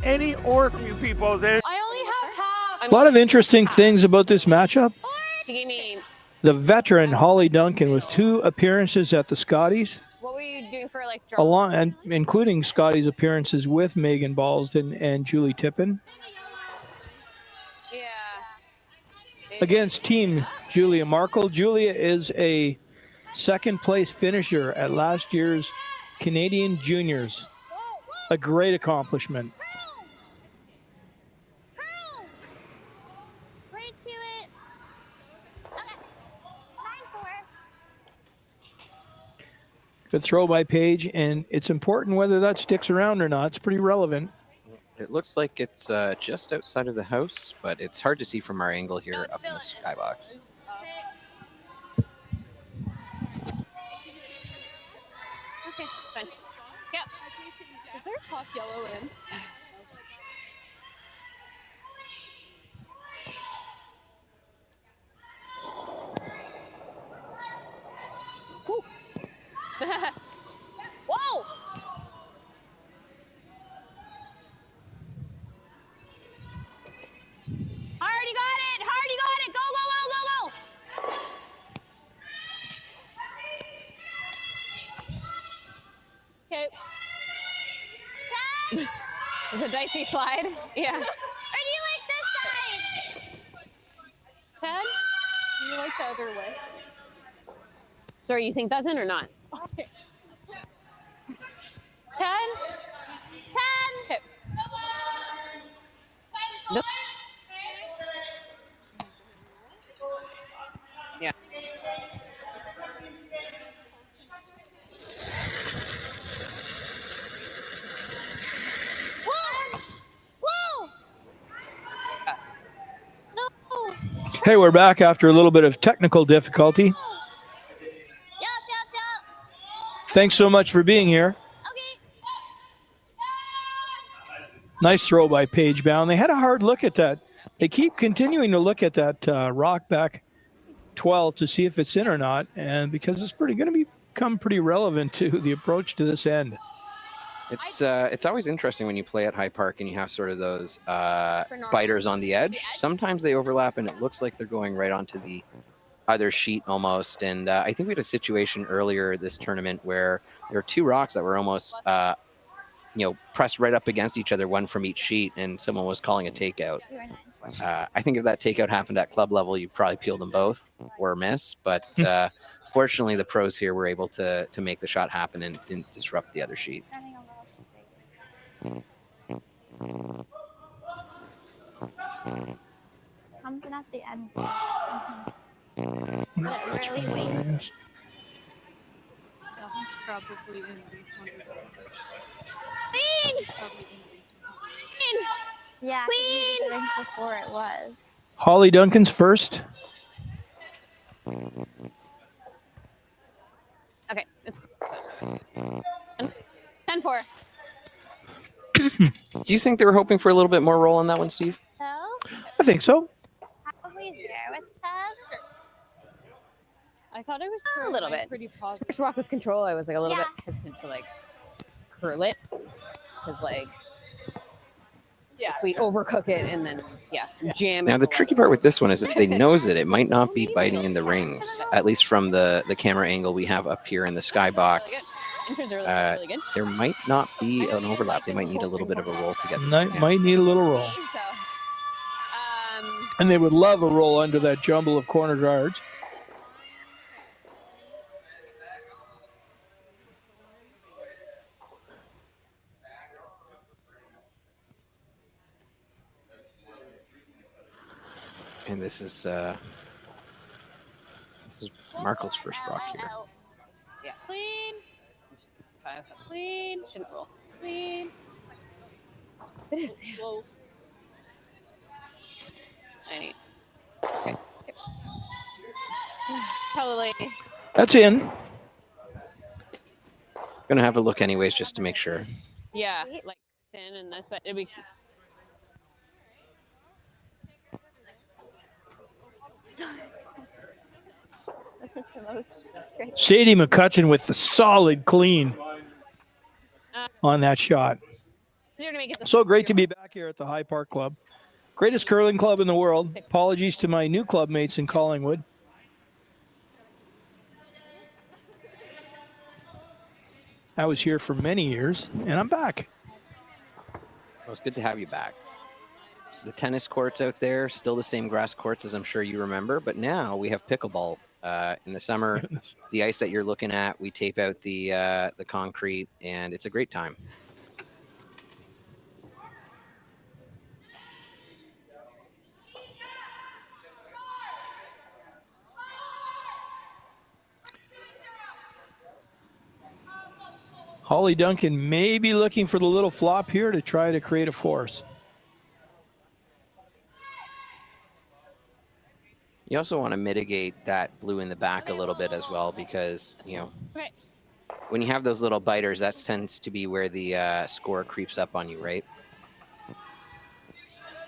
any ore from you peoples. And I only have half. A lot of interesting things about this matchup. She gave me. The veteran Hollie Duncan with 2 appearances at the Scotties, What were you doing for like? along and including Scotties appearances with Megan Ballston and Julie Tippin. Yeah. Against Team Julia Markle. Julia is a second-place finisher at last year's Canadian Juniors. A great accomplishment. Right to it. Okay. 9-4. Good throw by Paige, and it's important whether that sticks around or not. It's pretty relevant. It looks like it's just outside of the house, but it's hard to see from our angle here up in the skybox. Okay, fine. Yep. Is there a top yellow in? Whoa! Hardy got it! Hardy got it! Go, go, go, go, go! Okay. 10! It's a dicey slide. Yeah. Or do you like this side? 10? You like the other way? Sorry, you think that's in or not? Okay. 10? 10! Okay. No. Yeah. Whoa! Whoa! No! Hey, we're back after a little bit of technical difficulty. Yup. Thanks so much for being here. Okay. Nice throw by Paige Bound. They had a hard look at that. They keep continuing to look at that rock back 12 to see if it's in or not, and because it's going to become pretty relevant to the approach to this end. It's always interesting when you play at High Park and you have sort of those biters on the edge. Sometimes they overlap and it looks like they're going right onto the other sheet almost. And I think we had a situation earlier this tournament where there were 2 rocks that were almost pressed right up against each other, one from each sheet, and someone was calling a takeout. I think if that takeout happened at club level, you'd probably peel them both or miss. But fortunately, the pros here were able to make the shot happen and didn't disrupt the other sheet. Something at the end. That's really really late. nice. Clean! Yeah, clean! Before it was. Hollie Duncan's first. Okay. It's 10-4. Do you think they were hoping for a little bit more roll on that one, Steve? So, I think so. probably 0 with test. I thought it was A little bit. pretty positive. First rock with control, I was like a little Yeah. bit hesitant to like curl it because like Yeah. if we overcook it and then jam it. Now, the tricky part with this one is if they nose it, it might not be biting in the rings, at least from the camera angle we have up here in the skybox. Interns are really good. There might not be an overlap. They might need a little bit of a roll to get this one down. Might need a little roll. So, And they would love a roll under that jumble of corner guards. And this is Markle's first rock here. yeah. Clean. Clean. Shouldn't roll. Clean. It is. Yeah. Whoa. Okay. Probably. That's in. Gonna have a look anyways just to make sure. Yeah. Like thin and this, but it'd be. Sadie McCutcheon with the solid clean on that shot. Easier to make it the So great to be back here at the High Park Club. Greatest curling club in the world. Apologies to my new club mates in Collingwood. I was here for many years, and I'm back. Well, it's good to have you back. The tennis courts out there, still the same grass courts as I'm sure you remember, but now we have pickleball. In the summer, the ice that you're looking at, we tape out the concrete, and it's a great time. Hollie Duncan may be looking for the little flop here to try to create a force. You also want to mitigate that blue in the back a little bit as well, because, you know, when you have those little biters, that tends to be where the score creeps up on you, right?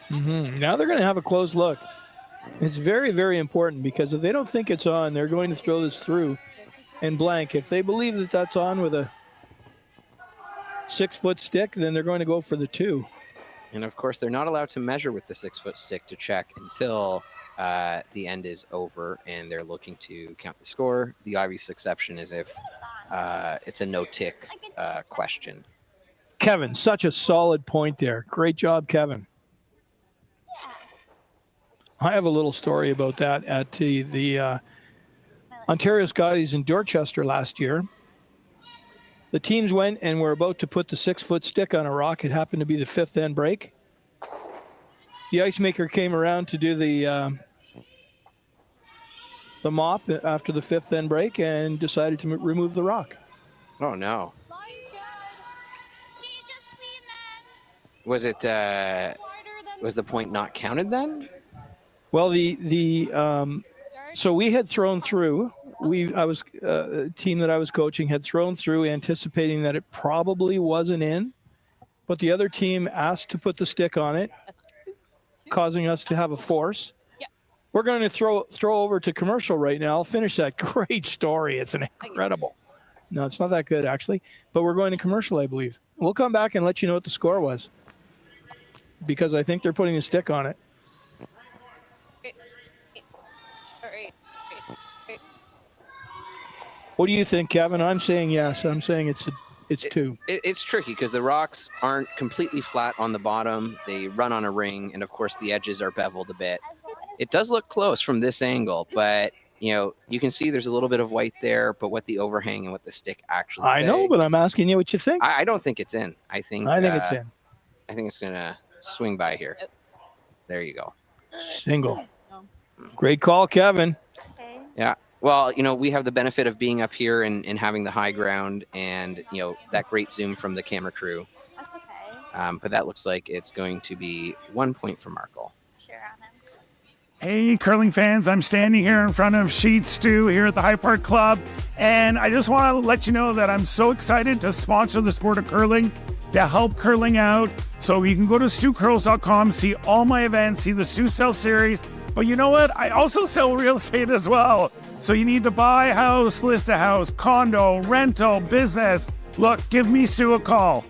Now they're going to have a close look. It's very, very important, because if they don't think it's on, they're going to throw this through and blank. If they believe that that's on with a 6-foot stick, then they're going to go for the 2. And of course, they're not allowed to measure with the 6-foot stick to check until the end is over and they're looking to count the score. The obvious exception is if it's a no-tick question. Kevin, such a solid point there. Great job, Kevin. I have a little story about that at the Ontario Scotties in Dorchester last year. The teams went and were about to put the 6-foot stick on a rock. It happened to be the 5th end break. The ice maker came around to do the mop after the 5th end break and decided to remove the rock. Oh no! Was it? Was the point not counted then? Well, so we had thrown through. A team that I was coaching had thrown through, anticipating that it probably wasn't in, but the other team asked to put the stick on it, causing us to have a force. We're going to throw over to commercial right now. I'll finish that great story. It's an incredible. No, it's not that good actually, but we're going to commercial, I believe. We'll come back and let you know what the score was, because I think they're putting a stick on it. What do you think, Kevin? I'm saying yes. I'm saying it's 2. It's tricky because the rocks aren't completely flat on the bottom. They run on a ring, and of course the edges are beveled a bit. It does look close from this angle, but you know, you can see there's a little bit of white there, but what the overhang and what the stick actually I know, but I'm asking you what you think. I don't think it's in. I think it's in. I think it's gonna swing by here. There you go. Single. Great call, Kevin. Okay. Yeah. Well, you know, we have the benefit of being up here and having the high ground and, you know, that great zoom from the camera crew. That's okay. But that looks like it's going to be 1 point for Markle. Sure on him. Hey, curling fans, I'm standing here in front of Sheet Stew here at the High Park Club, and I just want to let you know that I'm so excited to sponsor the sport of curling, to help curling out. So you can go to stewcurls.com, see all my events, see the Stew Sell series, but you know what? I also sell real estate as well. So you need to buy a house, list a house, condo, rental, business. Look, give me Stu a call.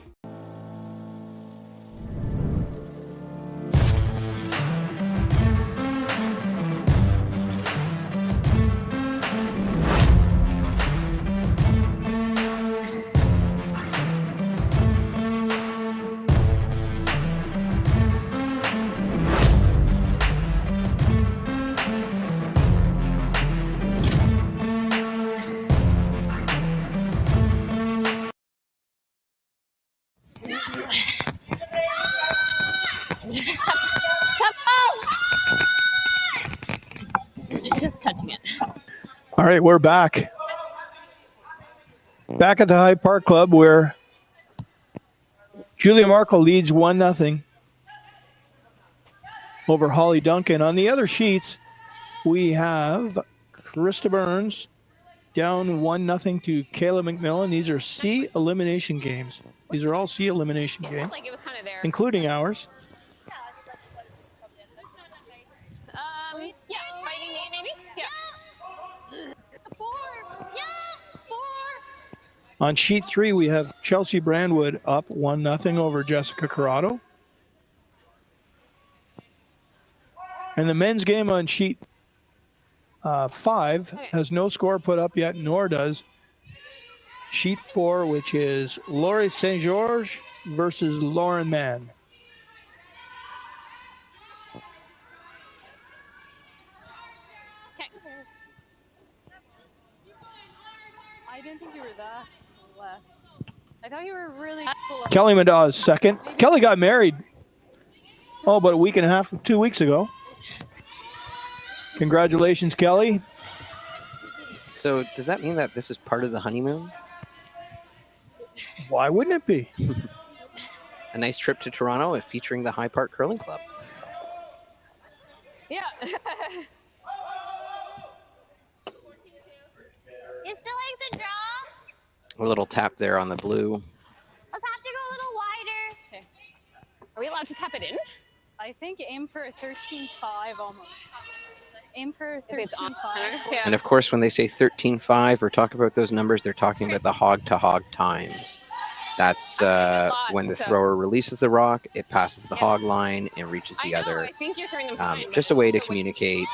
Just touching it. All right, we're back. Back at the High Park Club, where Julia Markle leads 1-0 over Hollie Duncan. On the other sheets, we have Krista Burns down 1-0 to Kayla McMillan. These are C elimination games. These are all C elimination games, Like it was kind of there. including ours. Yeah, fighting game maybe. Yeah. 4. Yeah. 4. On sheet 3, we have Chelsea Brandwood up 1-0 over Jessica Corrado. And the men's game on sheet 5 has no score put up yet, nor does sheet 4, which is Laurie St. George versus Lauren Mann. I didn't think you were that less. I thought you were really close. Kelly Madaw is second. Kelly got married, about a week and a half, 2 weeks ago. Congratulations, Kelly. So does that mean that this is part of the honeymoon? Why wouldn't it be? A nice trip to Toronto featuring the High Park Curling Club. Yeah. You still like the draw? A little tap there on the blue. Let's have to go a little wider. Okay. Are we allowed to tap it in? I think aim for 13.5 almost. Aim for If it's on 13.5. center? Yeah. And of course, when they say 13.5 or talk about those numbers, they're talking about the hog-to-hog times. That's when the thrower releases the rock, it passes the hog line and reaches the other. I think you're throwing them fine, Just a way to communicate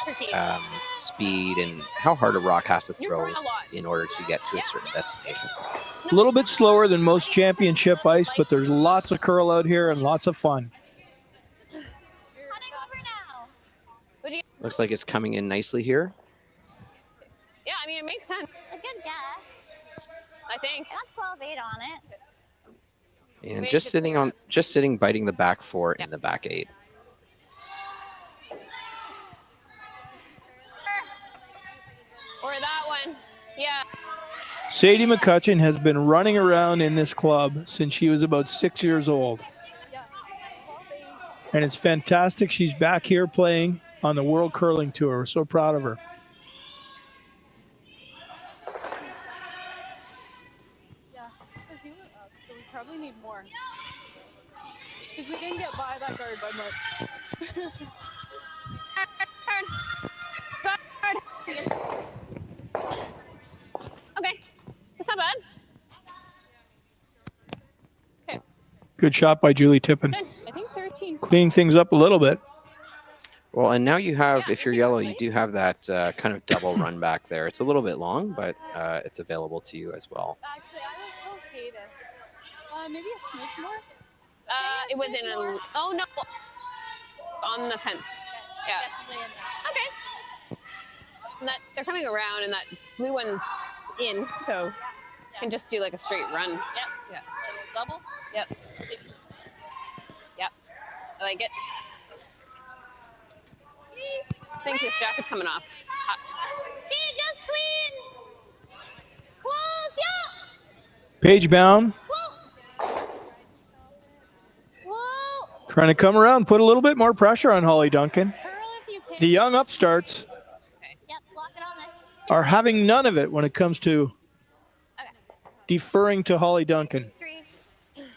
speed and how hard a rock has to throw in order to get to a certain destination. A little bit slower than most championship ice, but there's lots of curl out here and lots of fun. Cutting over now. Looks like it's coming in nicely here. Yeah, I mean, it makes sense, A good guess. I think. I got 12.8 on it. And just sitting, biting the back 4 in the back 8. Or that one. Yeah. Sadie McCutcheon has been running around in this club since she was about 6 years old. And it's fantastic. She's back here playing on the World Curling Tour. We're so proud of her. Yeah, because you were up, so we probably need more. Because we didn't get by that guard by much. Okay. That's not bad. Okay. Good shot by Julie Tippin. Good. I think 13. Cleaning things up a little bit. Well, and now you have, if you're yellow, you do have that kind of double run back there. It's a little bit long, but it's available to you as well. Actually, I was okay to maybe a smidge more. It was in a. Oh no. On the fence. Yeah. Okay. And that they're coming around, and that blue one's in, so you can just do like a straight run. Yep. Yeah. Double? Yep. Yep. I like it. I think this jacket's coming off. Hot. Be just clean. Close, yeah. Page bound. Whoa. Whoa. Trying to come around, put a little bit more pressure on Hollie Duncan. Curl if you can. The young upstarts Yep, lock it on this. are having none of it when it comes to Okay. deferring to Hollie Duncan. 3. Yep.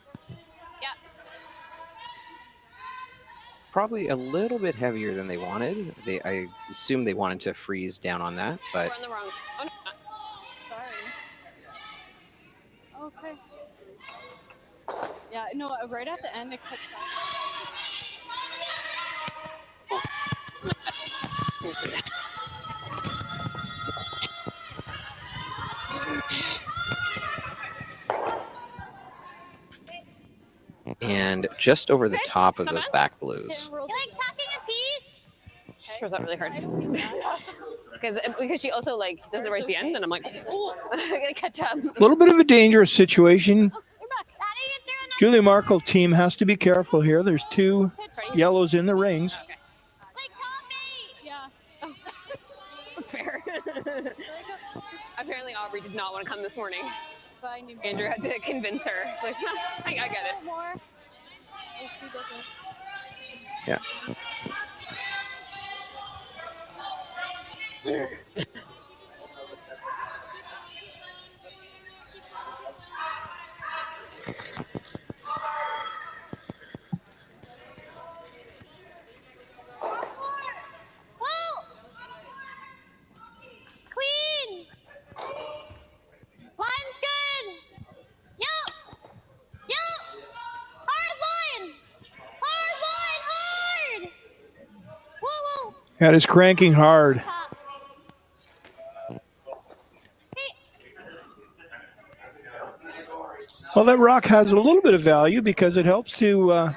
Probably a little bit heavier than they wanted. I assume they wanted to freeze down on that, but We're on the wrong. Oh no. Sorry. Okay. Yeah, no, right at the end it cuts and just over the top of those back blues. You like tucking a piece? She was that really hard. Because she also like does it right at the end, and I'm like, oh, I gotta catch up. A little bit of a dangerous situation. We're back. How do you get through Julie Markle team has to be careful here. There's 2 yellows in the rings. like top 8? Yeah. Oh. That's fair. Apparently Aubrey did not want to come this morning. But I need Andrew had to convince her. Like, I get it. more. If he doesn't. Yeah. Whoa. Clean. Line's good. That is cranking hard. Top. Well, that rock has a little bit of value because it helps to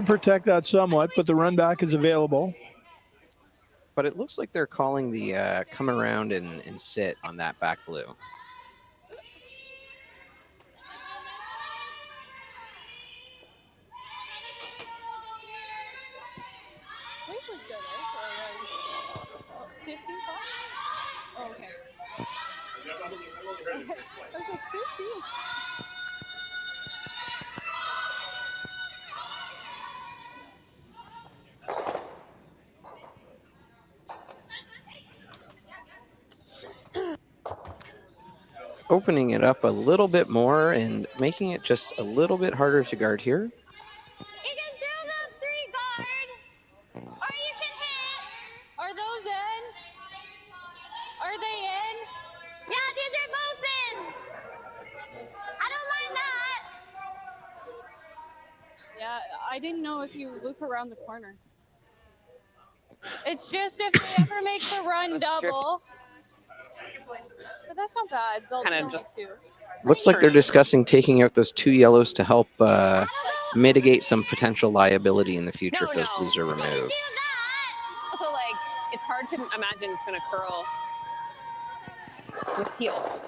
protect that somewhat, but the run back is available. But it looks like they're calling the come around and sit on that back blue. Weight was good, right? 55? Oh, okay. I was like 50. Opening it up a little bit more and making it just a little bit harder to guard here. You can do the 3 guard, or you can hit. Are those in? Are they in? Yeah, these are both in. I don't mind that. Yeah, I didn't know if you loop around the corner. It's just if they ever make the run double. But that's not bad. They'll Kind of make just- two. Looks like they're discussing taking out those 2 yellows to help mitigate some potential liability in the future if those blues are You can do removed. that. Also, like, it's hard to imagine it's going to curl with heel.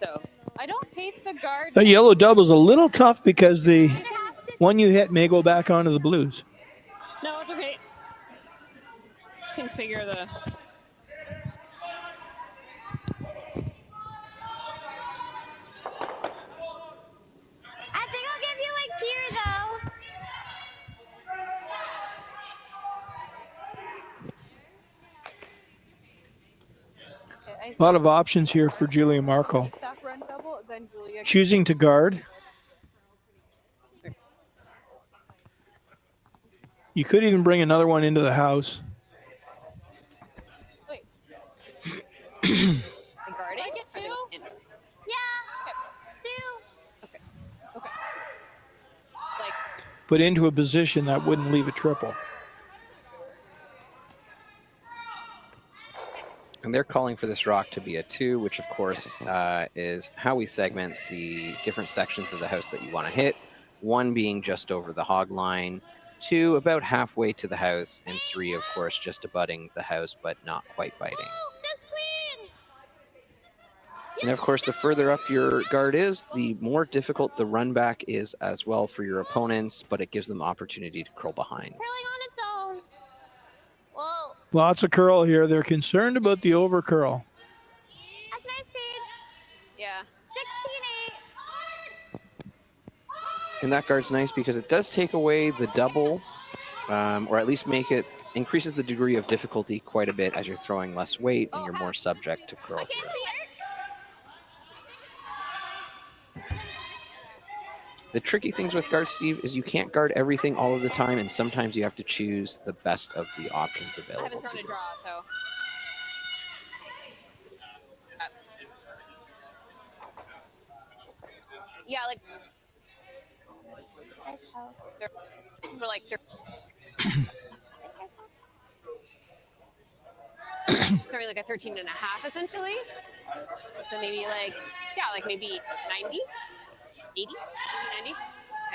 So, I don't hate the guard. The yellow double's a little tough because the They have to. one you hit may go back onto the blues. no, it's okay. Configure the. I think I'll give you like here though. Okay, A lot of options here for Julia Markle. stack run double, then Julia. Choosing to guard. You could even bring another one into the house. Wait, The guarding. I get 2? Yeah. 2. Okay. Like, Put into a position that wouldn't leave a triple. And they're calling for this rock to be a 2, which of course is how we segment the different sections of the house that you want to hit. 1 being just over the hog line, 2 about halfway to the house, and 3, of course, just abutting the house but not quite biting. Ooh, this queen. And of course, the further up your guard is, the more difficult the run back is as well for your opponents, but it gives them the opportunity to curl behind. Curling on its own. Whoa. Lots of curl here. They're concerned about the over curl. That's nice, Paige. yeah. 16-8. And that guard's nice because it does take away the double, or at least increases the degree of difficulty quite a bit as you're throwing less weight and you're more subject to curl. I can't through. clear. The tricky things with guard, Steve, is you can't guard everything all of the time, and sometimes you have to choose the best of the options I available haven't to thrown a you. draw, so. Yeah, like. We're like. Throwing like a 13 and a half essentially. So maybe like, yeah, like maybe 90, 80,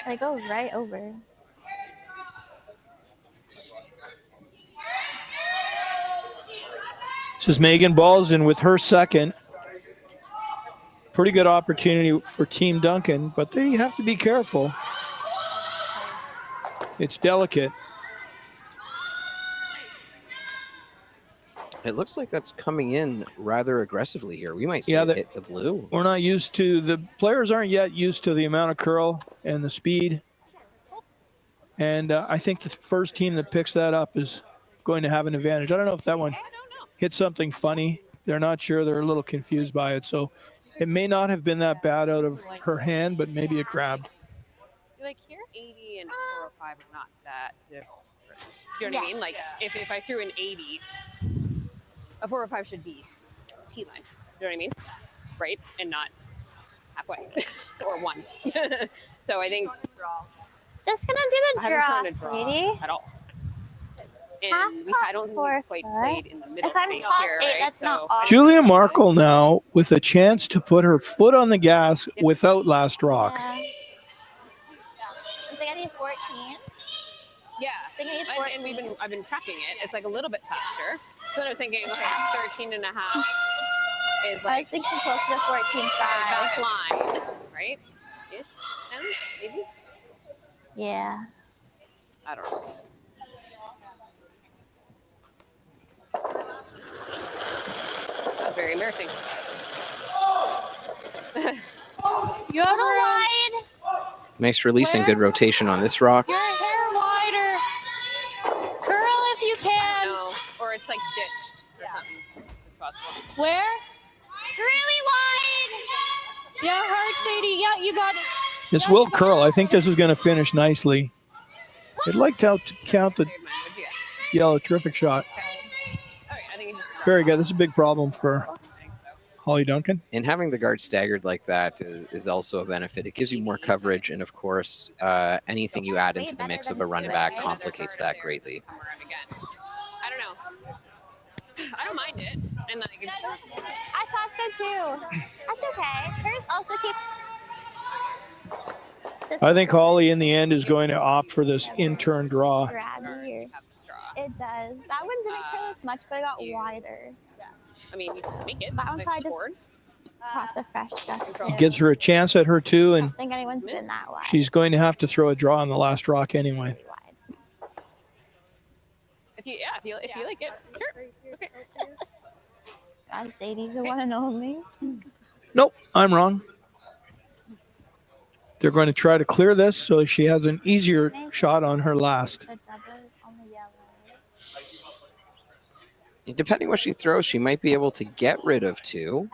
90. It goes right over. This is Megan Balls in with her second. Pretty good opportunity for Team Duncan, but they have to be careful. It's delicate. It looks like that's coming in rather aggressively here. We might see Yeah, it hit the blue. We're not used to, the players aren't yet used to the amount of curl and the speed. And I think the first team that picks that up is going to have an advantage. I don't know if that one hit something funny. They're not sure. They're a little confused by it. So it may not have been that bad out of her hand, but maybe it grabbed. Like here, 80 and 405 are not that different. You know what I mean? Like if I threw an 80, a 405 should be T-line. You know what I mean? Right? And not halfway or 1. So I think Just gonna do the I haven't draw, thrown a draw sweetie. at all. And I don't think we've quite played in the middle If I'm space top here, 8, right? that's not So awful. Julia Markle now with a chance to put her foot on the gas without last rock. Yeah. I think I need 14. yeah, I think I need and 14. I've been tracking it. It's like a little bit faster. So then I was thinking, okay, 13 and a half is I like was thinking closer to 14.5. back line, right? Ish, 10, maybe. Yeah. I don't know. That's very embarrassing. You have A little room. wide. Nice release and good rotation on this rock. Your hair wider. Curl if you can. No, or it's like dished or something. It's possible. Where? It's really wide. Yeah, hard, Sadie. Yeah, you got it. This will curl. I think this is going to finish nicely. I'd like to count the Mine would be it. yellow. Terrific shot. Okay, I think it just Very good. This is a big problem for Hollie Duncan. And having the guard staggered like that is also a benefit. It gives you more coverage, and of course, anything you add into the mix of a running back complicates that greatly. come around again. I don't know. I don't mind it. And then I can I thought so too. That's okay. Hers also keep. I think Hollie in the end is going to opt for this in-turn draw. Grabby. have the straw. It does. That one didn't curl as much, but it got wider. I mean, you can make it. That one like, probably just toward. caught the fresh stuff. too. Gives her a chance at her too, I and don't think anyone's been that wide. she's going to have to throw a draw on the last rock anyway. Pretty wide. If you like it, sure. Okay. God, Sadie, the one and only. Nope, I'm wrong. They're going to try to clear this so she has an easier shot on her last. The double on the yellow. Depending what she throws, she might be able to get rid of 2,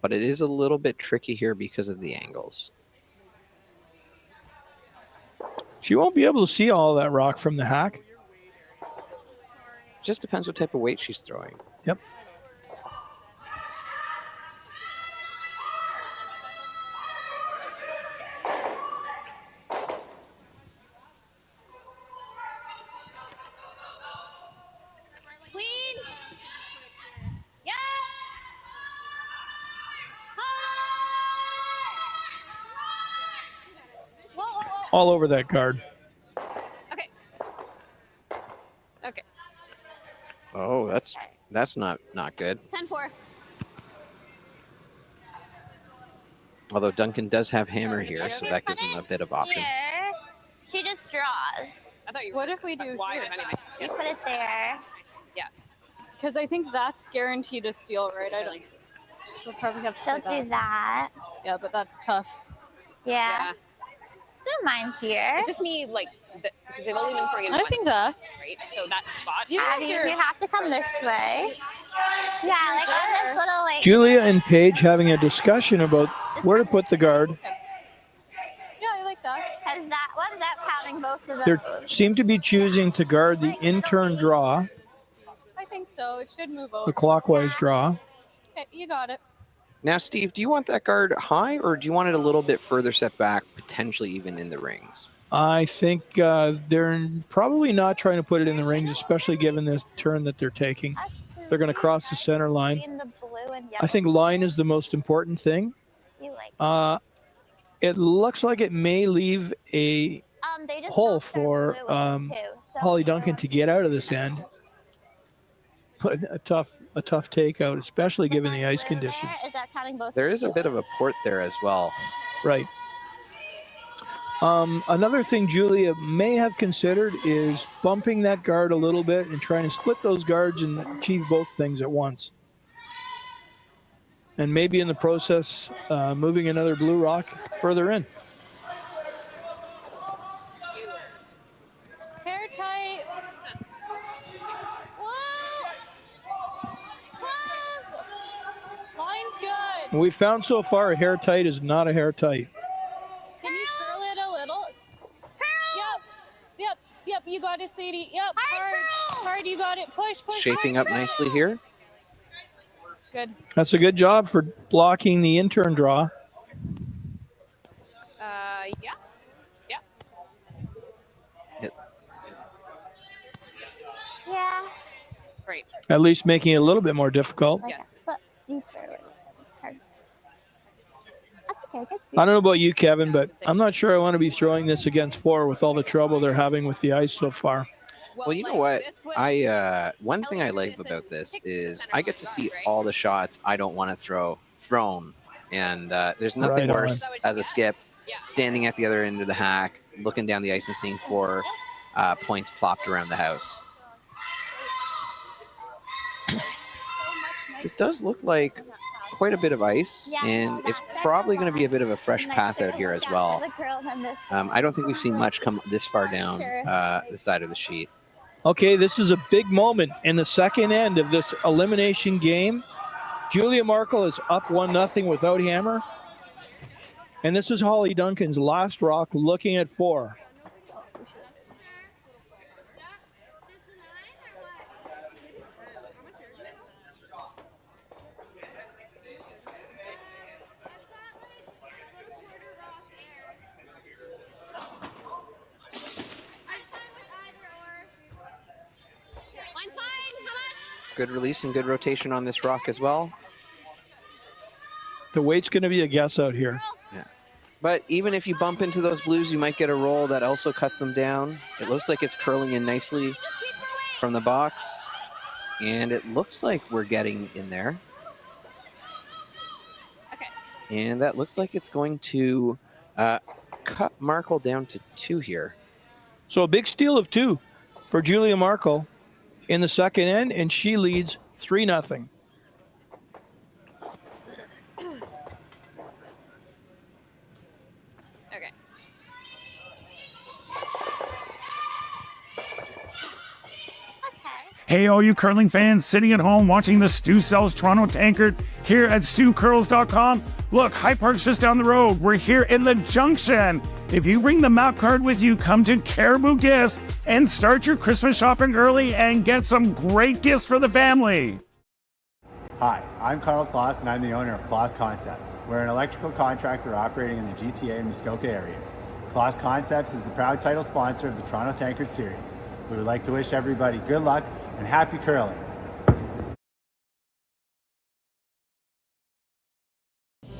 but it is a little bit tricky here because of the angles. She won't be able to see all that rock from the hack. Just depends what type of weight she's throwing. Yep. Queen. Yeah. Whoa, whoa, whoa. All over that guard. Okay. Okay. Oh, that's not good. 10-4. Although Duncan does have hammer here, so that gives him a bit of option. Here. She just draws. I thought you What were if we do wide here? if anything. You put it there. Because I think that's guaranteed a steal, right? I don't. She'll probably have to She'll play do that. Yeah, but that's tough. Yeah. Don't mind here. It's just me, like, because they've only been throwing in I once, think that. right? So that spot. Abby, you have to come this way. Yeah, like on this little like. Julia and Paige having a discussion about where to put the guard. Yeah, I like that. Because that one's out counting both of They those. seem to be choosing to guard the in-turn draw, I think so. It should move the over. clockwise draw. Okay, you got it. Now, Steve, do you want that guard high, or do you want it a little bit further set back, potentially even in the rings? I think they're probably not trying to put it in the rings, especially given this turn that they're taking. They're going to cross the center line. In the blue and yellow. I think line is the most important thing. Do you like It looks like it may leave a they just hole knocked their for blue with it too, so Hollie Duncan to get out of this end. But a tough takeout, especially given the ice blue there, conditions. is that counting both? There is a bit of a port there as well. Right. Another thing Julia may have considered is bumping that guard a little bit and trying to split those guards and achieve both things at once. And maybe in the process, moving another blue rock further in. Hair tight. Line's good. We found so far a hair tight is not a hair tight. Can you curl it a little? Yep, you got it, Sadie. Yep, hard, you got it. Push. Shaping up nicely here. Good. That's a good job for blocking the in-turn draw. Yeah. Yeah, Great. At least making it a little bit more difficult. Yes. But you throw it. It's hard. That's okay. I don't know about you, Kevin, but I'm not sure I want to be throwing this against 4 with all the trouble they're having with the ice so far. Well, you know what? One thing I like about this is I get to see all the shots I don't want to throw thrown, and there's nothing Right worse as a skip standing at the other end of the hack, looking down the ice and seeing 4 points plopped around the house. This does look like quite a bit of ice, and it's probably going to be a bit of a fresh path out here as well. I don't think we've seen much come this far down the side of the sheet. Okay, this is a big moment in the second end of this elimination game. Julia Markle is up 1-0 without hammer. And this is Hollie Duncan's last rock looking at 4. Good release and good rotation on this rock as well. The weight's going to be a guess out here. Yeah. But even if you bump into those blues, you might get a roll that also cuts them down. It looks like it's curling in nicely from the box. And it looks like we're getting in there. Okay. And that looks like it's going to cut Markle down to 2 here. So a big steal of 2 for Julia Markle in the second end, and she leads 3-0. Okay. Hey, all you curling fans sitting at home watching the Stu Sells Toronto Tankard here at StuCurls.com. Look, High Park's just down the road. We're here in the Junction. If you bring the map card with you, come to Caribou Gifts and start your Christmas shopping early and get some great gifts for the family. Hi, I'm Carl Kloss and I'm the owner of Kloss Concepts. We're an electrical contractor operating in the GTA and Muskoka areas. Kloss Concepts is the proud title sponsor of the Toronto Tankard Series. We would like to wish everybody good luck and happy curling.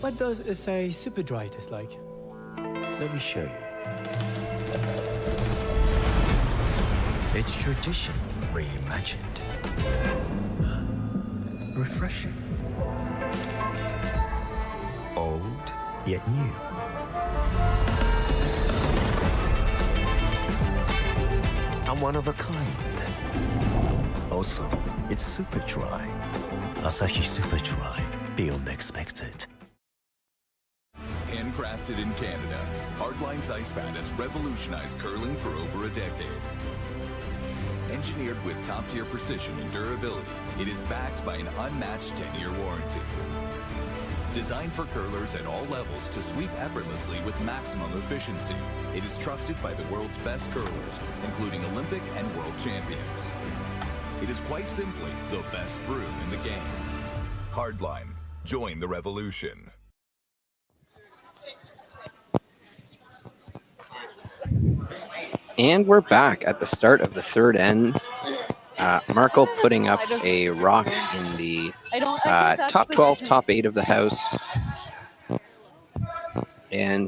What does a super dry taste like? Let me show you. It's tradition reimagined. Refreshing. Old, yet new. And one of a kind. Also, it's super dry. Asahi Super Dry. Beyond expected. Handcrafted in Canada, Hardline's Ice Pad has revolutionized curling for over a decade. Engineered with top-tier precision and durability, it is backed by an unmatched 10-year warranty. Designed for curlers at all levels to sweep effortlessly with maximum efficiency, it is trusted by the world's best curlers, including Olympic and world champions. It is quite simply the best brew in the game. Hardline, join the revolution. And we're back at the start of the third end. Markle putting up a rock in the top 12, top 8 of the house. And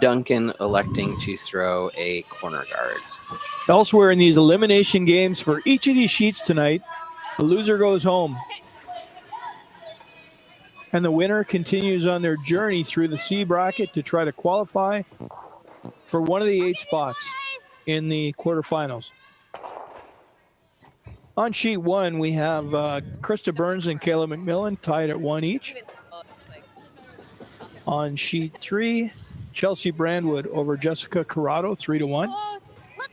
Duncan electing to throw a corner guard. Elsewhere in these elimination games for each of these sheets tonight, the loser goes home. And the winner continues on their journey through the C bracket to try to qualify for one of the 8 spots in the quarterfinals. On sheet 1, we have Krista Burns and Kayla McMillan tied at 1 each. On sheet 3, Chelsea Brandwood over Jessica Corrado, 3-1.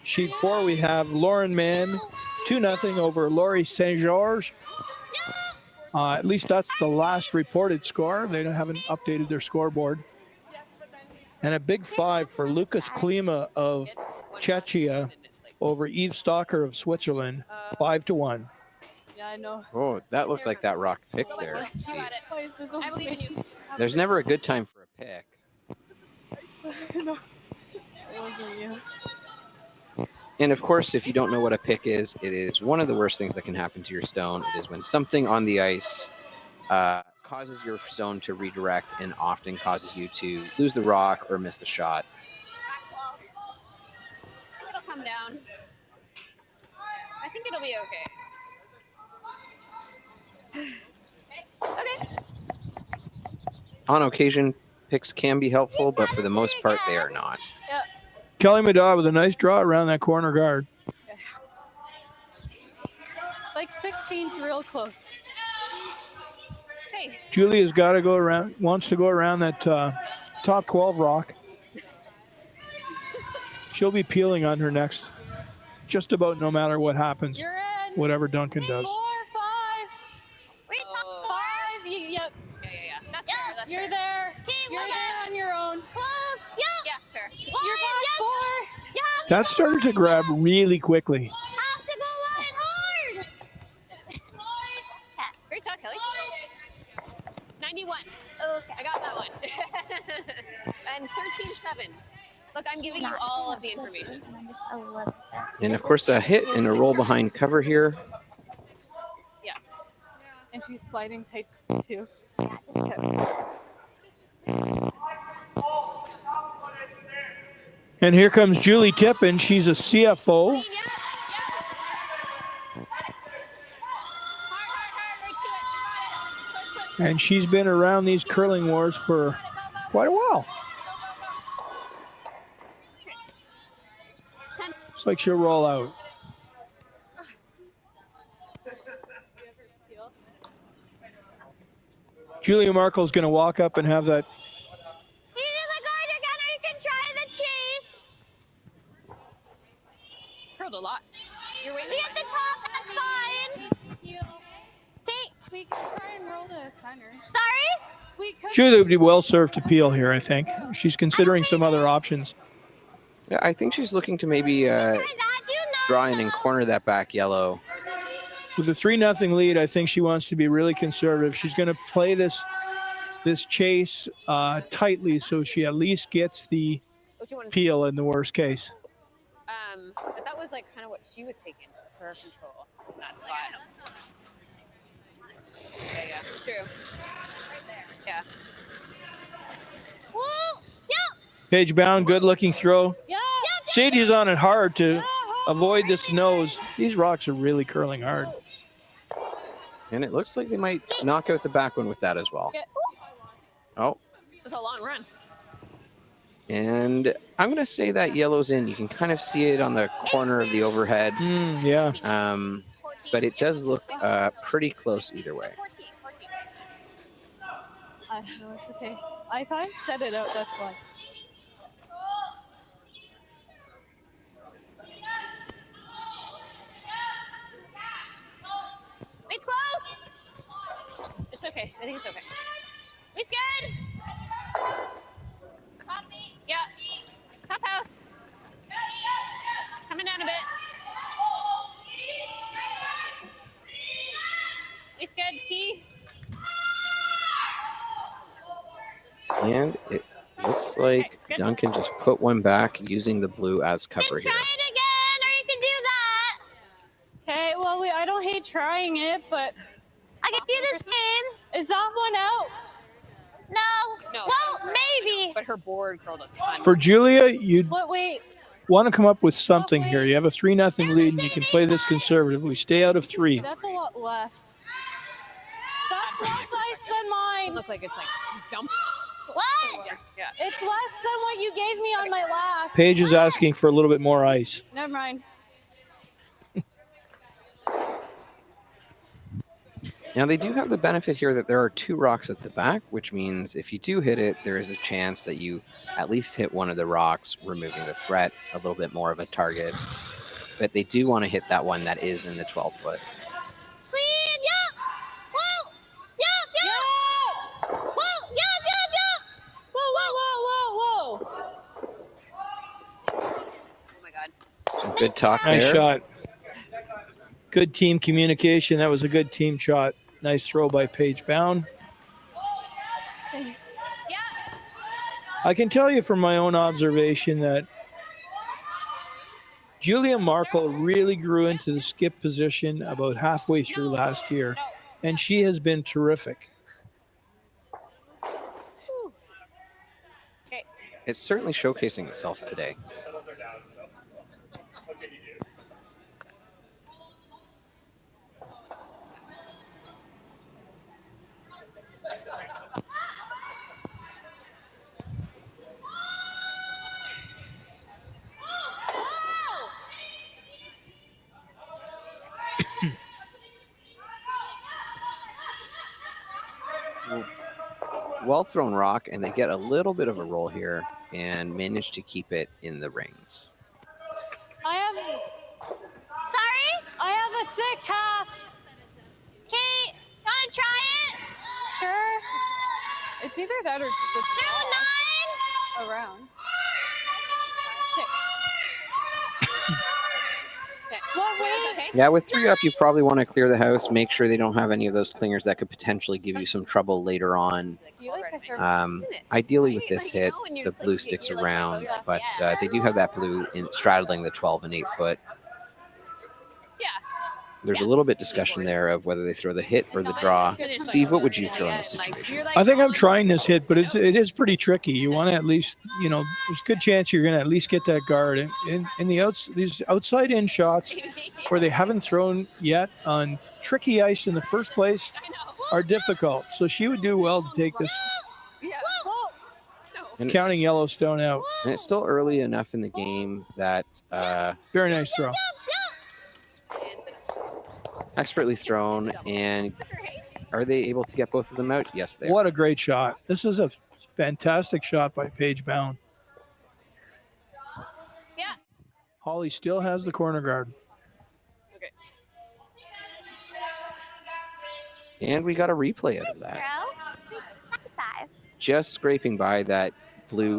Sheet 4, we have Lauren Mann, 2-0 over Laurie St. George. At least that's the last reported score. They haven't updated their scoreboard. And a big 5 for Lucas Klima of Czechia over Yves Stalker of Switzerland, 5-1. Yeah, I know. Oh, that looked like that rock pick there. See, I believe in you. there's never a good time for a pick. No, it wasn't you. And of course, if you don't know what a pick is, it is one of the worst things that can happen to your stone. It is when something on the ice causes your stone to redirect and often causes you to lose the rock or miss the shot. It'll come down. I think it'll be okay. Okay. On occasion, picks can be helpful, but for the most part, they are not. Yep. Kelly Madad with a nice draw around that corner guard. Like 16's real close. Hey. Julia's got to go around, wants to go around that top 12 rock. She'll be peeling on her next, just about no matter what happens, You're in. whatever Duncan does. 4, 5. Wait, Oh. 5. Yep. Yeah. That's fair. That's You're fair. there. Okay, You're we're there on your own. close. Yep. Yeah, fair. You're back 4. You have to That started to grab really quickly. have to go line hard. Great talk, Kelly. 91. Okay. I got that one. And 13-7. Look, I'm giving you all of the information. And of course, a hit and a roll behind cover here. Yeah. And she's sliding tights too. And here comes Julie Tippin. She's a CFO. Hard, right to it. Push. And she's been around these curling wars for quite a while. 10. Looks like she'll roll out. Julia Markle's going to walk up and have that. You do the guard again, or you can try the chase. Curled a lot. You're waiting. Be at the top, that's fine. Okay, We can try and roll to a center. sorry? We could. Julia would be well served to peel here, I think. She's considering some other options. Yeah, I think she's looking to maybe Try that, do draw not in and know. corner that back yellow. With a 3-0 lead, I think she wants to be really conservative. She's going to play this chase tightly so she at least gets the What you want to peel in the worst case. But that was like kind of what she was taking for her control in that spot. Yeah, true. Yeah. Woo! Yep! Page bound, good looking throw. Yeah. Sadie's on it hard to avoid this nose. These rocks are really curling hard. And it looks like they might knock out the back one with that as well. Oh, It's a long run. and I'm going to say that yellow's in. You can kind of see it on the corner of the overhead. Yeah. But it does look pretty close either way. 14. No, it's okay. I thought I set it out, that's why. It's close. It's okay. I think it's okay. It's good. Copy. Yeah. Top house. Coming down a bit. It's good. T. And it looks like Duncan just put one back using the blue as cover here. Try it again, or you can do that. Okay, well, I don't hate trying it, but I can do the same. is that one out? No. Well, maybe. But her board curled a ton. For Julia, you'd What? Wait. want to come up with something here. You have a 3-0 lead and you can play this conservatively. Stay out of 3. That's a lot less. That's less ice than It mine. looked like it's like dumped. What? Yeah. It's less than what you gave me on my last. Paige is asking for a little bit more ice. Never mind. Now they do have the benefit here that there are 2 rocks at the back, which means if you do hit it, there is a chance that you at least hit one of the rocks, removing the threat, a little bit more of a target. But they do want to hit that one that is in the 12-foot. Clean, yep. Whoa. Yep. Whoa, yep. Whoa, whoa, whoa, whoa, whoa. Oh my God. Some good talk Nice there. shot. Good team communication. That was a good team shot. Nice throw by Paige Bound. Yeah. I can tell you from my own observation that Julia Markle really grew into the skip position about halfway through last year, and she has been terrific. Okay. It's certainly showcasing itself today. Well thrown rock, and they get a little bit of a roll here and manage to keep it in the rings. I have a thick half. Kate, wanna try it? Sure. It's either that or the Do 9. around. What way? Yeah, with 3 up, you probably want to clear the house. Make sure they don't have any of those clingers that could potentially give you some trouble later on. You like the hair? Ideally, with this hit, the blue sticks around, but they do have that blue straddling the 12 and 8 foot. Yeah. There's a little bit discussion there of whether they throw the hit or the draw. Steve, what would you throw in this situation? I think I'm trying this hit, but it is pretty tricky. You want to at least, there's a good chance you're going to at least get that guard. In these outside in shots where they haven't thrown yet on tricky ice in the first place are difficult. So she would do well to take this And counting Yellowstone out. And it's still early enough in the game that Very nice throw. expertly thrown. And are they able to get both of them out? Yes, they are. What a great shot. This is a fantastic shot by Paige Bound. Yeah. Hollie still has the corner guard. Okay. And we got a replay out of that. 5. Just scraping by that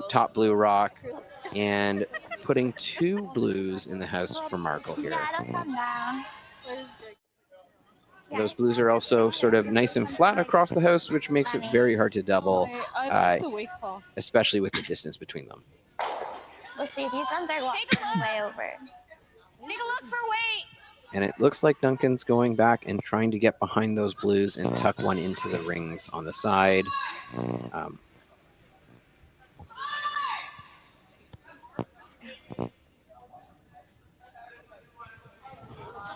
top blue rock and putting 2 blues in the house for Markle here. Those blues are also sort of nice and flat across the house, which makes it very hard to double, I like the wake call. especially with the distance between them. We'll see. These ones are way over. Take a look for weight. And it looks like Duncan's going back and trying to get behind those blues and tuck one into the rings on the side.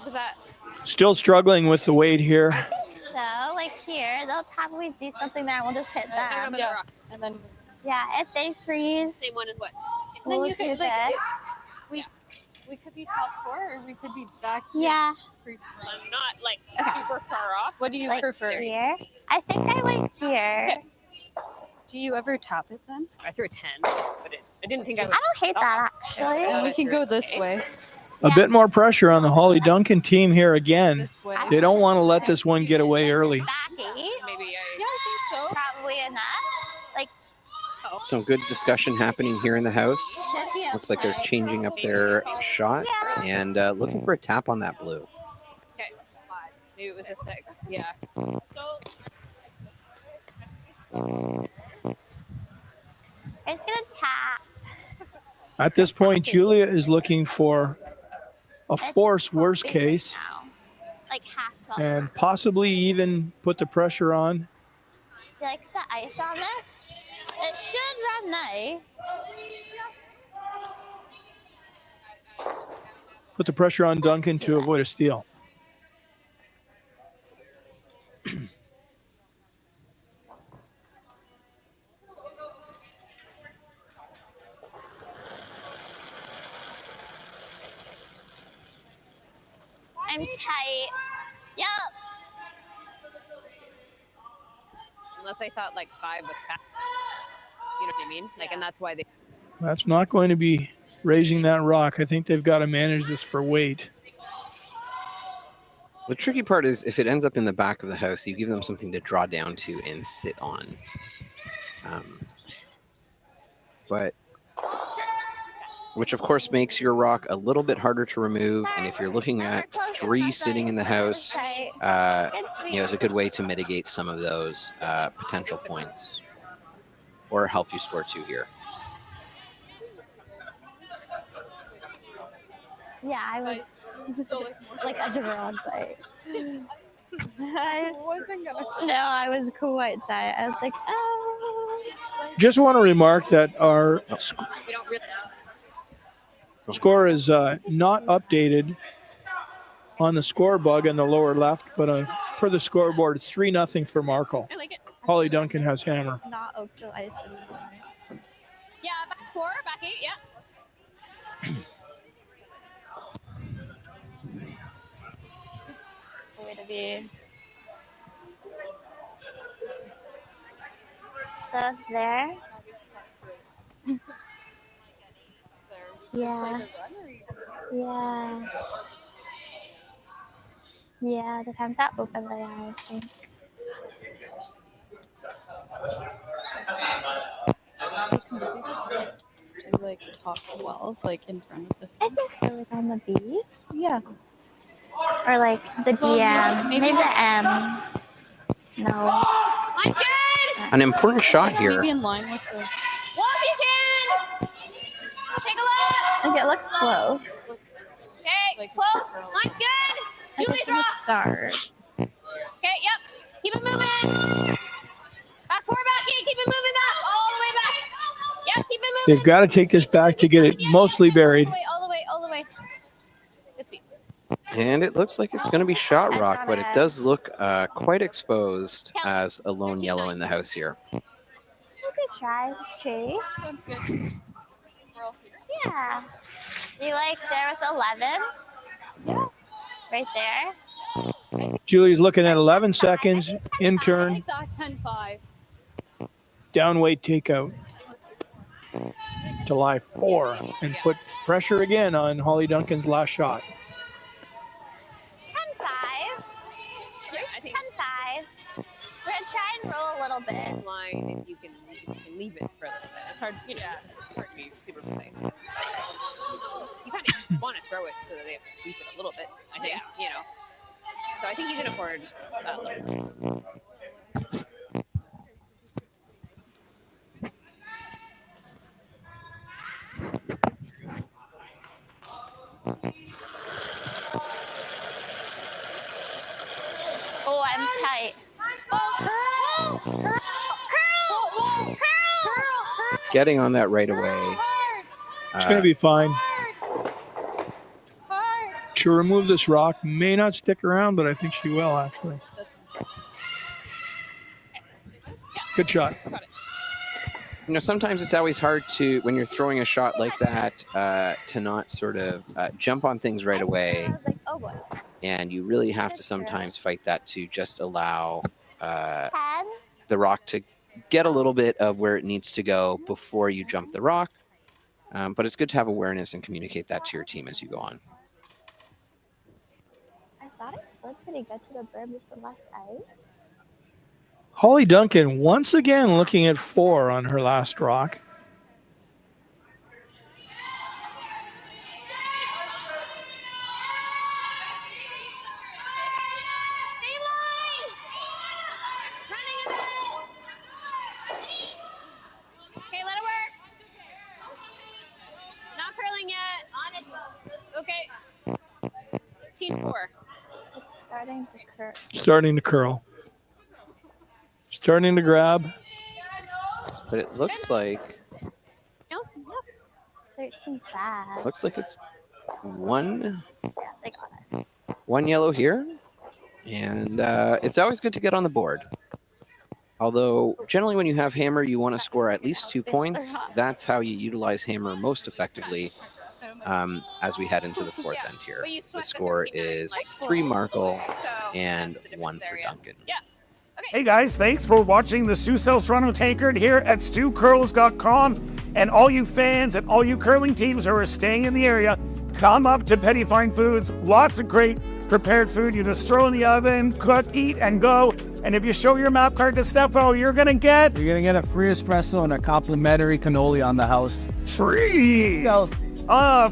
Was that? Still struggling with the weight here. So, like here, they'll probably do something there and we'll just hit them. Yeah. And then Yeah, if they freeze, Same one as what? then we'll you do could like this. we could be top 4 or we could be back here. Yeah, Freeze. I'm not like super far off. What do you like prefer? here. I think I went here. Do you ever top it then? I threw a 10, but I didn't think I I was. don't hate that actually. And we can go this way. A bit more pressure on the Hollie Duncan team here again. This way. They don't want to let this one get away early. Back 8, Maybe Yeah, I think so. probably enough. Like Some good discussion happening here in the house. should be. Looks like they're changing up their shot and looking for a tap on that blue. Okay. Maybe it was a 6. Yeah. I'm just gonna tap. At this point, Julia is looking for a force worst case Now. Like half 12. and possibly even put the pressure on. Do you like the ice on this? It should run nice. Put the pressure on Duncan to avoid a steal. I'm tight. Yep. Unless I thought like 5 was fast. You know what I mean? Like, and that's why they. That's not going to be raising that rock. I think they've got to manage this for weight. The tricky part is if it ends up in the back of the house, you give them something to draw down to and sit on. Which of course makes your rock a little bit harder to remove. And if you're looking at 3 sitting in the house, it's a good way to mitigate some of those potential points or help you score 2 here. Yeah, I was like a drone, but I wasn't gonna say. no, I was quite sad. I was like, oh. Just want to remark that our We don't really. score is not updated on the score bug in the lower left, but per the scoreboard, 3-0 for Markle. I like it. Hollie Duncan has hammer. Not Oakville Ice anymore. Yeah, back 4, back 8, yeah. Way to be. So there. Yeah. Yeah. Yeah, the time's up over there, I think. Like top 12, like in front of this I one. think so, like on the B. Yeah. Or like the Well, DM. yeah, Maybe the M. No. I'm good. An important shot here. Maybe in line with the. Well, if you can. Take a look. Like it looks close. Okay, Like, close. girl. Line's good. Like Julie's it's gonna rock. start. Okay, yep. Keep it moving. Back 4, back 8. Keep it moving back. All the way back. Yep, keep it moving. They've got to take this back to get it mostly buried. All the way. Good feet. And it looks like it's going to be shot rock, but it does look quite exposed as a lone yellow in the house here. You could try to chase. Sounds good. We're all here. Yeah. See, like there with 11. Right there. Julie's looking at 11 seconds, in turn, Take that 10-5. down weight takeout to lie 4 and put pressure again on Hollie Duncan's last shot. 10-5. I think 10-5. We're gonna try and roll a little bit. line if you can leave it for a little bit. It's hard, you know, it's hard to be super precise. You kind of want to throw it so that they have to sweep it a little bit, I think, you know. So I think you can afford that little. Oh, I'm tight. Oh, curl. Getting on that right away. It's going to be fine. Hard. She'll remove this rock. May not stick around, but I think she will, actually. Good shot. You know, sometimes it's always hard to, when you're throwing a shot like that, to not sort of jump on things right away. I was like, oh boy. And you really have to sometimes fight that to just allow 10. the rock to get a little bit of where it needs to go before you jump the rock. But it's good to have awareness and communicate that to your team as you go on. I thought I slid pretty good to the brim just the last side. Hollie Duncan once again looking at 4 on her last rock. Okay, let it work. Not curling yet. Okay. Team 4. Starting to curl. Starting to curl. Starting to grab. But it looks like 13-5. looks like it's one Yeah, they got it. one yellow here. And it's always good to get on the board. Although generally when you have hammer, you want to score at least 2 points. That's how you utilize hammer most effectively as we head into the 4th end here. The score is 3 Markle and 1 for Duncan. Yeah. Hey guys, thanks for watching the Sioux South Toronto Tankard here at StewCurls.com. And all you fans and all you curling teams who are staying in the area, come up to Petty Fine Foods. Lots of great prepared food. You just throw in the oven, cook, eat, and go. And if you show your map card to Stefo, you're gonna get a free espresso and a complimentary cannoli on the house. free.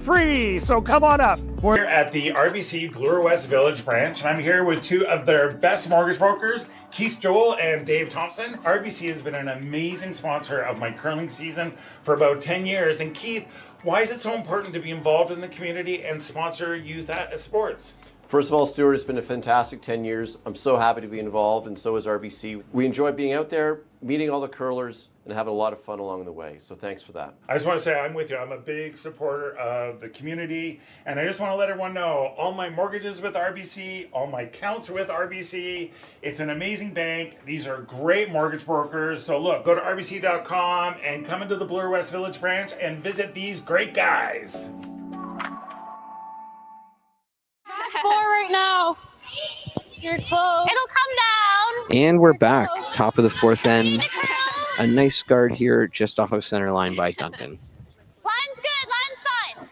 Free. So come on up. We're at the RBC Bloor West Village branch, and I'm here with 2 of their best mortgage brokers, Keith Joel and Dave Thompson. RBC has been an amazing sponsor of my curling season for about 10 years. And Keith, Why is it so important to be involved in the community and sponsor youth sports? First of all, Stuart, it's been a fantastic 10 years. I'm so happy to be involved, and so is RBC. We enjoy being out there, meeting all the curlers, and having a lot of fun along the way. So thanks for that. I just want to say I'm with you. I'm a big supporter of the community, and I just want to let everyone know all my mortgages with RBC, all my accounts with RBC. It's an amazing bank. These are great mortgage brokers. So look, go to rbc.com and come into the Bloor West Village branch and visit these great guys. 4 right now. You're close. It'll come down. And we're back, top of the fourth end. A nice guard here just off of center line by Duncan. Line's good. Line's fine.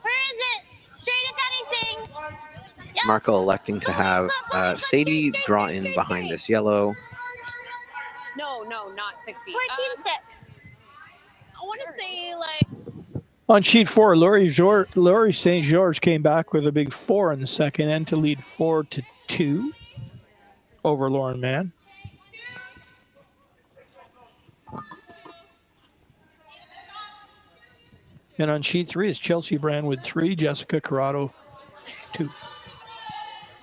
Where is it? Straight if anything. Yep. Markle electing to have Sadie draw in behind this yellow. No, not 6 feet. 14-6. I want to say like. On sheet 4, Laurie St. George came back with a big 4 in the second end to lead 4-2 over Lauren Mann. And on sheet 3 is Chelsea Brand with 3, Jessica Corrado 2.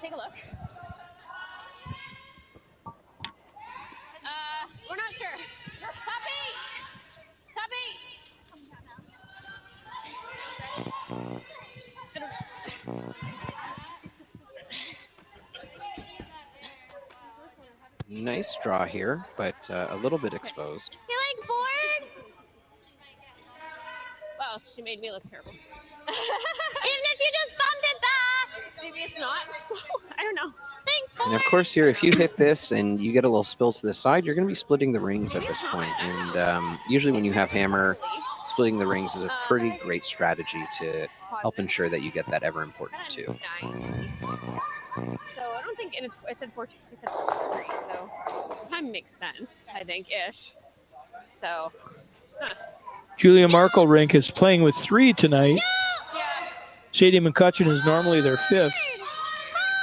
Take a look. We're not sure. Nice draw here, but a little bit exposed. You like bored? Wow, she made me look terrible. Even if you just bumped it back. Maybe it's not. I don't know. And of course here, if you hit this and you get a little spill to the side, you're going to be splitting the rings at this point. And usually when you have hammer, splitting the rings is a pretty great strategy to help ensure that you get that ever important 2. So I don't think, and I said 4-3, so time makes sense, I think, ish. So, Julia Markle Rink is playing with 3 tonight. Sadie McCutcheon is normally their 5th.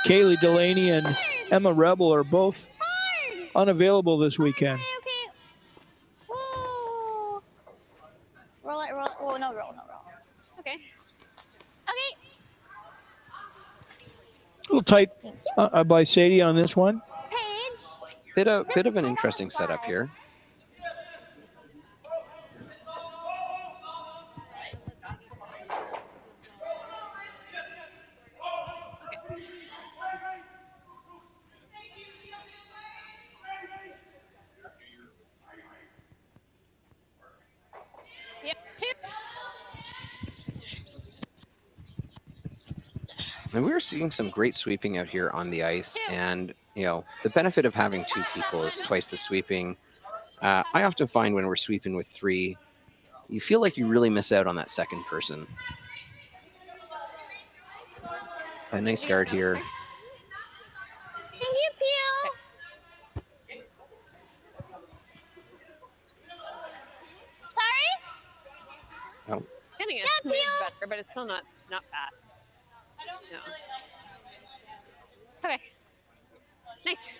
Kaylee Delaney and Emma Rebel are both unavailable this weekend. Okay. Woo. Roll it. Oh, no, roll. Okay. Okay. A little tight by Sadie on this one. Paige. Bit of an interesting setup here. And we were seeing some great sweeping out here on the ice. And, you know, the benefit of having 2 people is twice the sweeping. I often find when we're sweeping with 3, you feel like you really miss out on that second person. A nice guard here. Thank you, Peel. Sorry? Oh. It's getting a smidge better, but it's still not fast. No. Okay. Nice.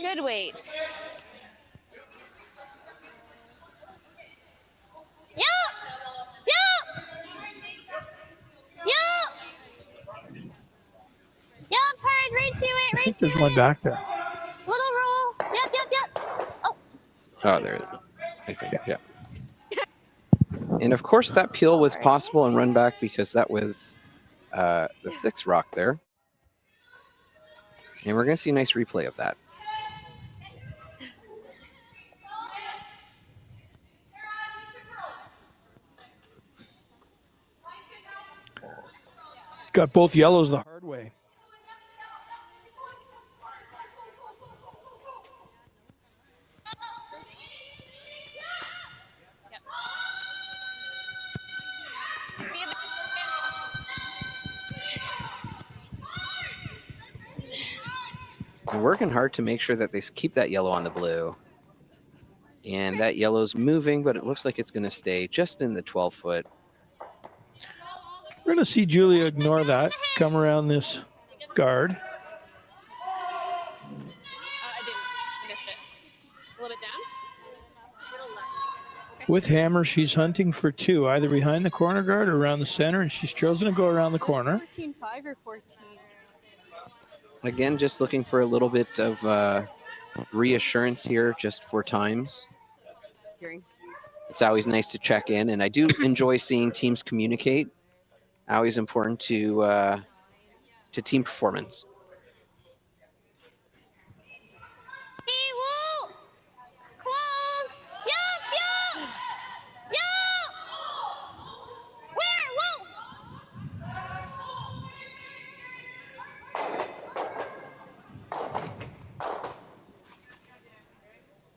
Good weight. Yup. Hard, right to it, I think there's one back there. Little roll. Yep. Oh, there is. I think, yeah. And of course, that peel was possible and run back because that was the 6 rock there. And we're going to see a nice replay of that. Got both yellows the hard way. They're working hard to make sure that they keep that yellow on the blue. And that yellow's moving, but it looks like it's going to stay just in the 12-foot. We're going to see Julia ignore that, come around this guard. I didn't miss it. A little bit down. Little left. Okay. With hammer, she's hunting for 2, either behind the corner guard or around the center, and she's chosen to go around the corner. 14-5 or 14? Again, just looking for a little bit of reassurance here just for times. It's always nice to check in, and I do enjoy seeing teams communicate. Always important to team performance. Hey, whoa! Close! Yup, yup! Yup! Where? Whoa!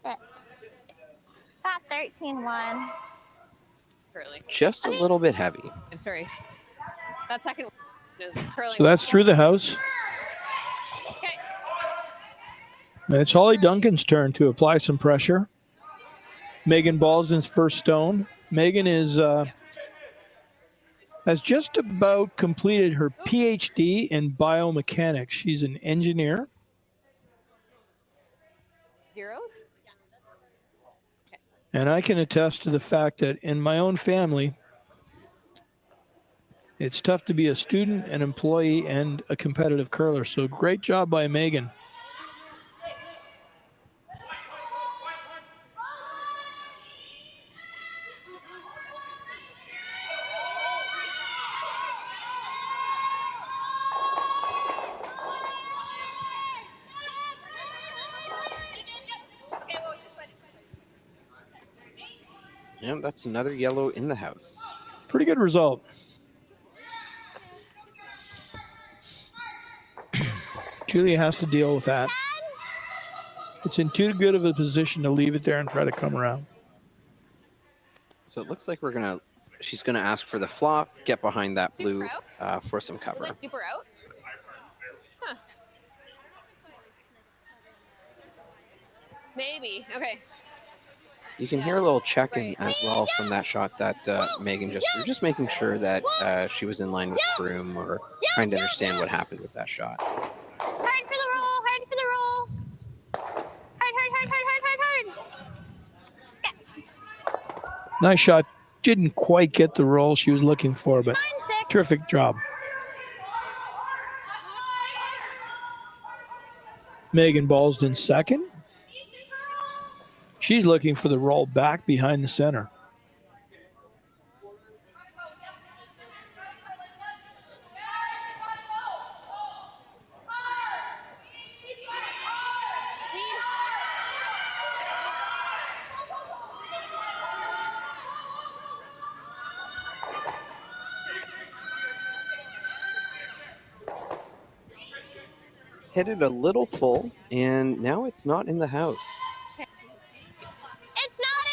Set. Got 13-1. Curling. Just a little bit heavy. I'm sorry. That second is curling. So that's through the house. Okay. And it's Hollie Duncan's turn to apply some pressure. Megan Baldwin's first stone. Megan has just about completed her PhD in biomechanics. She's an engineer. Zeros? And I can attest to the fact that in my own family, it's tough to be a student, an employee, and a competitive curler. So great job by Megan. Yeah, that's another yellow in the house. Pretty good result. Julia has to deal with that. It's in too good of a position to leave it there and try to come around. So it looks like she's gonna ask for the flop, get behind that blue for some cover. Is that super out? Huh. Maybe. Okay. You can hear a little check-in as well from that shot that Megan just making sure that she was in line with the room or trying to understand what happened with that shot. Hard for the roll, hard for the roll. Hard. Nice shot. Didn't quite get the roll she was looking for, but terrific job. Megan Baldwin second. She's looking for the roll back behind the center. Hit it a little full, and now it's not in the house. It's not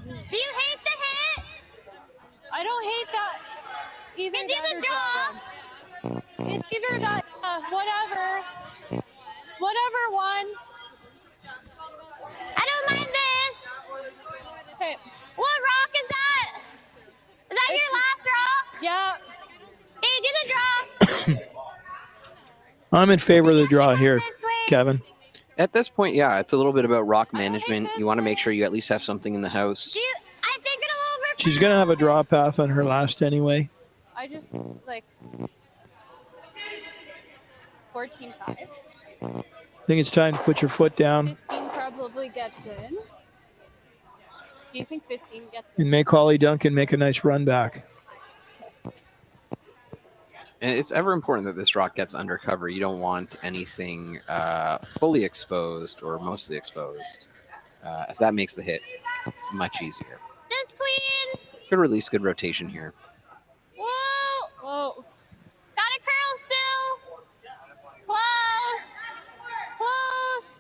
in. Do you hate the hit? I don't hate that. Either it's that either or draw. It's either that, whatever one. I don't mind this. Okay. What rock is that? Is that your last rock? Yeah. Hey, do the draw. I'm in favor of the draw here, Kevin. At this point, yeah, it's a little bit about rock management. You want to make sure you at least have something in the house. I think it'll over. She's going to have a draw path on her last anyway. I just, like, 14-5. I think it's time to put your foot down 15 probably gets in. Do you think 15 gets in? and make Hollie Duncan make a nice run back. And it's ever important that this rock gets under cover. You don't want anything fully exposed or mostly exposed, as that makes the hit much easier. Just clean. Good release, good rotation here. Whoa. Whoa. Got a curl still. Close. Close.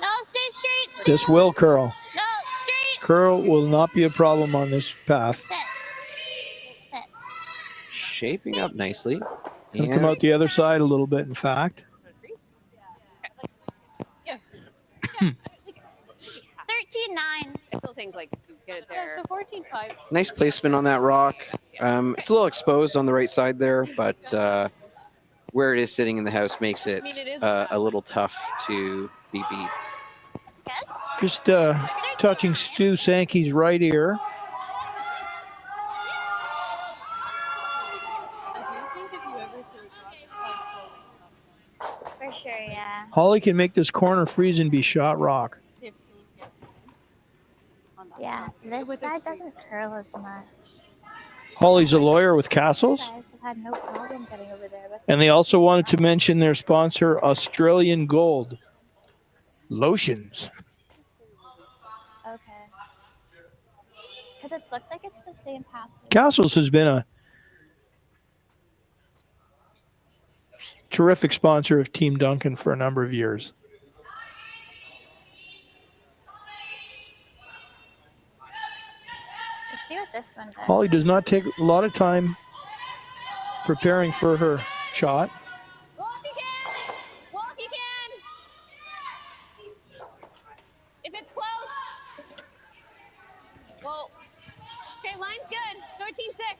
No, stay straight. Stay This will curl. No, straight. Curl will not be a problem on this path. Set. Shaping up nicely. Gonna come out the other side a little bit, in fact. Yeah. 13-9. I still think like you get it there. Yeah, so 14-5. Nice placement on that rock. It's a little exposed on the right side there, but where it is sitting in the house makes it a little tough to be beat. Just touching Stu Sankey's right ear. For sure, yeah. Hollie can make this corner freeze and be shot rock. Yeah, this side doesn't curl as much. Hollie's a lawyer with Castles. You guys have had no problem getting over there. But And they also wanted to mention their sponsor, Australian Gold Lotions. okay. Because it's looked like it's the same pass. Castles has been a terrific sponsor of Team Duncan for a number of years. Let's see what this one does. Hollie does not take a lot of time preparing for her shot. Go if you can. Go if you can. If it's close. Well, okay, line's good. 13-6.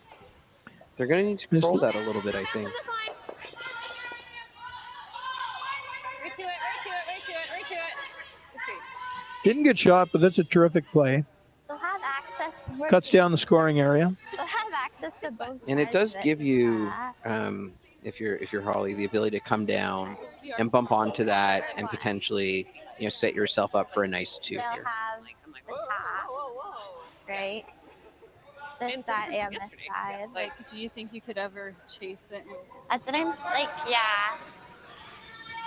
They're going to need to control that a little bit, I think. Right to it, right to it, right to it, right to it. Okay. Didn't get shot, but that's a terrific play. They'll have access. Cuts down the scoring area. They'll have access to both. And it does sides of give you, if you're Hollie, the ability to come down and bump onto that and potentially, set yourself up for a nice 2 They'll here. have the top, right? This side and this side. Like, do you think you could ever chase it? That's what I'm like. Yeah.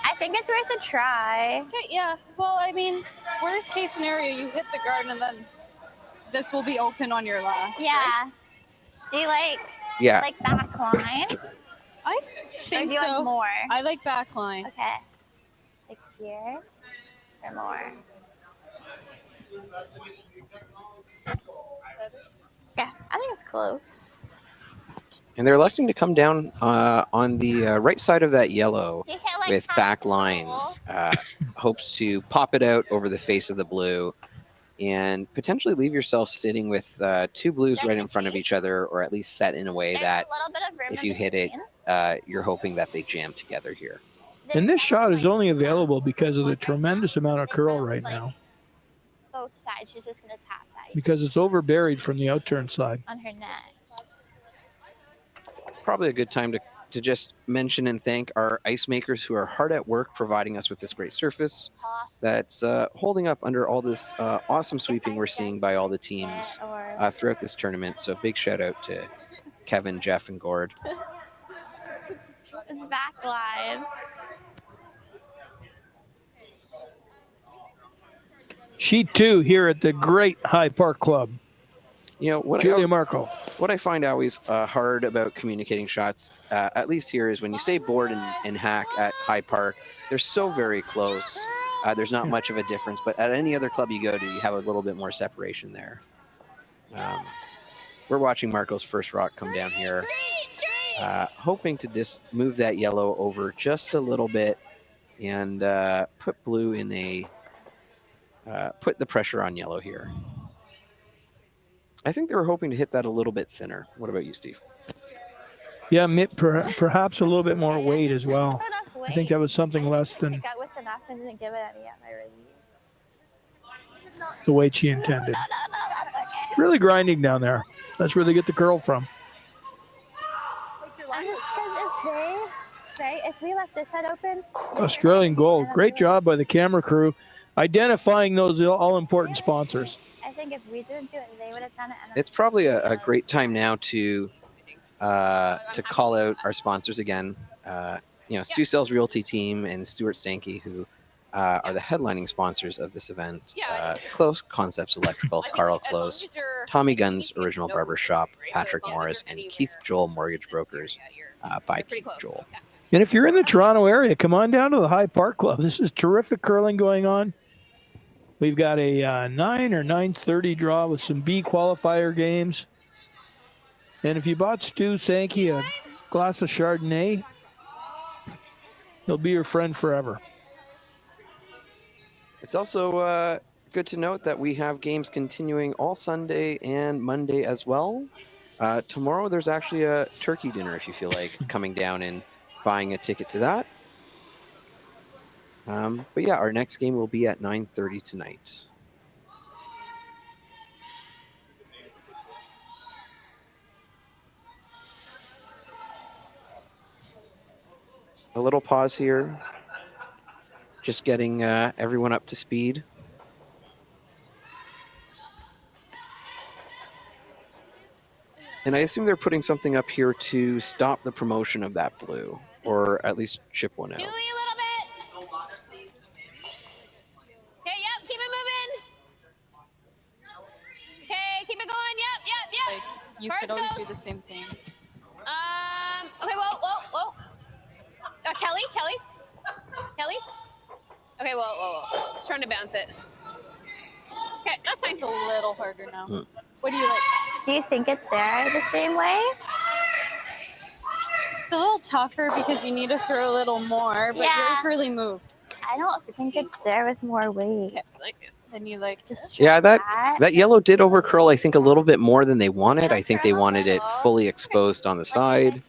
I think it's worth a try. Okay, yeah. Well, I mean, worst case scenario, you hit the garden and then this will be open on your last. Yeah. Right? Do you like back line? I Or think do you so. like more? I like back line. Okay. Like here or more? Yeah, I think it's close. And they're electing to come down on the right side of that yellow You hit like with half back the line. hole. Hopes to pop it out over the face of the blue and potentially leave yourself sitting with 2 blues right in front of each other, or at least set in a way There's that a little bit of room if in you hit it, between. you're hoping that they jam together here. And this shot is only available because of the tremendous amount of curl right now, Both sides. She's just gonna tap that because it's over buried from the outturn side. on her next. Probably a good time to just mention and thank our ice makers who are hard at work providing us with this great surface that's holding up under all this awesome sweeping we're seeing by all the teams throughout this tournament. So big shout out to Kevin, Jeff, and Gord. It's back line. Sheet 2 here at the great High Park Club. Julia Markle. What I find always hard about communicating shots, at least here, is when you say board and hack at High Park, they're so very close. There's not much of a difference, but at any other club you go to, you have a little bit more separation there. We're watching Markle's first rock come down here, hoping to just move that yellow over just a little bit and put blue in a put the pressure on yellow here. I think they were hoping to hit that a little bit thinner. What about you, Steve? Yeah, perhaps a little bit more weight as well. I think that was something less than Got with enough and didn't give it any at my release. the weight she intended. No, that's okay. Really grinding down there. That's where they get the curl from. I'm just because if we left this side open. Australian Gold. Great job by the camera crew identifying those all-important sponsors. I think if we didn't do it, they would have done it. It's probably a great time now to call out our sponsors again. Stu Sales Realty Team and Stuart Stanky, who are the headlining sponsors of this event. Close Concepts Electrical, Carl Close, Tommy Gunn's Original Barber Shop, Patrick Morris, and Keith Joel Mortgage Brokers by Keith Joel. And if you're in the Toronto area, come on down to the High Park Club. This is terrific curling going on. We've got a 9 or 9:30 draw with some B qualifier games. And if you bought Stu Sankey a glass of Chardonnay, he'll be your friend forever. It's also good to note that we have games continuing all Sunday and Monday as well. Tomorrow there's actually a turkey dinner if you feel like coming down and buying a ticket to that. But yeah, our next game will be at 9:30 tonight. a little pause here. Just getting everyone up to speed. And I assume they're putting something up here to stop the promotion of that blue, or at least chip one out. Julie, a little bit. Okay, yep, keep it moving. Okay, keep it going. Yep. Like, you First could always goes. do the same thing. Okay, whoa. Kelly. Okay, whoa. Just trying to bounce it. Okay, that's fine. It's a little harder now. What do you like? Do you think it's there the same way? It's a little tougher because you need to throw a little more, but Yeah. yours really moved. I don't think it's there with more weight. Okay, then you like Just Yeah, that yellow did overcurl, I think, a little bit more than they wanted. I think they wanted it fully exposed on the side.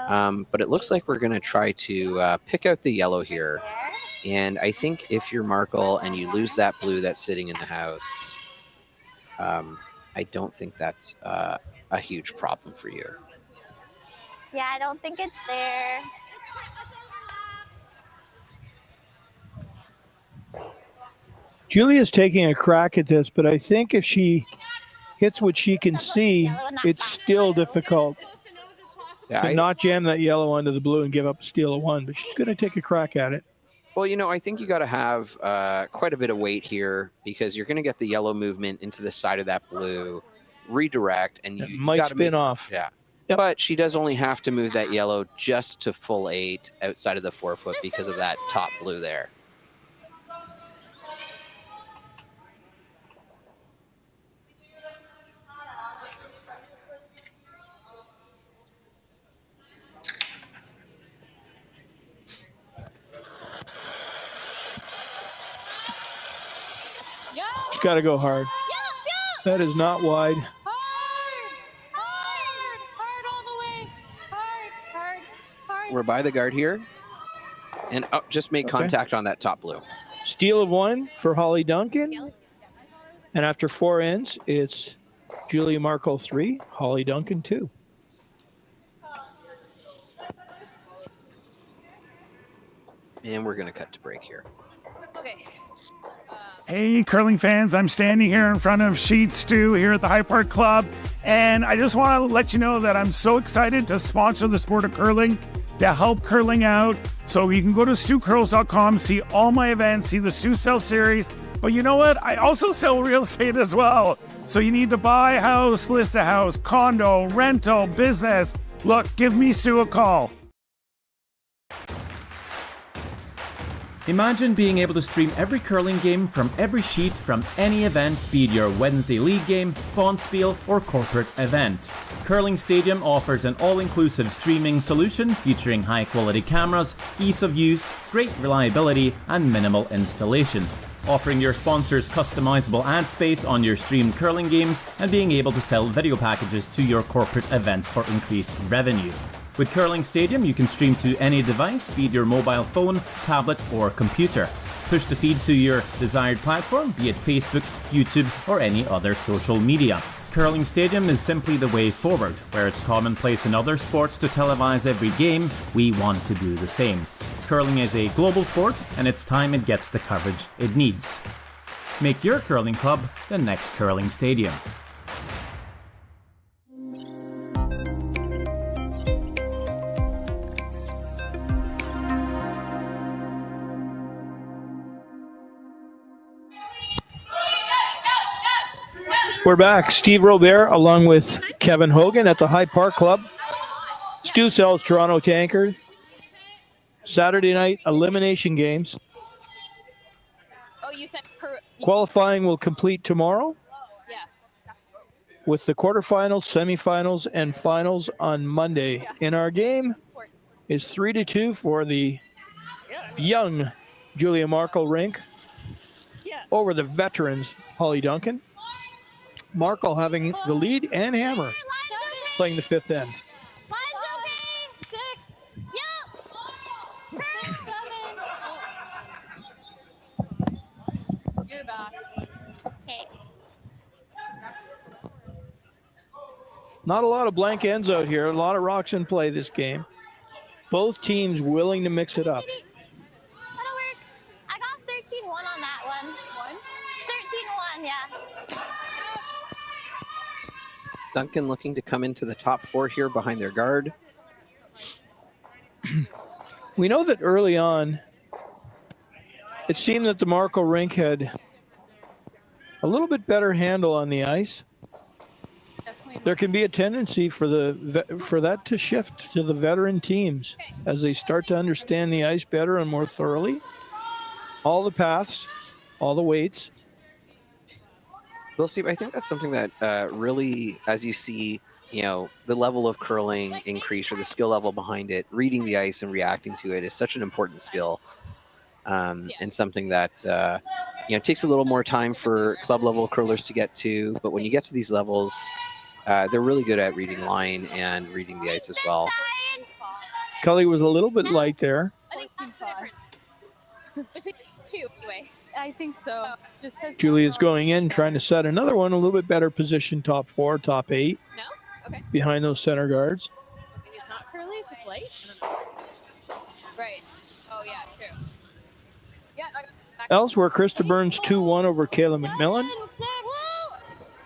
But it looks like we're going to try to pick out the yellow here. And I think if you're Markle and you lose that blue that's sitting in the house, I don't think that's a huge problem for you. Yeah, I don't think it's there. Julia's taking a crack at this, but I think if she hits what she can see, it's still difficult to not jam that yellow onto the blue and give up a steal of one, but she's going to take a crack at it. Well, you know, I think you got to have quite a bit of weight here because you're going to get the yellow movement into the side of that blue, redirect, and you might gotta spin off. Yeah. Yep. But she does only have to move that yellow just to full 8 outside of the 4-foot because of that top blue there. It's got to go hard. That is not wide. Hard all the way. Hard. We're by the guard here. And just make contact on that top blue. Steal of 1 for Hollie Duncan. And after 4 ends, it's Julia Markle 3, Hollie Duncan 2. And we're going to cut to break here. Okay. Hey, curling fans, I'm standing here in front of Sheet Stew here at the High Park Club, and I just want to let you know that I'm so excited to sponsor the sport of curling, to help curling out. So you can go to stewcurls.com, see all my events, see the Stew Sell series, but you know what? I also sell real estate as well. So you need to buy a house, list a house, condo, rental, business. Look, give me Stu a call. Imagine being able to stream every curling game from every sheet from any event, be it your Wednesday league game, bonspiel, or corporate event. Curling Stadium offers an all-inclusive streaming solution featuring high-quality cameras, ease of use, great reliability, and minimal installation. Offering your sponsors customizable ad space on your streamed curling games and being able to sell video packages to your corporate events for increased revenue. With Curling Stadium, you can stream to any device, be it your mobile phone, tablet, or computer. Push the feed to your desired platform, be it Facebook, YouTube, or any other social media. Curling Stadium is simply the way forward. Where it's commonplace in other sports to televise every game, we want to do the same. Curling is a global sport, and it's time it gets the coverage it needs. Make your curling club the next Curling Stadium. We're back. Steve Robert along with Kevin Hogan at the High Park Club. Stu sells Toronto Tankard. Saturday night elimination games. Oh, you said Qualifying will complete tomorrow Yeah. with the quarterfinals, semifinals, and finals on Monday. In our game is 3-2 for the young Julia Markle rink over the veterans Hollie Duncan. Markle having the lead and Hammer playing the 5th end. You're back. Okay. Not a lot of blank ends out here. A lot of rocks in play this game. Both teams willing to mix it up. That'll work. I got 13-1 on that one. 13-1, yeah. Duncan looking to come into the top 4 here behind their guard. We know that early on, it seemed that the Markle rink had a little bit better handle on the ice. There can be a tendency for that to shift to the veteran teams as they start to understand the ice better and more thoroughly. All the paths, all the weights. Well, Steve, I think that's something that really, as you see, the level of curling increase or the skill level behind it, reading the ice and reacting to it is such an important skill, and something that takes a little more time for club level curlers to get to. But when you get to these levels, they're really good at reading line and reading the ice as well. Cully was a little bit light there. I think that's the difference. Between the two, anyway. I think so. Just Julia's going in, trying to set another one, a little bit better position, top 4, top 8. No? Okay. Behind those center guards. Maybe it's not curly, it's just light? I don't know. Right. Oh, yeah, true. Yeah, Elsewhere, Krista Burns 2-1 over Kayla McMillan.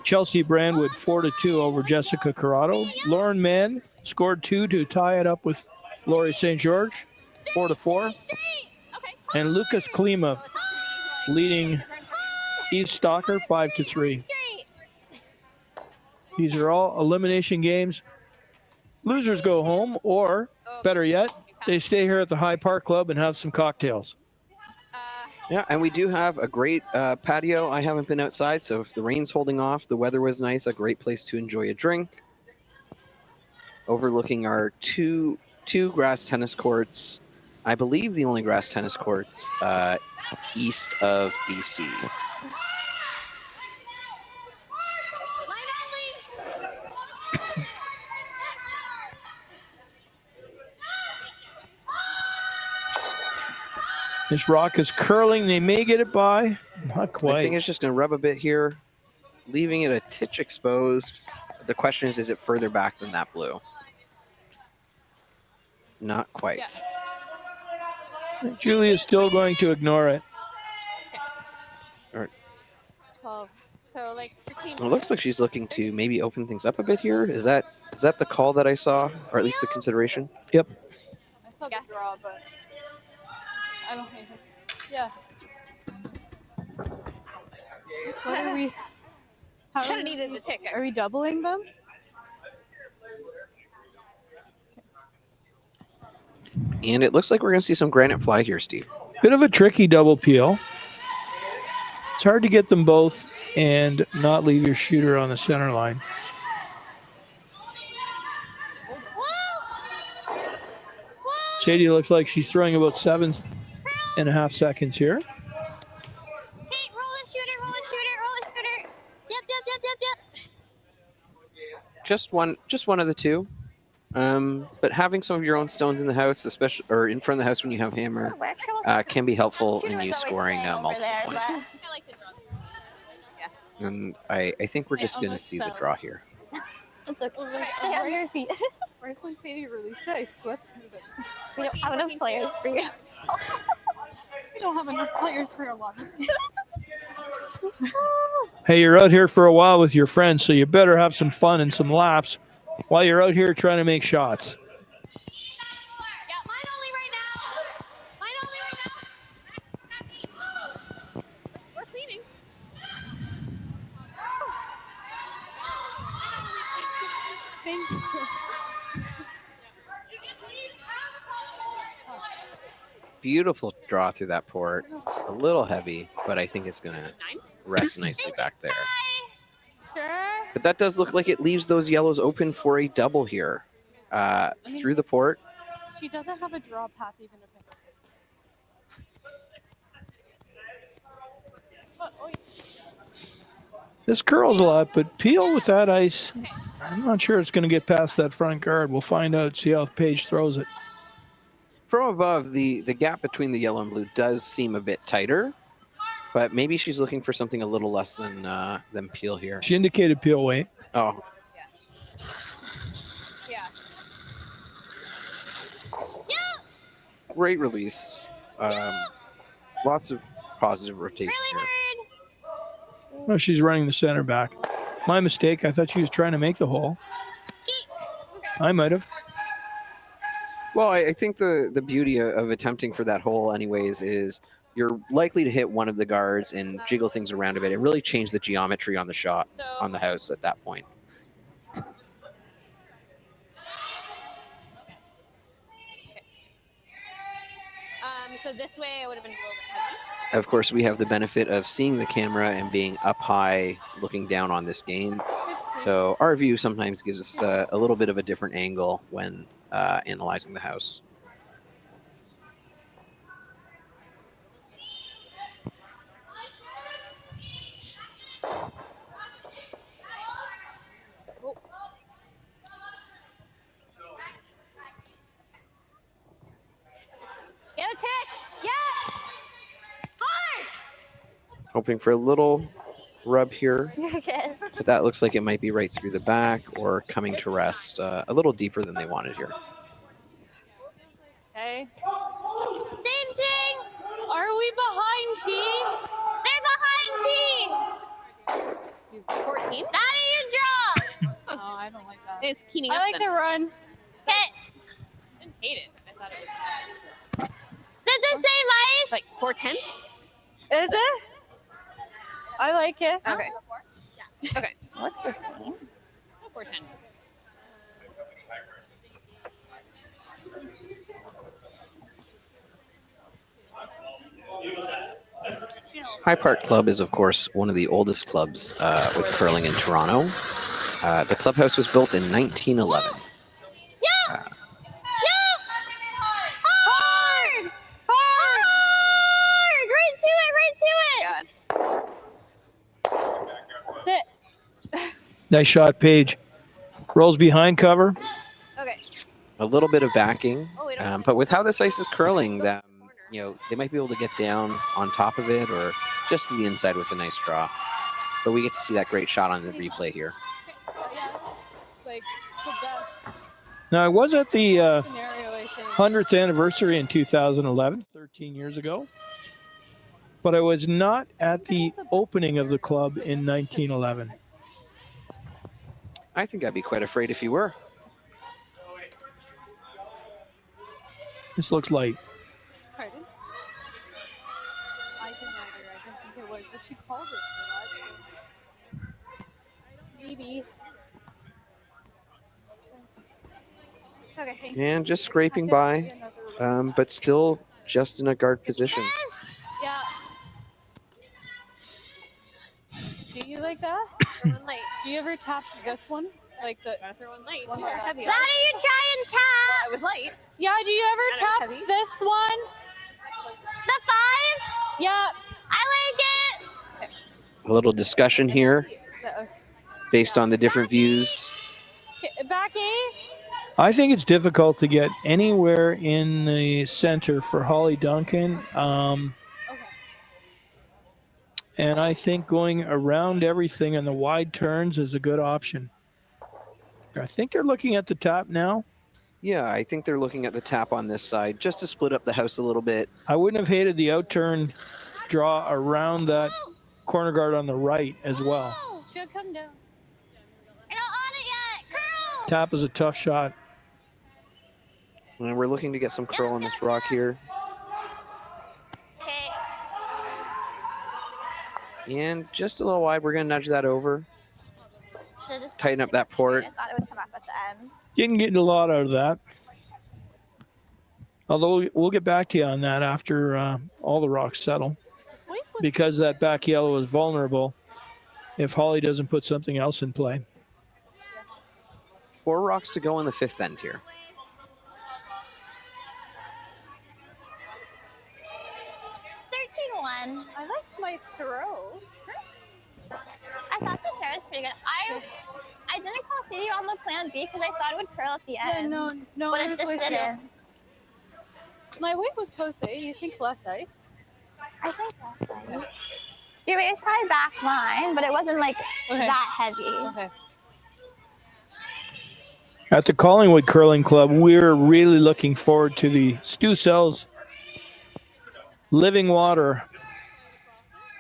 Chelsea Brandwood 4-2 over Jessica Corrado. Lauren Mann scored 2 to tie it up with Laurie St. George, 4-4. And Lucas Klima leading Eve Stalker 5-3. These are all elimination games. Losers go home, or better yet, they stay here at the High Park Club and have some cocktails. Yeah, and we do have a great patio. I haven't been outside, so if the rain's holding off, the weather was nice, a great place to enjoy a drink. Overlooking our two grass tennis courts. I believe the only grass tennis courts east of BC. This rock is curling. They may get it by. Not quite. I think it's just going to rub a bit here, leaving it a titch exposed. The question is it further back than that blue? Not quite. Yeah. Julia's still going to ignore it. All right. 12. So, like, 13. Well, it looks like she's looking to maybe open things up a bit here. Is that the call that I saw, or at least the consideration? Yep. I saw the draw, but I don't think. Yeah. What are we? How Kind of needed the ticket. Are we doubling them? And it looks like we're going to see some granite fly here, Steve. Bit of a tricky double peel. It's hard to get them both and not leave your shooter on the center line. Sadie looks like she's throwing about 7.5 seconds here. Hey, roll and shooter, roll and shooter, roll and shooter. Yep. Just one of the two. But having some of your own stones in the house, especially or in front of the house when you have hammer, can be helpful in you scoring multiple points. And I think we're just going to see the draw here. It's okay. Stay on your feet. Right when Sadie released it, I slipped. We don't have enough players for you. We don't have enough players for a lot. Hey, you're out here for a while with your friends, so you better have some fun and some laughs while you're out here trying to make shots. Yeah, mine only right now. We're cleaning. Thank you. Beautiful draw through that port. A little heavy, but I think it's going to rest nicely back there. Sure. But that does look like it leaves those yellows open for a double here through the port. She doesn't have a draw path even if This curls a lot, but peel with that ice, I'm not sure it's going to get past that front guard. We'll find out, see how Paige throws it. From above, the gap between the yellow and blue does seem a bit tighter, but maybe she's looking for something a little less than peel here. She indicated peel weight. Oh. Yeah. Yeah. great release. Lots of positive rotation here. Oh, she's running the center back. My mistake. I thought she was trying to make the hole. I might have. Well, I think the beauty of attempting for that hole anyways is you're likely to hit one of the guards and jiggle things around a bit and really change the geometry on the shot on the house at that point. So this way I would have been a little bit heavy. Of course, we have the benefit of seeing the camera and being up high, looking down on this game. So our view sometimes gives us a little bit of a different angle when analyzing the house. Get a tick! Yeah! Hard! Hoping for a little rub here, Okay. but that looks like it might be right through the back or coming to rest a little deeper than they wanted here. Okay. Same thing. Are we behind T? They're behind T. 14? That is your draw. Oh, I don't like that. It's keening I up. like then. the run. Okay. I didn't hate it. I thought it was Did the same ice? like 410. Is it? I like it. Okay. Okay. What's this name? 410. High Park Club is, of course, one of the oldest clubs with curling in Toronto. The clubhouse was built in 1911. Yeah. Hard. Hard. Right to it. Right to it. Sit. Nice shot, Paige. Rolls behind cover. Okay. A little bit of backing, Oh, we don't but with how this ice is curling, that they might be able to get down on top of it or just to the inside with a nice draw. But we get to see that great shot on the replay here. Yeah, like the best Now, I was at the scenario, I think. 100th anniversary in 2011, 13 years ago. But I was not at the opening of the club in 1911. I think I'd be quite afraid if you were. This looks light. Pardon? I didn't either. I don't think it was, but she called it for that. So. Maybe. Okay. Thank you. And just scraping by, but still just in a guard position. Yeah. Do you like that? One light. Do you ever tap this one? Like the One light. one More like that? heavy. That you try and Well, tap. it was light. Yeah, do you ever And it was tap heavy. this one? The 5. Yeah. I like it. A little discussion here based on the different views. Okay, back A. I think it's difficult to get anywhere in the center for Hollie Duncan. And I think going around everything in the wide turns is a good option. I think they're looking at the top now. Yeah, I think they're looking at the tap on this side just to split up the house a little bit. I wouldn't have hated the outturn draw around that corner guard on the right as well. Should come down. You're not on it yet. Curl. Tap is a tough shot. And we're looking to get some curl on this rock here. Okay. And just a little wide, we're going to nudge that over. Should just Tighten up that port. I thought it would come up at the end. Didn't get a lot out of that. Although we'll get back to you on that after all the rocks settle. Because that back yellow is vulnerable if Hollie doesn't put something else in play. 4 rocks to go in the 5th end here. 13-1. I liked my throw. I thought the throw was pretty good. I didn't call CD on the plan B because I thought it would curl at the Yeah, end. no, but I it was just with you. didn't. My weight was post A. You think less ice? I think that's right. Your weight was probably back line, but it wasn't like Okay. that heavy. Okay. At the Collingwood Curling Club, we're really looking forward to the Stu Sells Living Water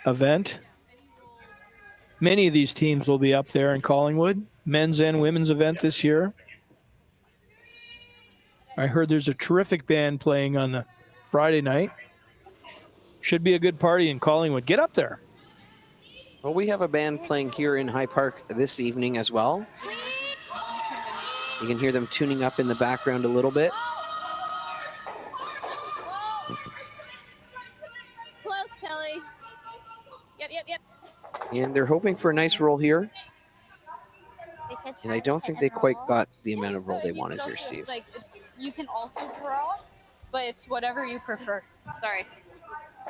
event. Many of these teams will be up there in Collingwood, men's and women's event this year. I heard there's a terrific band playing on the Friday night. Should be a good party in Collingwood. Get up there. Well, we have a band playing here in High Park this evening as well. You can hear them tuning up in the background a little bit. Close, Kelly. Yep. And they're hoping for a nice roll here. And I don't think they quite got the amount of roll they wanted here, Steve. Like, you can also draw, but it's whatever you prefer. Sorry.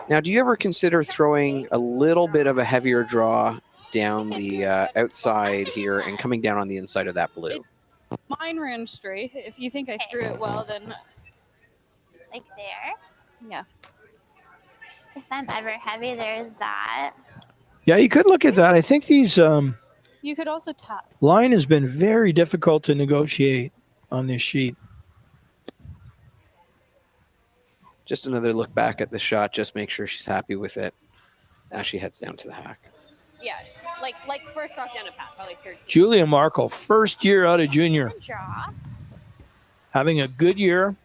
Now, do you ever consider throwing a little bit of a heavier draw down the outside here and coming down on the inside of that blue? Mine ran straight. If you think I threw it well, then... Like there. Yeah. If I'm ever heavy, there's that. Yeah, you could look at that. I think these You could also tap. line has been very difficult to negotiate on this sheet. Just another look back at the shot. Just make sure she's happy with it. Now she heads down to the hack. Yeah, like first rock down a path, probably third. Julia Markle, first year out of junior. Draw. Having a good year.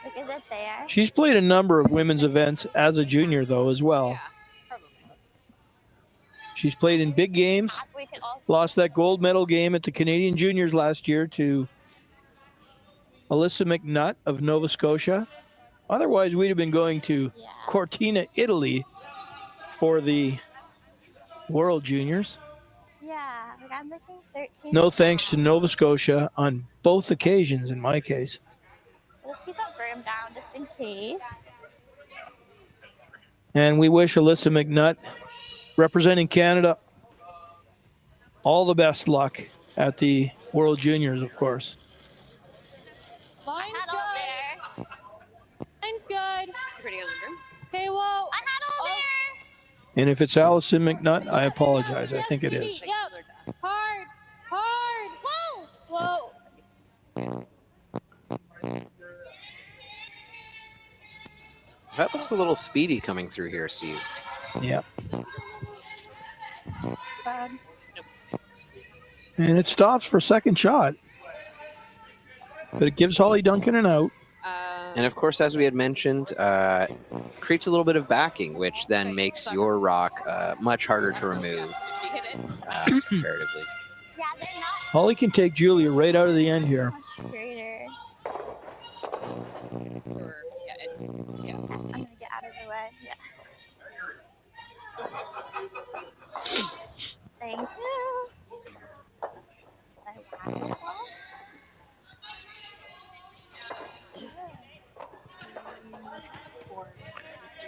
Like, is it there? She's played a number of women's events as a junior, though, as well. She's played in big games. Lost that gold medal game at the Canadian Juniors last year to Alyssa McNutt of Nova Scotia. Otherwise, we'd have been going to Cortina, Italy for the World Juniors. Yeah, like I'm looking 13. No thanks to Nova Scotia on both occasions, in my case. Let's keep that broom down just in case. And we wish Alyssa McNutt, representing Canada, all the best luck at the World Juniors, of course. Line's Not all there. Line's good. Pretty on under. Okay, well. I'm not all there. And if it's Allison McNutt, I apologize. I think it is. Yep. Hard. Whoa. That looks a little speedy coming through here, Steve. Yeah. Bad. And it stops for second shot. But it gives Hollie Duncan an out. And of course, as we had mentioned, creates a little bit of backing, which then makes your rock much harder to remove She hit it. comparatively. Yeah, they're not Hollie can take Julia right out of the end here. much straighter. Yeah. I'm gonna get out of the way. Yeah. Thank you.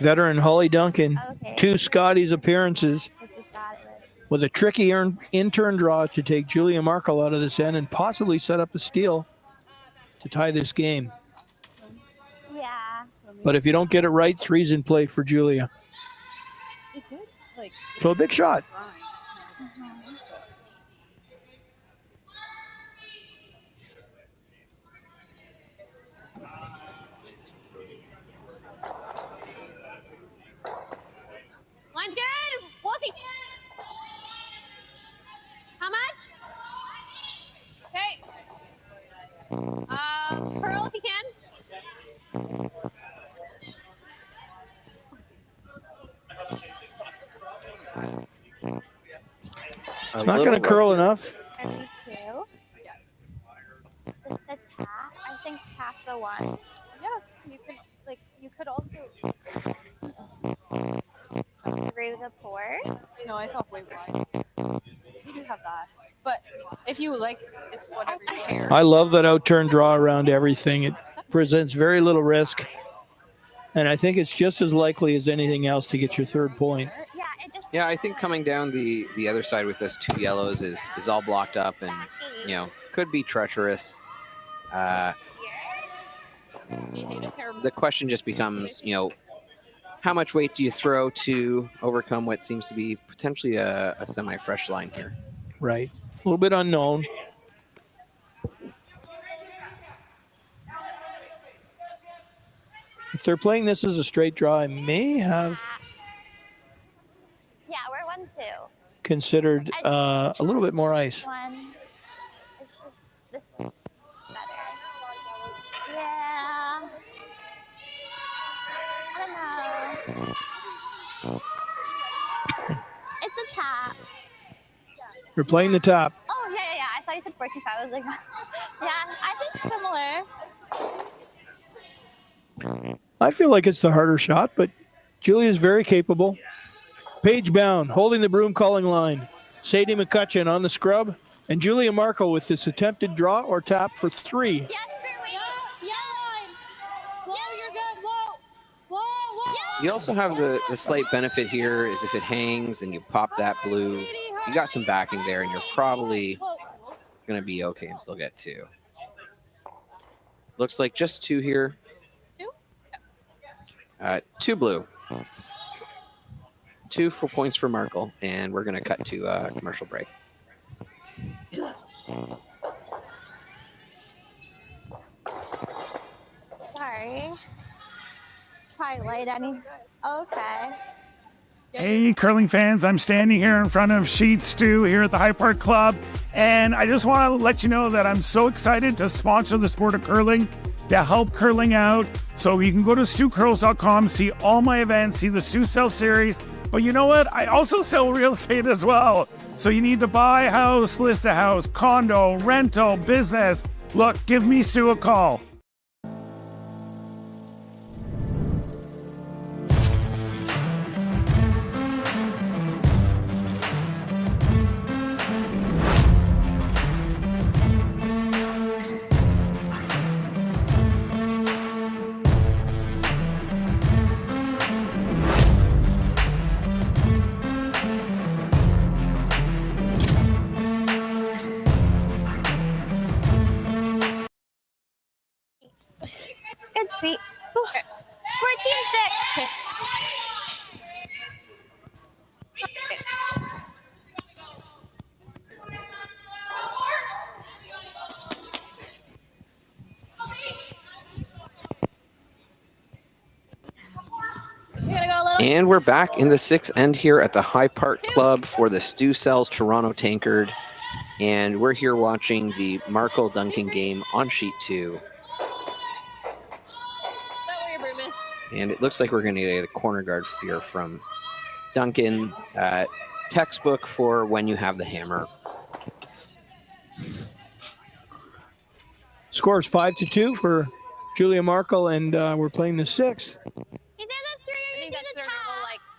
Veteran Hollie Duncan, Okay. 2 Scotties appearances Because we thought it was. with a tricky in-turn draw to take Julia Markle out of this end and possibly set up a steal to tie this game. Yeah. But if you don't get it right, 3's in play for Julia. It did. Like. So a big shot. Line's good. Wolfie. How much? Okay. Pearl if you can. It's not going to curl enough. 32. The tap. I think tap the one. Yeah, you could also. Through the port. No, I thought way wide. You do have that, but if you like, it's whatever you care. I love that out-turn draw around everything. It presents very little risk. And I think it's just as likely as anything else to get your third point. Yeah, it just. Yeah, I think coming down the other side with those 2 yellows is all blocked up and, could be treacherous. The question just becomes, how much weight do you throw to overcome what seems to be potentially a semi-fresh line here? Right. A little bit unknown. if they're playing this as a straight draw, I may have Yeah, we're 1-2. considered a little bit more ice. One. It's just this one's better. Yeah. I don't know. It's a tap. We're playing the top. Oh, yeah. I thought you said 45. I was like, yeah, I think similar. I feel like it's the harder shot, but Julia's very capable. Page bound, holding the broom calling line. Sadie McCutcheon on the scrub, and Julia Markle with this attempted draw or tap for 3. Yes, Whoa, you're good. Whoa. You also have the slight benefit here is if it hangs and you pop that blue, you got some backing there, and you're probably going to be okay and still get 2. Looks like just 2 here. 2 blue. 2 full points for Markle, and we're going to cut to commercial break. Sorry. It's probably late, Annie. Okay. Hey, curling fans, I'm standing here in front of Sheet Stew here at the High Park Club, and I just want to let you know that I'm so excited to sponsor the sport of curling, to help curling out. So you can go to stewcurls.com, see all my events, see the Stew Sell series. But you know what? I also sell real estate as well. So you need to buy a house, list a house, condo, rental, business. Look, give me Stu a call. Good sweet. 14-6. And we're back in the 6th end here at the High Park Club for the Stu Sells Toronto Tankard. And we're here watching the Markle Duncan game on sheet 2. And it looks like we're going to get a corner guard here from Duncan. Textbook for when you have the hammer. Scores 5-2 for Julia Markle, and we're playing the 6th.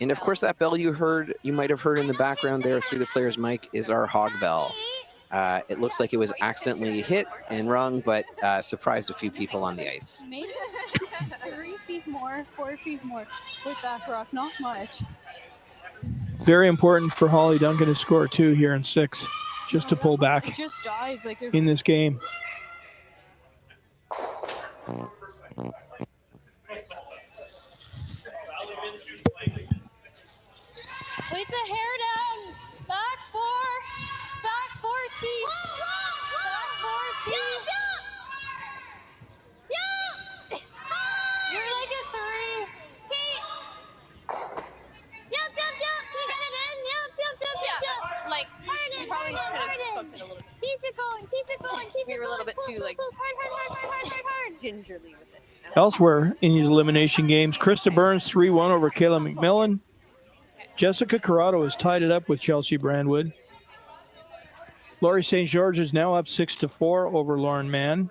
And of course, that bell you might have heard in the background there through the player's mic is our hog bell. It looks like it was accidentally hit and rung, but surprised a few people on the ice. Maybe 3 feet more, 4 feet more with that rock, not much. Very important for Hollie Duncan to score 2 here in 6, just to pull back It just dies like in this game. Wait the hair down. Back four, Chief. Back four, Chief. You're like a 3. Yep. You got it in. Yep. Like, we probably should have fucked it a little bit. Keep it going. We were a little bit too, like, hard. gingerly with it. Elsewhere in these elimination games, Krista Burns 3-1 over Kayla McMillan. Jessica Corrado has tied it up with Chelsea Brandwood. Laurie St. George is now up 6-4 over Lauren Mann.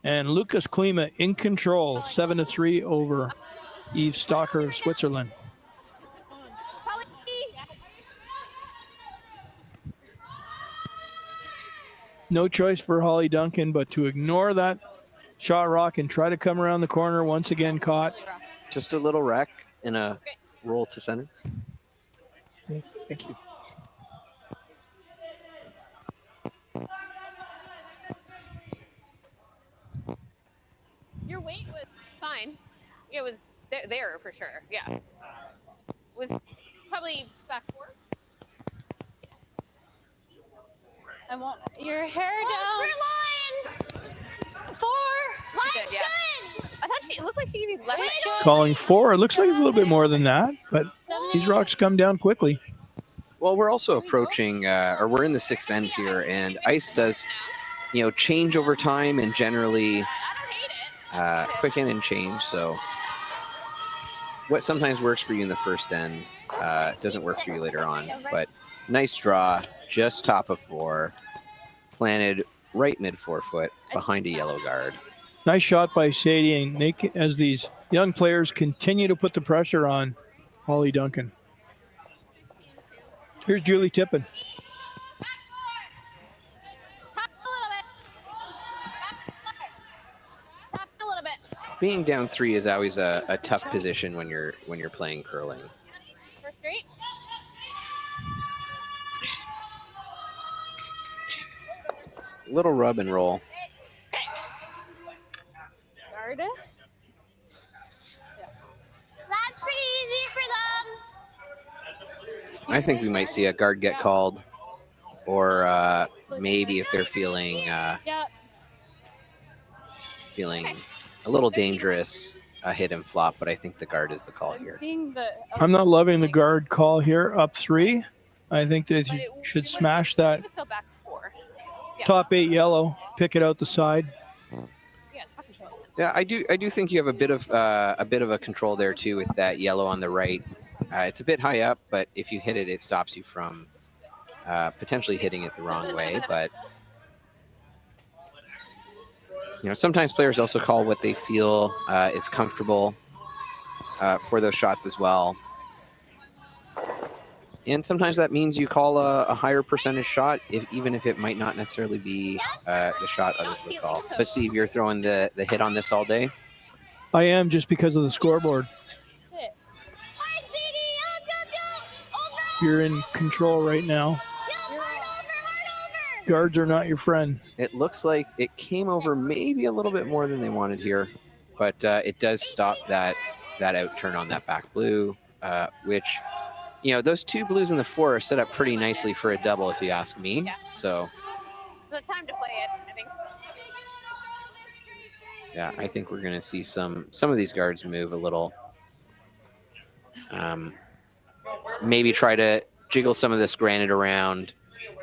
And Lucas Klima in control, 7-3 over Eve Stalker of Switzerland. No choice for Hollie Duncan but to ignore that shot rock and try to come around the corner, once again caught. Just a little wreck and a roll to center. Okay, thank you. Your weight was fine. It was there for sure. Yeah. It was probably back 4. I want your hair down. Line. 4. Good, yeah. Good. I thought it looked like she gave you less. Calling 4. It looks like it's a little bit more than that, but these rocks come down quickly. Well, we're also approaching, or we're in the 6th end here, and ice does, change over time and generally quicken and change. So what sometimes works for you in the first end doesn't work for you later on. But nice draw, just top of 4, planted right mid 4-foot behind a yellow guard. Nice shot by Sadie, and as these young players continue to put the pressure on Hollie Duncan. Here's Julie Tippin. Being down 3 is always a tough position when you're playing curling. First straight. Little rub and roll. Guard. That's pretty easy for them. I think we might see a guard get called, or maybe if they're feeling a little dangerous, a hit and flop. But I think the guard is the call here. I'm not loving the guard call here, up 3. I think they should smash that top 8 yellow, pick it out the side. Yeah, I do think you have a bit of a control there too with that yellow on the right. It's a bit high up, but if you hit it, it stops you from potentially hitting it the wrong way. But sometimes players also call what they feel is comfortable for those shots as well. And sometimes that means you call a higher percentage shot, even if it might not necessarily be the shot others would call. But Steve, you're throwing the hit on this all day? I am, just because of the scoreboard. You're in control right now. Guards are not your friend. It looks like it came over maybe a little bit more than they wanted here, but it does stop that out-turn on that back blue, which... those 2 blues in the 4 are set up pretty nicely for a double, if you ask me. Yeah. So the time to play it, I think. Yeah, I think we're going to see some of these guards move a little. Maybe try to jiggle some of this granite around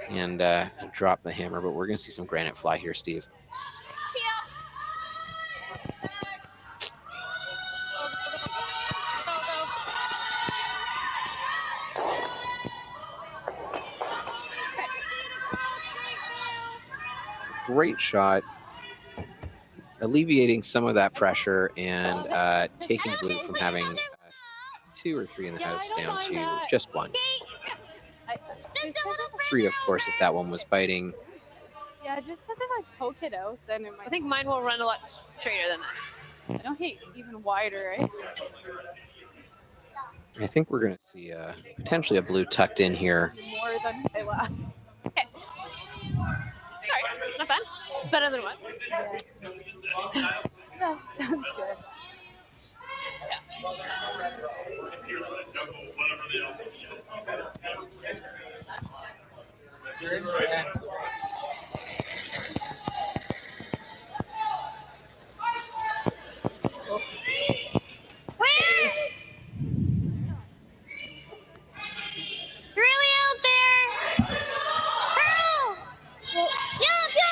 and drop the hammer, but we're going to see some granite fly here, Steve. Great shot, alleviating some of that pressure and taking blue from having 2 or 3 in the house down to just 1. 3, of course, if that one was biting. Yeah, just because if I poke it out, then it might... I think mine will run a lot straighter than that. I don't hit even wider, right? I think we're going to see potentially a blue tucked in here. More than I last. Okay. Sorry, not bad. It's better than it was. Yeah. That sounds good.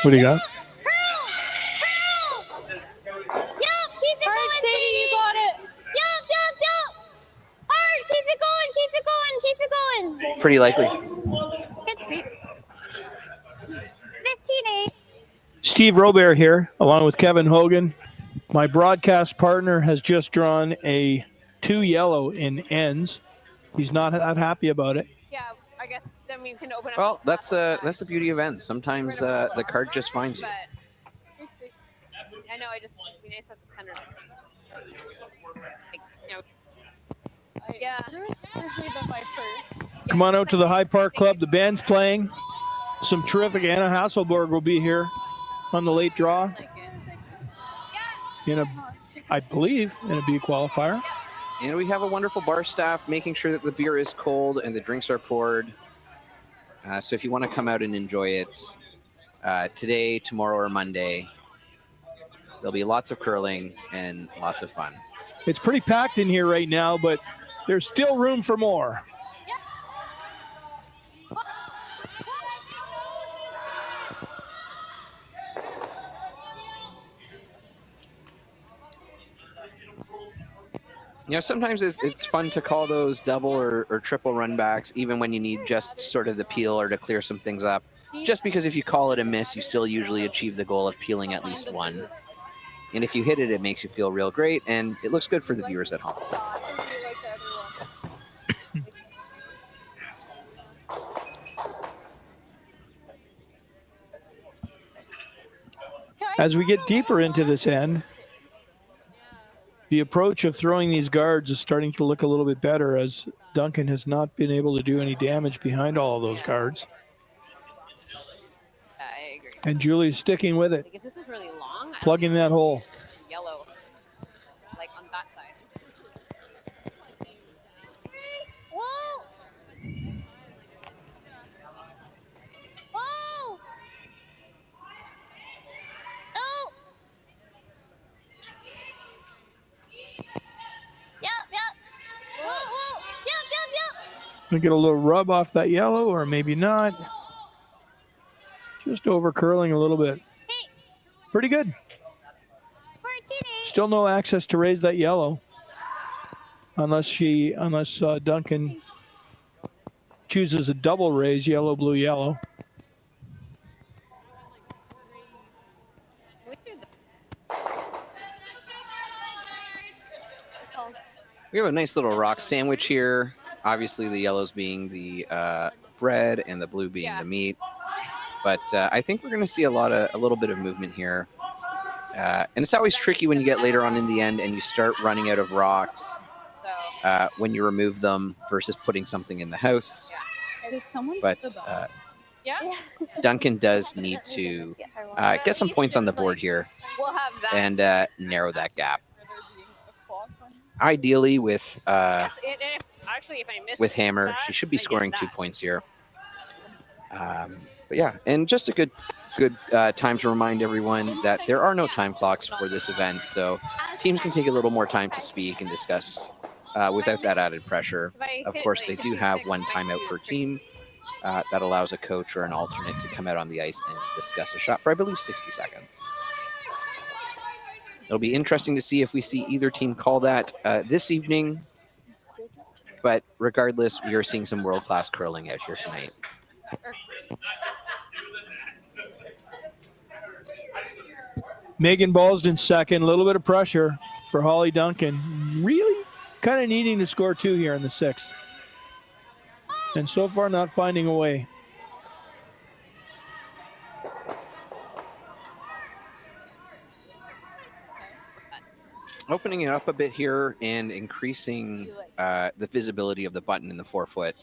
What do you got? Pretty likely. Good sweep. 15-8. Steve Robert here, along with Kevin Hogan. My broadcast partner has just drawn a 2 yellow in ends. He's not that happy about it. Yeah, I guess then we can open up. Well, that's the beauty of ends. Sometimes the card just finds you. I know. I just be nice at the center. Yeah. Come on out to the High Park Club. The band's playing. Some terrific. Anna Hasselborg will be here on the late draw. I believe, in a B qualifier. And we have a wonderful bar staff making sure that the beer is cold and the drinks are poured. So if you want to come out and enjoy it today, tomorrow, or Monday, there'll be lots of curling and lots of fun. It's pretty packed in here right now, but there's still room for more. You know, sometimes it's fun to call those double or triple run backs, even when you need just sort of the peel or to clear some things up. Just because if you call it a miss, you still usually achieve the goal of peeling at least one. And if you hit it, it makes you feel real great, and it looks good for the viewers at home. As we get deeper into this end, the approach of throwing these guards is starting to look a little bit better, as Duncan has not been able to do any damage behind all of those guards. I agree. And Julie's sticking with it, Like if this is really long, I plugging that hole. yellow, like on that side. Whoa! Whoa! Oh! Yep. Whoa, whoa! Yep. Gonna get a little rub off that yellow, or maybe not. Just over curling a little bit. Pretty good. Still no access to raise that yellow, unless Duncan chooses a double raise, yellow, blue, yellow. We have a nice little rock sandwich here. Obviously, the yellows being the bread and the blue being the meat. But I think we're going to see a little bit of movement here. And it's always tricky when you get later on in the end and you start running out of rocks when you remove them versus putting something in the house. But Duncan does need to get some points on the board here We'll have that. and narrow that gap. Ideally, with Actually, if I miss with Hammer, that, she should be I get scoring that. 2 points here. But yeah, and just a good time to remind everyone that there are no time clocks for this event, so teams can take a little more time to speak and discuss without that added pressure. Of course, they do have one timeout per team that allows a coach or an alternate to come out on the ice and discuss a shot for, I believe, 60 seconds. It'll be interesting to see if we see either team call that this evening, but regardless, we are seeing some world-class curling out here tonight. Megan Ballsden second, a little bit of pressure for Hollie Duncan. Really kind of needing to score 2 here in the 6th. And so far not finding a way. Opening it up a bit here and increasing the visibility of the button in the forefoot.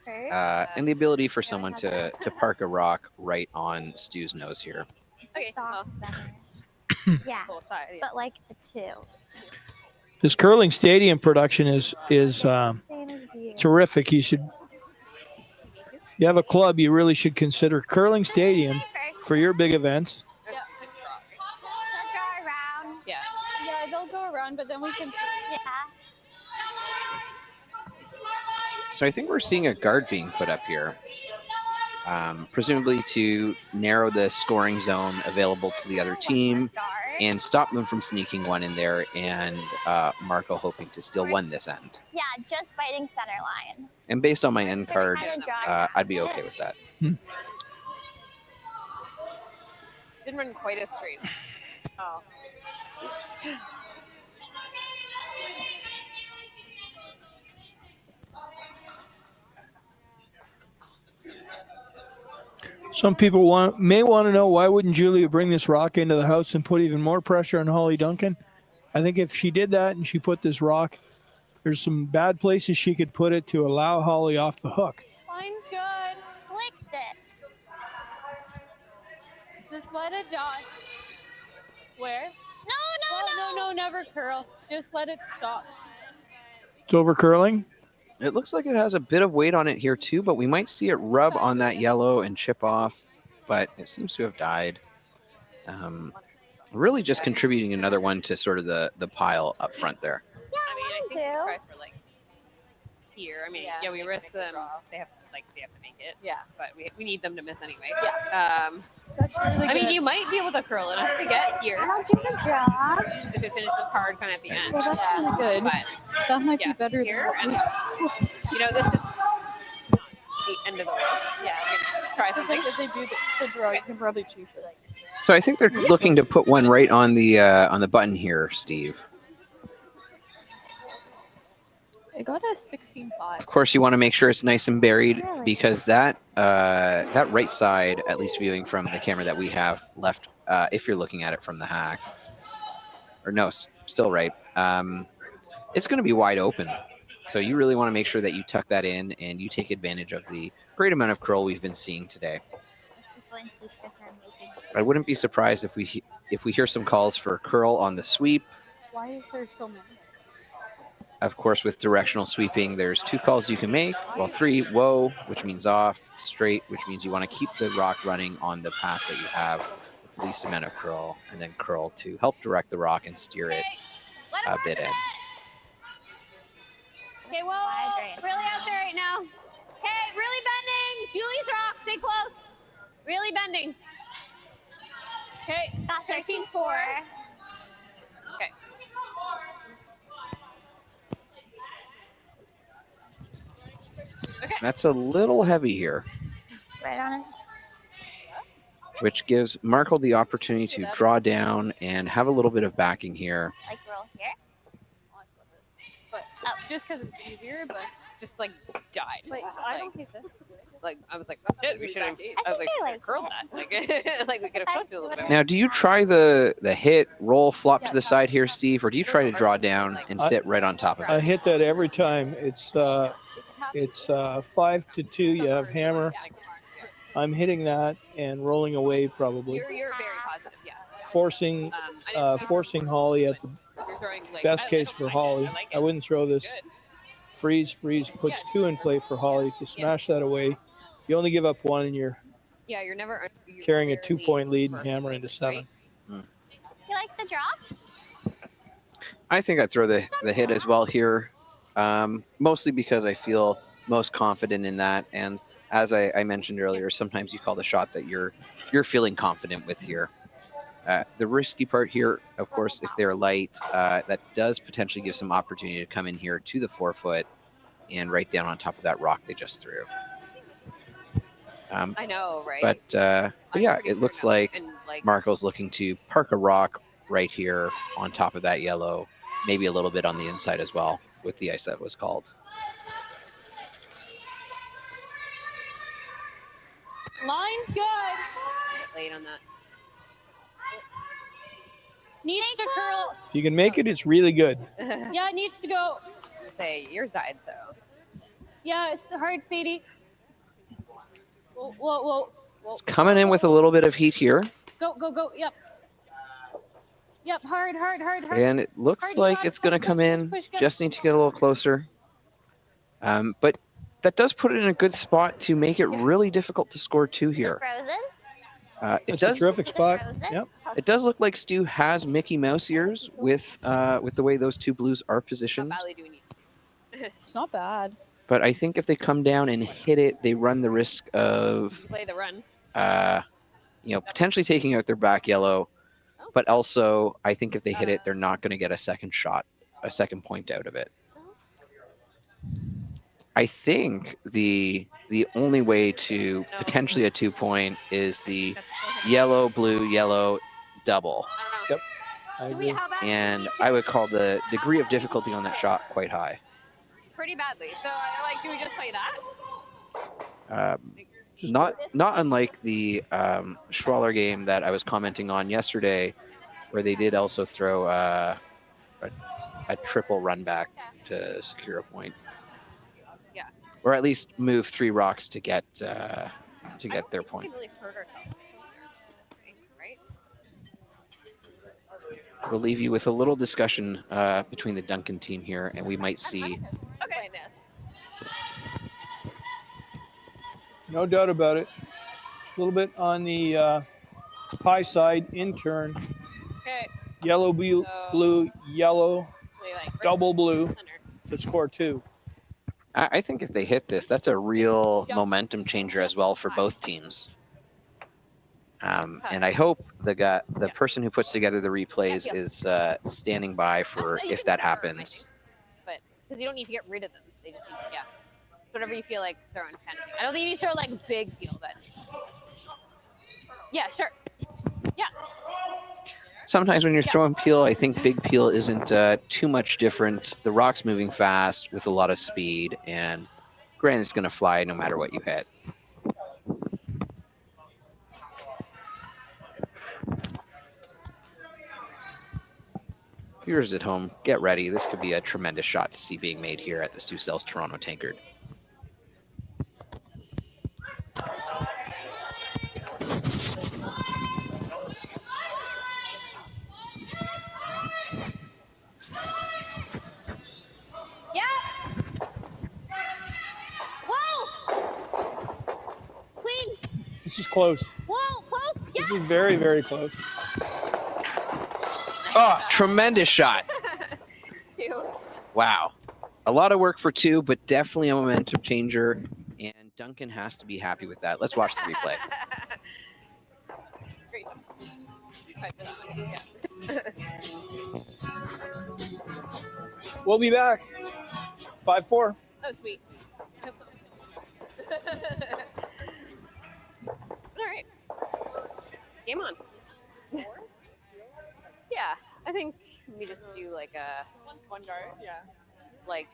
And the ability for someone to park a rock right on Stu's nose here. Okay. Yeah, but like a 2. This curling stadium production is Same as you. terrific. You have a club, you really should consider curling stadium for your big events. Yeah. Draw around. Yeah. Yeah, they'll go around, but then we can. Yeah. So I think we're seeing a guard being put up here, presumably to narrow the scoring zone available to the other team and stop them from sneaking one in there, and Markle hoping to steal one this end. Yeah, just biting center line. And based on my end card, I'd be okay with that. Didn't run quite as straight. Oh. Some people may want to know, why wouldn't Julia bring this rock into the house and put even more pressure on Hollie Duncan? I think if she did that and she put this rock, there's some bad places she could put it to allow Hollie off the hook. Line's good. Flicked it. Just let it die. Where? No. No, never curl. Just let it stop. It's over curling. It looks like it has a bit of weight on it here too, but we might see it rub on that yellow and chip off, but it seems to have died. really just contributing another one to sort of the pile up front there. I mean, I think we try for like here. I mean, yeah, we risk them. They have to make it. Yeah, but we need them to miss anyway. Yeah. That's really good. I mean, you might be able to curl enough to get here. I'll do the job. If it finishes hard, kind of at the end. Well, that's really good. But That might be better here, than and this is the end of the world. Yeah, we can try It's something. like if they do the draw, you can probably chase it. So I think they're looking to put one right on the button here, Steve. I got a 16.5. Of course, you want to make sure it's nice and buried because that right side, at least viewing from the camera that we have left, if you're looking at it from the hack, or no, still right, it's going to be wide open. So you really want to make sure that you tuck that in and you take advantage of the great amount of curl we've been seeing today. I wouldn't be surprised if we hear some calls for curl on the sweep. Why is there so many? Of course, with directional sweeping, there's 2 calls you can make. Well, 3, whoa, which means off, straight, which means you want to keep the rock running on the path that you have with the least amount of curl, and then curl to help direct the rock and steer it a bit in. Okay, well, really out there right now. Hey, really bending. Julie's rock, stay close. Really bending. Okay, Got 13-4. Okay. That's a little heavy here, Right on his. which gives Markle the opportunity to draw down and have a little bit of backing here. Like roll here. But just because it's easier, but just like died. Wait, I don't hate this. Like I was like, oh, shit, we should have. I was like, we should have curled that. Like, like we could have showed you a little bit. Now, do you try the hit, roll, flop to the side here, Steve, or do you try to draw down and sit right on top of I it? hit that every time. It's 5-2. You have hammer. I'm hitting that and rolling away probably. You're very positive, yeah. Forcing Hollie at the You're throwing, like, best I case don't for like Hollie. it. I like I it. wouldn't throw this. Good. Freeze puts 2 in play for Hollie. If you smash that away, you only give up 1 and you're Yeah, you're never you're carrying a barely 2-point lead and perfect, hammer into 7. You like the drop? I think I'd throw the hit as well here, mostly because I feel most confident in that. And as I mentioned earlier, sometimes you call the shot that you're feeling confident with here. The risky part here, of course, if they're light, that does potentially give some opportunity to come in here to the 4-foot and right down on top of that rock they just threw. I know, right? But yeah, it looks like Markle's looking to park a rock right here on top of that yellow, maybe a little bit on the inside as well with the ice that was called. Line's good. Get late on that. Needs to curl. If you can make it, it's really good. Yeah, it needs to go. Say yours died, so. Yeah, it's hard, Sadie. Whoa. It's coming in with a little bit of heat here, Go. Yep, hard. and it looks Hard, like hard, it's going to push, come in. push, get- Just need to get a little closer. But that does put it in a good spot to make it really difficult to score 2 here. Frozen? It It's a does. terrific spot. Yep. It does look like Stu has Mickey Mouse ears with the way those 2 blues are positioned. How badly do we need to? It's not bad. But I think if they come down and hit it, they run the risk of Play the run. potentially taking out their back yellow. But also, I think if they hit it, they're not going to get a second shot, a second point out of it. I think the only way to potentially a 2-point is the yellow, blue, yellow double. Yep. I agree. And I would call the degree of difficulty on that shot quite high. Pretty badly. So, like, do we just play that? Not unlike the Schwaller game that I was commenting on yesterday, where they did also throw a triple run back to secure a point. Yeah. Or at least move 3 rocks to get their point. We can really hurt ourselves. Right? We'll leave you with a little discussion between the Duncan team here, and we might see. Okay. No doubt about it. A little bit on the high side in turn. Okay. Yellow, blue, blue, yellow, So we, like, right double blue center. to score 2. I think if they hit this, that's a real momentum changer as well for both teams. And I hope the person who puts together the replays is standing by for if that happens. But because you don't need to get rid of them, they just need to, yeah. Whatever you feel like throwing, kind of thing. I don't think you need to throw like big peel, but yeah, sure, yeah. Sometimes when you're throwing peel, I think big peel isn't too much different. The rock's moving fast with a lot of speed, and granite's going to fly no matter what you hit. Viewers at home, get ready. This could be a tremendous shot to see being made here at the Stu Sells Toronto Tankard. This is close. Whoa, close. Yeah. This is very, very close. Oh, tremendous shot. 2. Wow. A lot of work for 2, but definitely a momentum changer. And Duncan has to be happy with that. Let's watch the replay. Great. We'll be back. 5-4. Oh, sweet. All right. Game on. Yeah, I think we just do like a one guard. Yeah. Like.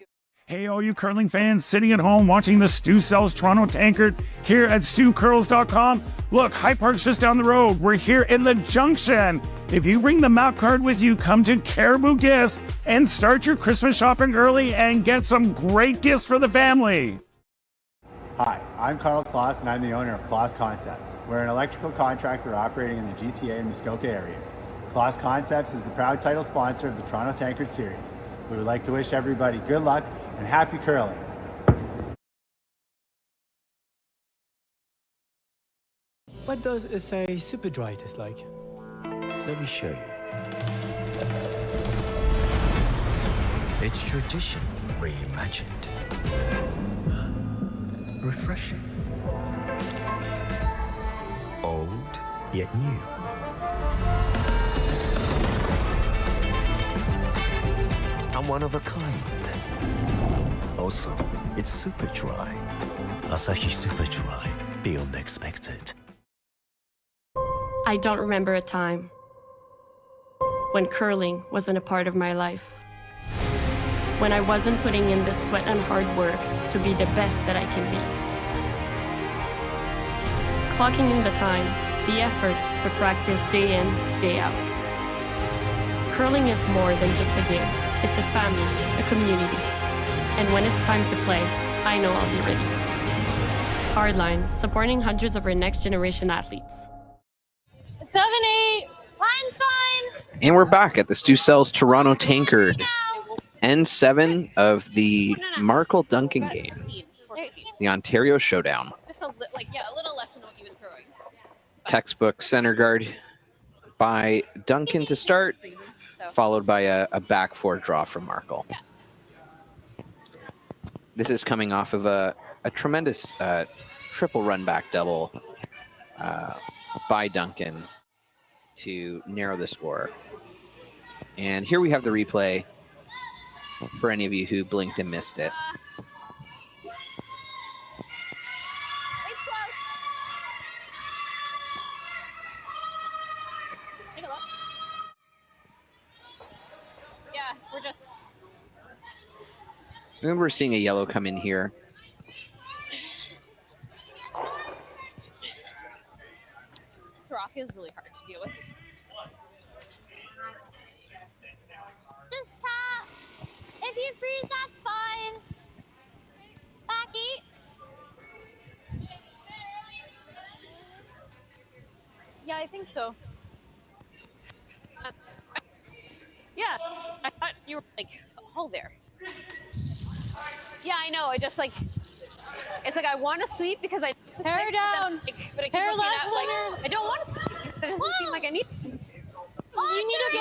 Hey, all you curling fans sitting at home watching the Stu Sells Toronto Tankard here at StuCurls.com. Look, High Park's just down the road. We're here in the Junction. If you bring the map card with you, come to Caribou Gifts and start your Christmas shopping early and get some great gifts for the family. Hi, I'm Carl Kloss and I'm the owner of Kloss Concepts. We're an electrical contractor operating in the GTA and Muskoka areas. Kloss Concepts is the proud title sponsor of the Toronto Tankard Series. We would like to wish everybody good luck and happy curling. What does a super dry taste like? Let me show you. It's tradition reimagined. Refreshing. Old, yet new. I'm one of a kind. Also, it's super dry. Asahi Super Dry. Beyond expected. I don't remember a time when curling wasn't a part of my life. When I wasn't putting in the sweat and hard work to be the best that I can be. Clocking in the time, the effort to practice day in, day out. Curling is more than just a game. It's a family, a community. And when it's time to play, I know I'll be ready. Hardline, supporting hundreds of our next generation athletes. 7-8. Line's fine. And we're back at the Stu Sells Toronto Tankard. N7 of the Markle Duncan game. The Ontario Showdown. Just a little less than what you've been throwing. Textbook center guard by Duncan to start, followed by a back 4 draw from Markle. This is coming off of a tremendous triple run back double by Duncan to narrow the score. And here we have the replay for any of you who blinked and missed it. Take a look. Yeah, we're just. I remember seeing a yellow come in here. This rock is really hard to deal with. Just tap. If you freeze, that's fine. Backy. Yeah, I think so. Yeah, I thought you were like, hold there. Yeah, I know. I just like, it's like I want to sweep because I hair down, but I keep hair looking left, at, like, I don't want to sweep. It doesn't seem like I need to. You need to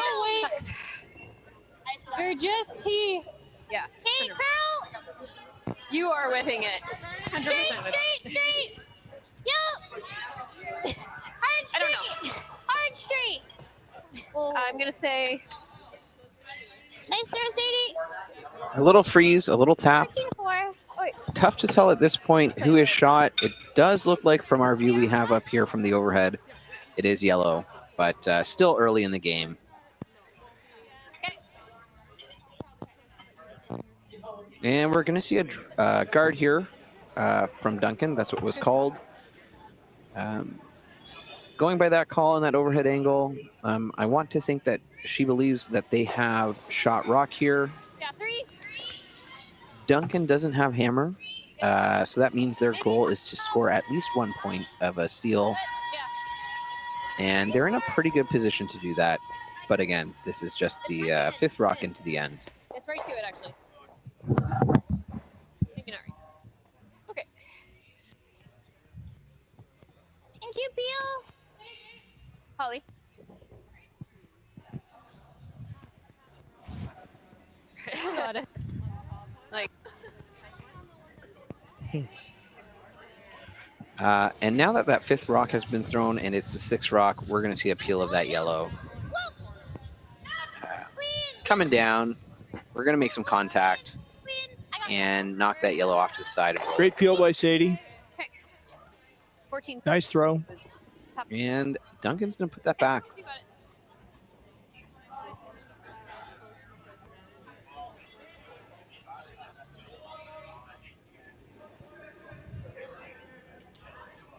You're just T. Yeah. Hey, curl. You are whipping it. 100% Straight, whip. straight. Yep. Hard straight. I don't know. Hard straight. Oh. I'm gonna say Nice throw, Sadie. A little freeze, a little tap. 13-4. Tough to tell at this point who is shot. It does look like from our view we have up here from the overhead, it is yellow, but still early in the game. And we're going to see a guard here from Duncan. That's what it was called. Going by that call and that overhead angle, I want to think that she believes that they have shot rock here. yeah, 3. Duncan doesn't have hammer, so that means their goal is to score at least 1 point of a steal. And they're in a pretty good position to do that. But again, this is just the 5th rock into the end. It's right to it, actually. Maybe not right. Okay. Thank you, Peel. Holly. Got it. Like. And now that that 5th rock has been thrown and it's the 6th rock, we're going to see a peel of that yellow. Coming down, we're going to make some contact and knock that yellow off to the side. Great peel by Sadie. Okay. 14. Nice throw. And Duncan's going to put that back. You got it.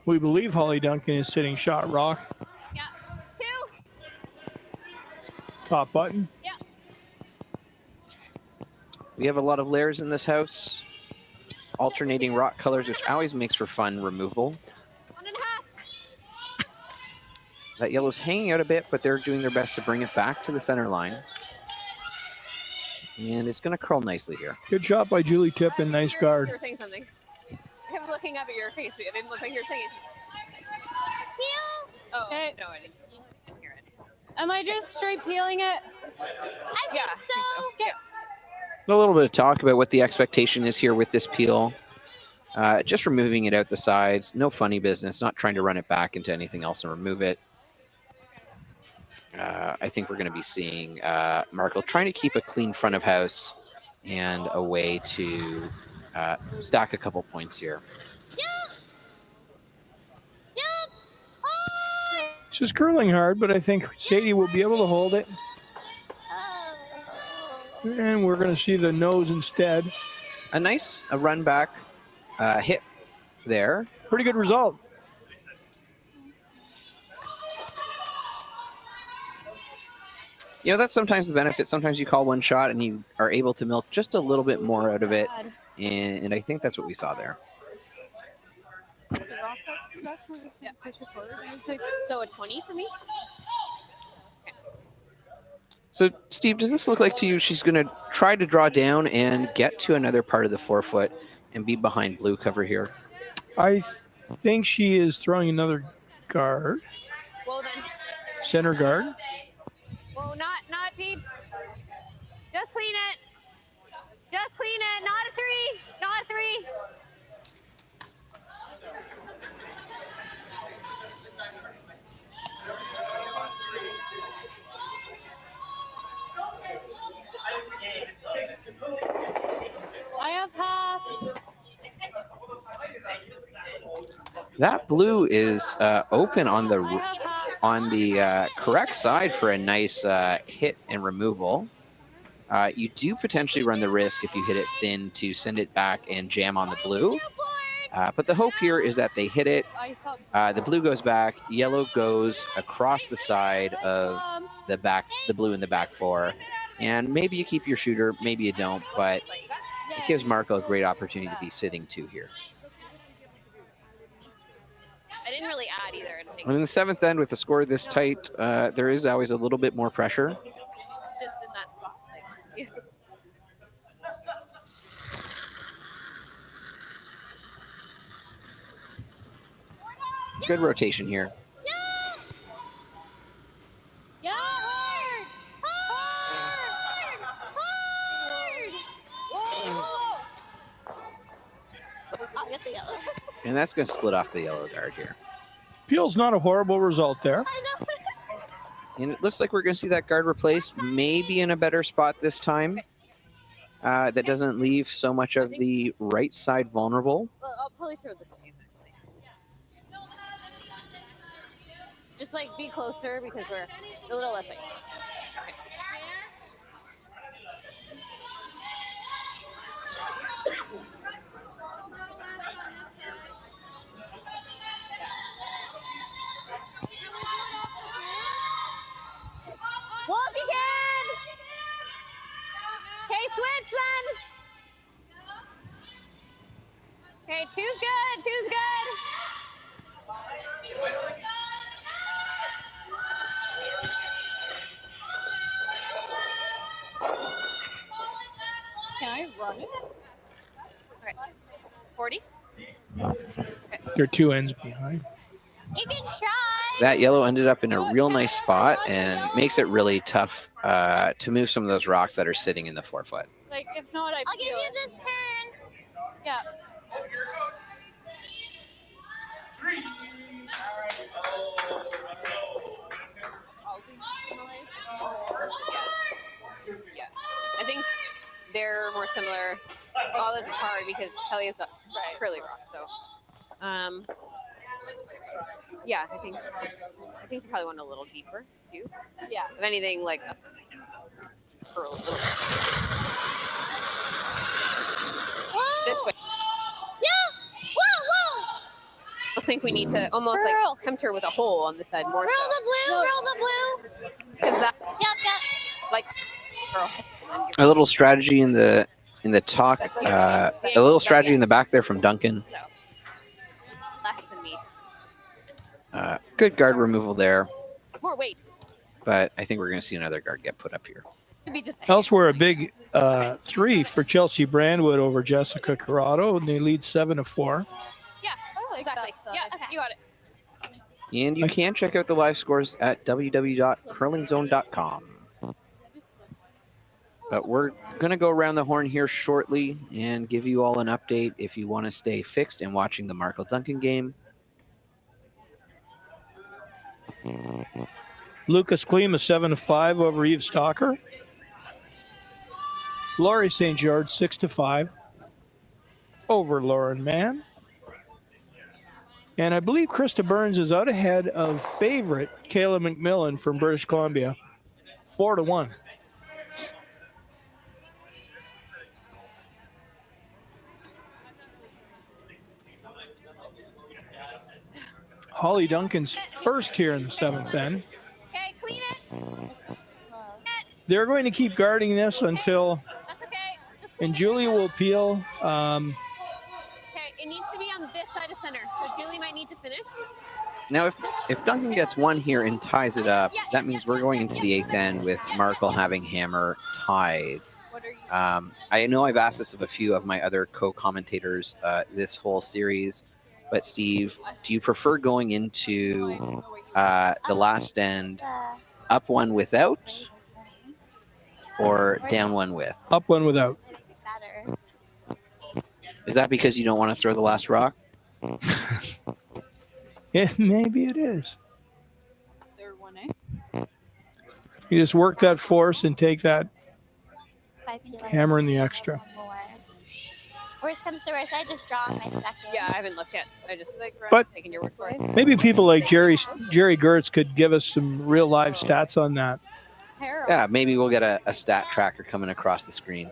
We believe Hollie Duncan is sitting shot rock. Yeah. 2. Top button. Yeah. We have a lot of layers in this house. Alternating rock colors, which always makes for fun removal. 1.5. That yellow's hanging out a bit, but they're doing their best to bring it back to the center line. And it's going to curl nicely here. Good shot by Julie Tippin. Nice guard. You were saying something. I was looking up at your face, but it didn't look like you were saying Peel. Oh, Okay. no, I didn't hear it. Am I just straight peeling it? I think Yeah. so. Okay. A little bit of talk about what the expectation is here with this peel. Just removing it out the sides. No funny business. Not trying to run it back into anything else and remove it. I think we're going to be seeing Markle trying to keep a clean front of house and a way to stack a couple points here. She's curling hard, but I think Sadie will be able to hold it. And we're going to see the nose instead. A nice run back hit there. Pretty good result. You know, that's sometimes the benefit. Sometimes you call one shot and you are able to milk just a little bit more out of it. And I think that's what we saw there. Yeah. So a 20 for me? So, Steve, does this look like to you she's going to try to draw down and get to another part of the forefoot and be behind blue cover here? I think she is throwing another guard. Well then. Center guard. Well, not deep. Just clean it. Just clean it. Not a 3. Not a 3. I have half. That blue is open on the correct side for a nice hit and removal. You do potentially run the risk if you hit it thin to send it back and jam on the blue. But the hope here is that they hit it. The blue goes back. Yellow goes across the side of the blue in the back 4. And maybe you keep your shooter, maybe you don't, but it gives Markle a great opportunity to be sitting 2 here. I didn't really add either. I don't think. And in the 7th end, with the score this tight, there is always a little bit more pressure. Just in that spot. Like, Good rotation here. Yeah, hard. And that's going to split off the yellow guard here. Peel's not a horrible result there. And it looks like we're going to see that guard replaced, maybe in a better spot this time. That doesn't leave so much of the right side vulnerable. Well, I'll probably throw this game, actually. Just like be closer because we're a little less. Okay. Well, if you can. Okay, switch then. Okay, two's good. Two's good. Can I run it? Okay. 40. They're 2 ends behind. You can try. That yellow ended up in a real nice spot and makes it really tough to move some of those rocks that are sitting in the 4-foot. Like, if not, I'll give you this turn. Yeah. Yeah. I think they're more similar. All this hard because Kelly has got curly rock, so yeah, I think you probably went a little deeper too. Yeah. If anything, like for a little this way. Yeah. Whoa, whoa. I think we need to almost like tempt her with a hole on this side more. Roll the blue. Roll the blue. Because that Yep. like A little strategy in the talk, a little strategy in the back there from Duncan. less than me. Good guard removal there, More weight. but I think we're going to see another guard get put up here. Could be just Elsewhere, a big 3 for Chelsea Brandwood over Jessica Corrado, and they lead 7-4. Yeah, exactly. Yeah, you got it. And you can check out the live scores at www.curlingzone.com. But we're going to go around the horn here shortly and give you all an update if you want to stay fixed and watching the Markle Duncan game. Lucas Klima 7-5 over Eve Stalker. Laurie St. George 6-5 over Lauren Mann. And I believe Krista Burns is out ahead of favorite Kayla McMillan from British Columbia, 4-1. Hollie Duncan's first here in the 7th end. Okay, clean it. They're going to keep guarding this until, That's okay. Just and Julia will peel. Okay, it needs to be on this side of center, so Julie might need to finish. Now, if Duncan gets one here and ties it up, that means we're going into the 8th end with Markle having hammer tied. I know I've asked this of a few of my other co-commentators this whole series, but Steve, do you prefer going into the last end up one without or down one with? Up one without. Is that because you don't want to throw the last rock? Yeah, maybe it is. Third one, You just work that force and take that hammer in the extra. Worst comes to worst, I just draw my second. Yeah, I haven't looked yet. I just But taking your word for it. maybe people like Gerry Geurts could give us some real live stats on that. Yeah, maybe we'll get a stat tracker coming across the screen.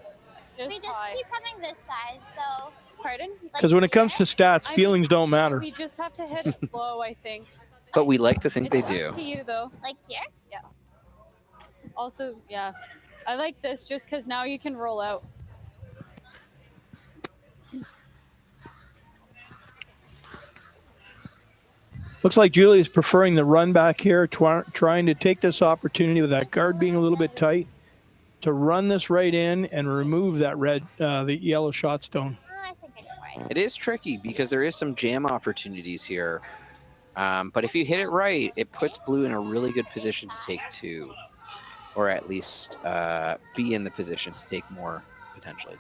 We just keep coming this side, so. Pardon? Because when it comes to stats, feelings don't matter. We just have to hit it low, I think. But we like to think they do. Up to you, though. Like here? Yeah. Also, yeah. I like this just because now you can roll out. Looks like Julie is preferring the run back here, trying to take this opportunity with that guard being a little bit tight to run this right in and remove that the yellow shot stone. It is tricky because there is some jam opportunities here. But if you hit it right, it puts blue in a really good position to take 2, or at least be in the position to take more potentially.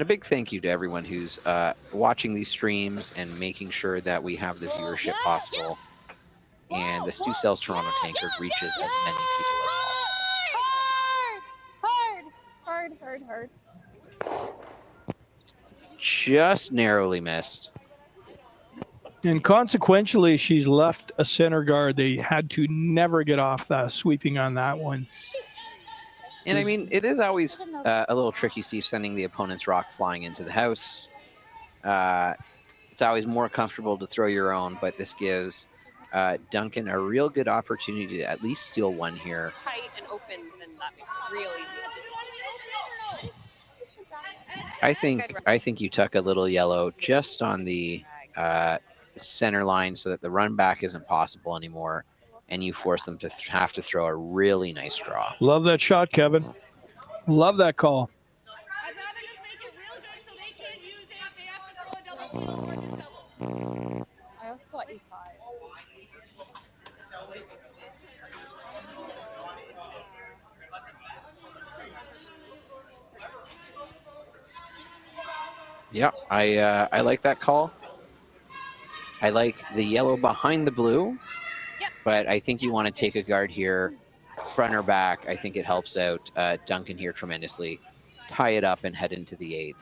And a big thank you to everyone who's watching these streams and making sure that we have the viewership possible. And the Stu Sells Toronto Tankard reaches as many people as possible. Hard. Just narrowly missed. And consequentially, she's left a center guard. They had to never get off that sweeping on that one. And I mean, it is always a little tricky, Steve, sending the opponent's rock flying into the house. It's always more comfortable to throw your own, but this gives Duncan a real good opportunity to at least steal one here. Tight and open, then that makes it real easy. I think you tuck a little yellow just on the center line so that the run back isn't possible anymore, and you force them to have to throw a really nice draw. Love that shot, Kevin. Love that call. I'd rather just make it real good so they can't use it. They have to throw a double. I also got E5. Yeah, I like that call. I like the yellow behind the blue, but I think you want to take a guard here, front or back. I think it helps out Duncan here tremendously. Tie it up and head into the 8th.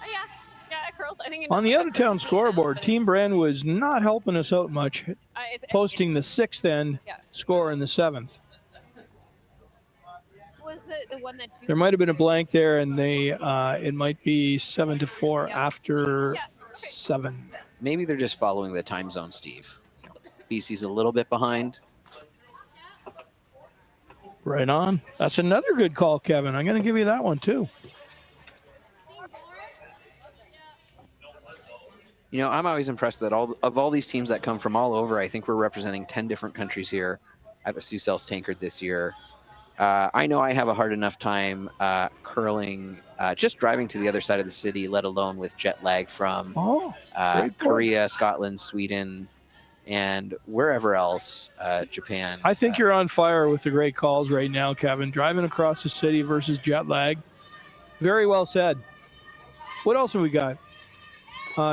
Yeah, it curls. I think On the out-of-town scoreboard, Team Bren was not helping us out much, posting the 6th end score in the 7th. Was the one that There might have been a blank there, and they it might be 7-4 after 7. Maybe they're just following the time zone, Steve. BC's a little bit behind. Right on. That's another good call, Kevin. I'm going to give you that one, too. You know, I'm always impressed that all these teams that come from all over, I think we're representing 10 different countries here at the Sioux Sells Tankard this year. I know I have a hard enough time curling, just driving to the other side of the city, let alone with jet lag from Korea, Scotland, Sweden, and wherever else, Japan. I think you're on fire with the great calls right now, Kevin. Driving across the city versus jet lag. Very well said. What else have we got?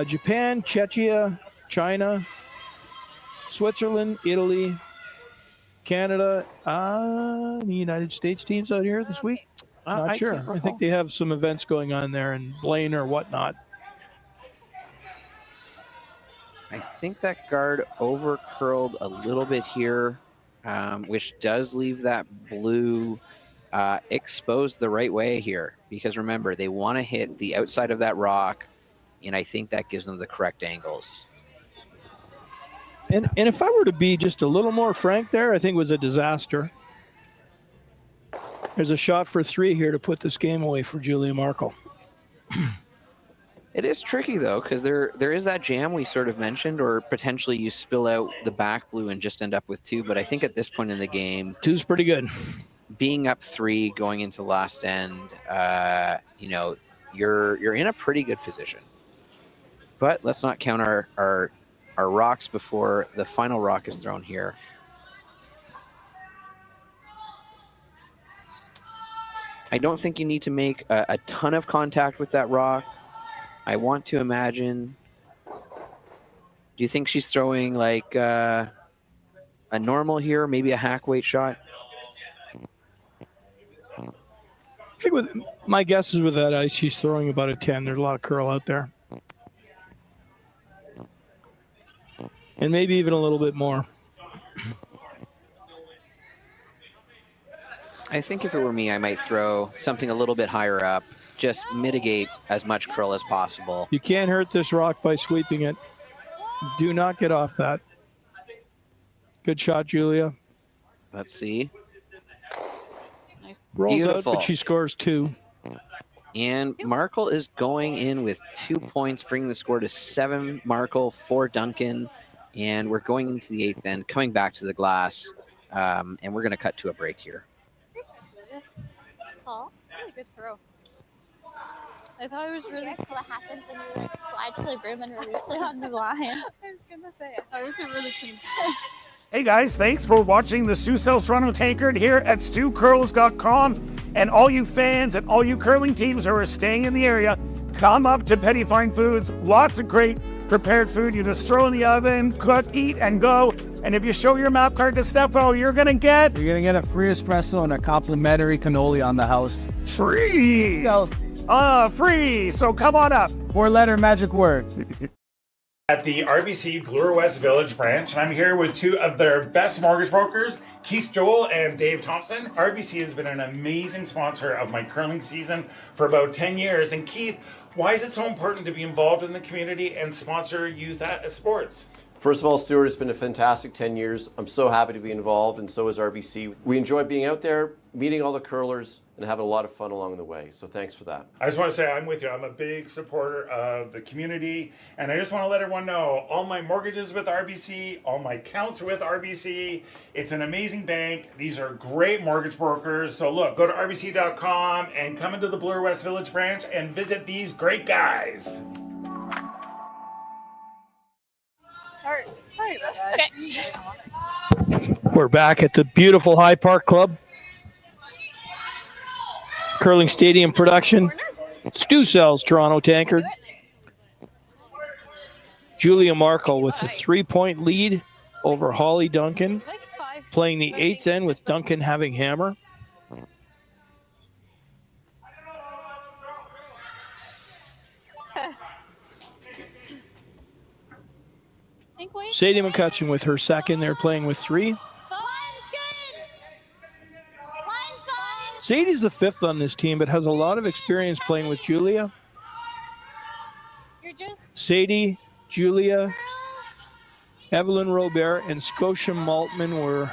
Japan, Czechia, China, Switzerland, Italy, Canada, the United States teams out here this week? Not sure. I think they have some events going on there in Blaine or whatnot. I think that guard over curled a little bit here, which does leave that blue exposed the right way here. Because remember, they want to hit the outside of that rock, and I think that gives them the correct angles. And if I were to be just a little more frank there, I think it was a disaster. There's a shot for 3 here to put this game away for Julia Markle. It is tricky, though, because there is that jam we sort of mentioned, or potentially you spill out the back blue and just end up with 2. But I think at this point in the game, 2's pretty good. Being up 3 going into last end, you know, you're in a pretty good position. But let's not count our rocks before the final rock is thrown here. I don't think you need to make a ton of contact with that rock. I want to imagine. Do you think she's throwing like a normal here, maybe a hack weight shot? I think with my guess is with that ice, she's throwing about a 10. There's a lot of curl out there. And maybe even a little bit more. I think if it were me, I might throw something a little bit higher up. Just mitigate as much curl as possible. You can't hurt this rock by sweeping it. Do not get off that. Good shot, Julia. Let's see. Nice. Rolls Beautiful. out, but she scores 2. And Markle is going in with 2 points, bringing the score to 7 Markle, 4 Duncan. And we're going into the 8th end, coming back to the glass. And we're going to cut to a break here. Call. Really good throw. I thought it was really cool. What happens when you slide to the broom and release it on the line? I was gonna say it. I wasn't really clean. Hey guys, thanks for watching the Sioux Sells Toronto Tankard here at StuCurls.com. And all you fans and all you curling teams who are staying in the area, come up to Petty Fine Foods. Lots of great prepared food. You just throw in the oven, cook, eat, and go. And if you show your map card to Stefano, you're gonna get a free espresso and a complimentary cannoli on the house. free. Free. So come on up. 4-letter magic word. At the RBC Bloor West Village branch, and I'm here with two of their best mortgage brokers, Keith Joel and Dave Thompson. RBC has been an amazing sponsor of my curling season for about 10 years. And Keith, why is it so important to be involved in the community and sponsor youth sports? First of all, Stuart, it's been a fantastic 10 years. I'm so happy to be involved, and so is RBC. We enjoy being out there, meeting all the curlers, and having a lot of fun along the way. So thanks for that. I just want to say I'm with you. I'm a big supporter of the community, and I just want to let everyone know all my mortgages with RBC, all my accounts with RBC. It's an amazing bank. These are great mortgage brokers. So look, go to rbc.com and come into the Bloor West Village branch and visit these great guys. Okay. We're back at the beautiful High Park Club. Curling Stadium production. Stu Sells, Toronto Tankard. Julia Markle with a 3-point lead over Hollie Duncan, playing the 8th end with Duncan having hammer. Sadie McCutcheon with her second. They're playing with 3. Sadie's the 5th on this team, but has a lot of experience playing with Julia. Sadie, Julia, Evelyn Robert, and Scotia Maltman were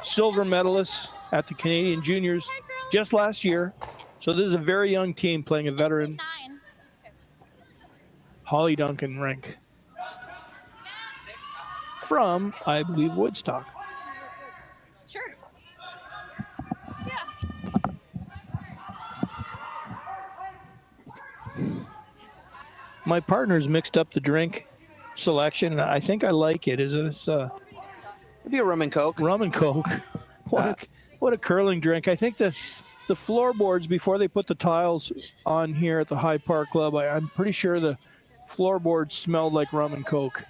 silver medalists at the Canadian Juniors just last year. So this is a very young team playing a veteran Hollie Duncan rank from, I believe, Woodstock. Sure. My partner's mixed up the drink selection, and I think I like it. It's Maybe a rum and coke. Rum and coke. What a curling drink. I think the floorboards, before they put the tiles on here at the High Park Club, I'm pretty sure the floorboards smelled like rum and coke.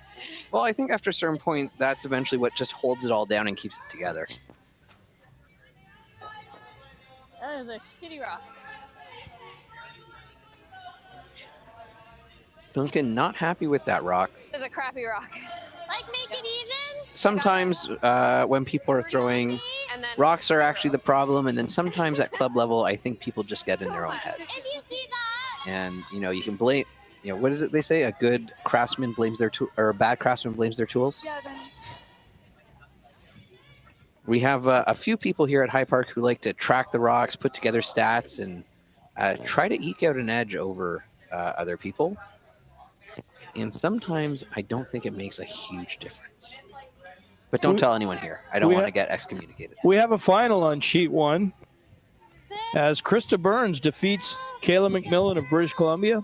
Well, I think after a certain point, that's eventually what just holds it all down and keeps it together. That is a shitty rock. Duncan not happy with that rock. It's a crappy rock. Like, make it even? Sometimes when people are throwing, rocks are actually the problem, and then sometimes at club level, I think people just get in their own heads. If you see that. And, you can blame, what is it they say? A good craftsman blames their tool, or a bad craftsman blames their tools? Yeah, then. We have a few people here at High Park who like to track the rocks, put together stats, and try to eke out an edge over other people. And sometimes I don't think it makes a huge difference. But don't tell anyone here. I don't want to get excommunicated. We have a final on sheet 1 as Krista Burns defeats Kayla McMillan of British Columbia.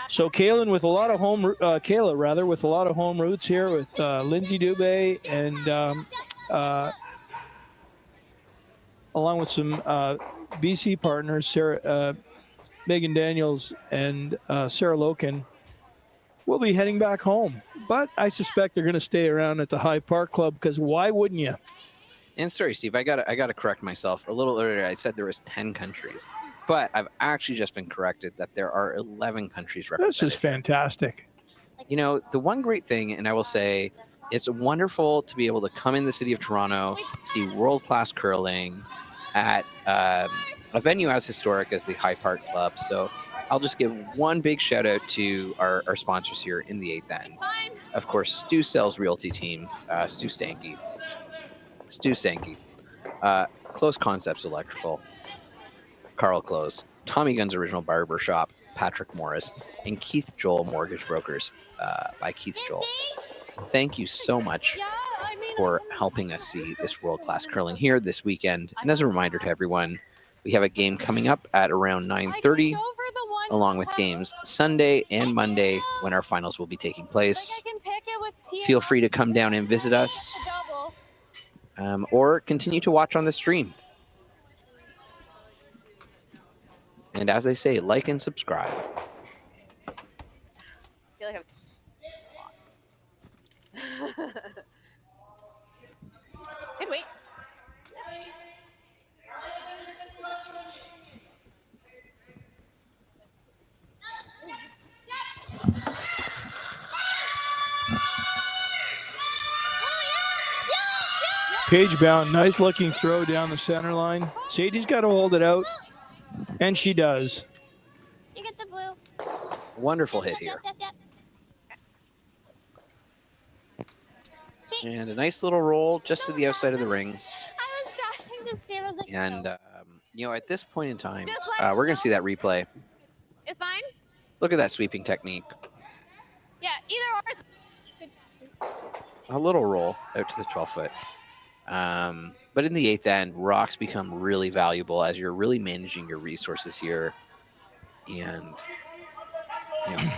So Kayla with a lot of home roots here with Lindsay Dubé and along with some BC partners, Sarah, Megan Daniels and Sarah Loken, will be heading back home. But I suspect they're going to stay around at the High Park Club, because why wouldn't you? And sorry, Steve, I gotta correct myself. A little earlier, I said there was 10 countries. But I've actually just been corrected that there are 11 countries represented. This is fantastic. The one great thing, and I will say, it's wonderful to be able to come in the city of Toronto, see world-class curling at a venue as historic as the High Park Club. So I'll just give one big shout out to our sponsors here in the 8th end. Of course, Stu Sells Realty Team, Stu Stanky, Close Concepts Electrical, Carl Close, Tommy Gunn's Original Barber Shop, Patrick Morris, and Keith Joel Mortgage Brokers by Keith Joel. Thank you so much for helping us see this world-class curling here this weekend. And as a reminder to everyone, we have a game coming up at around 9:30, along with games Sunday and Monday when our finals will be taking place. Feel free to come down and visit us, or continue to watch on the stream. And as they say, like and subscribe. I feel like I've. Good wait. Page bound, nice looking throw down the center line. Sadie's got to hold it out, and she does. You get the blue. Wonderful hit here. And a nice little roll just to the outside of the rings. I was trying to scream. I was like, And, you know, at this point in time, we're going to see that replay. It's fine. Look at that sweeping technique. Yeah, either or. A little roll out to the 12-foot. But in the 8th end, rocks become really valuable as you're really managing your resources here. And, you know,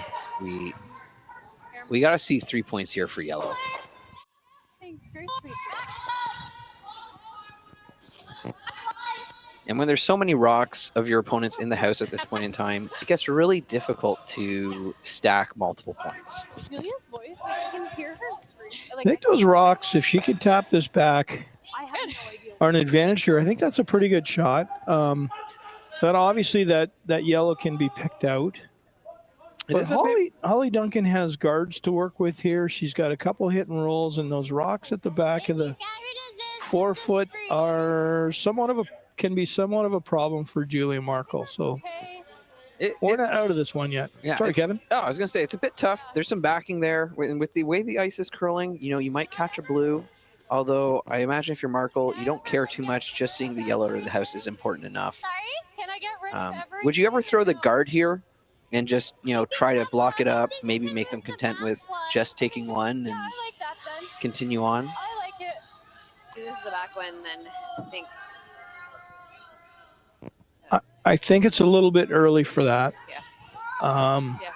we got to see 3 points here for yellow. And when there's so many rocks of your opponents in the house at this point in time, it gets really difficult to stack multiple points. Julia's voice, I can hear her scream. I think those rocks, if she could tap this back, I have no idea. are an advantage here. I think that's a pretty good shot. That obviously that yellow can be picked out. But Hollie Duncan has guards to work with here. She's got a couple hit and rolls, and those rocks at the back of the 4 foot are can be somewhat of a problem for Julia Markle. So we're not out of this one yet. Yeah, Sorry, Kevin. Oh, I was going to say, it's a bit tough. There's some backing there. With the way the ice is curling, you know, you might catch a blue. Although I imagine if you're Markle, you don't care too much. Just seeing the yellow or the house is important enough. Sorry, can I get rid of everything? Would you ever throw the guard here and just, you know, try to block it up, maybe make them content with just taking one and continue on? I like it. This is the back one, then I think. I think it's a little bit early for that. Yeah. Yeah,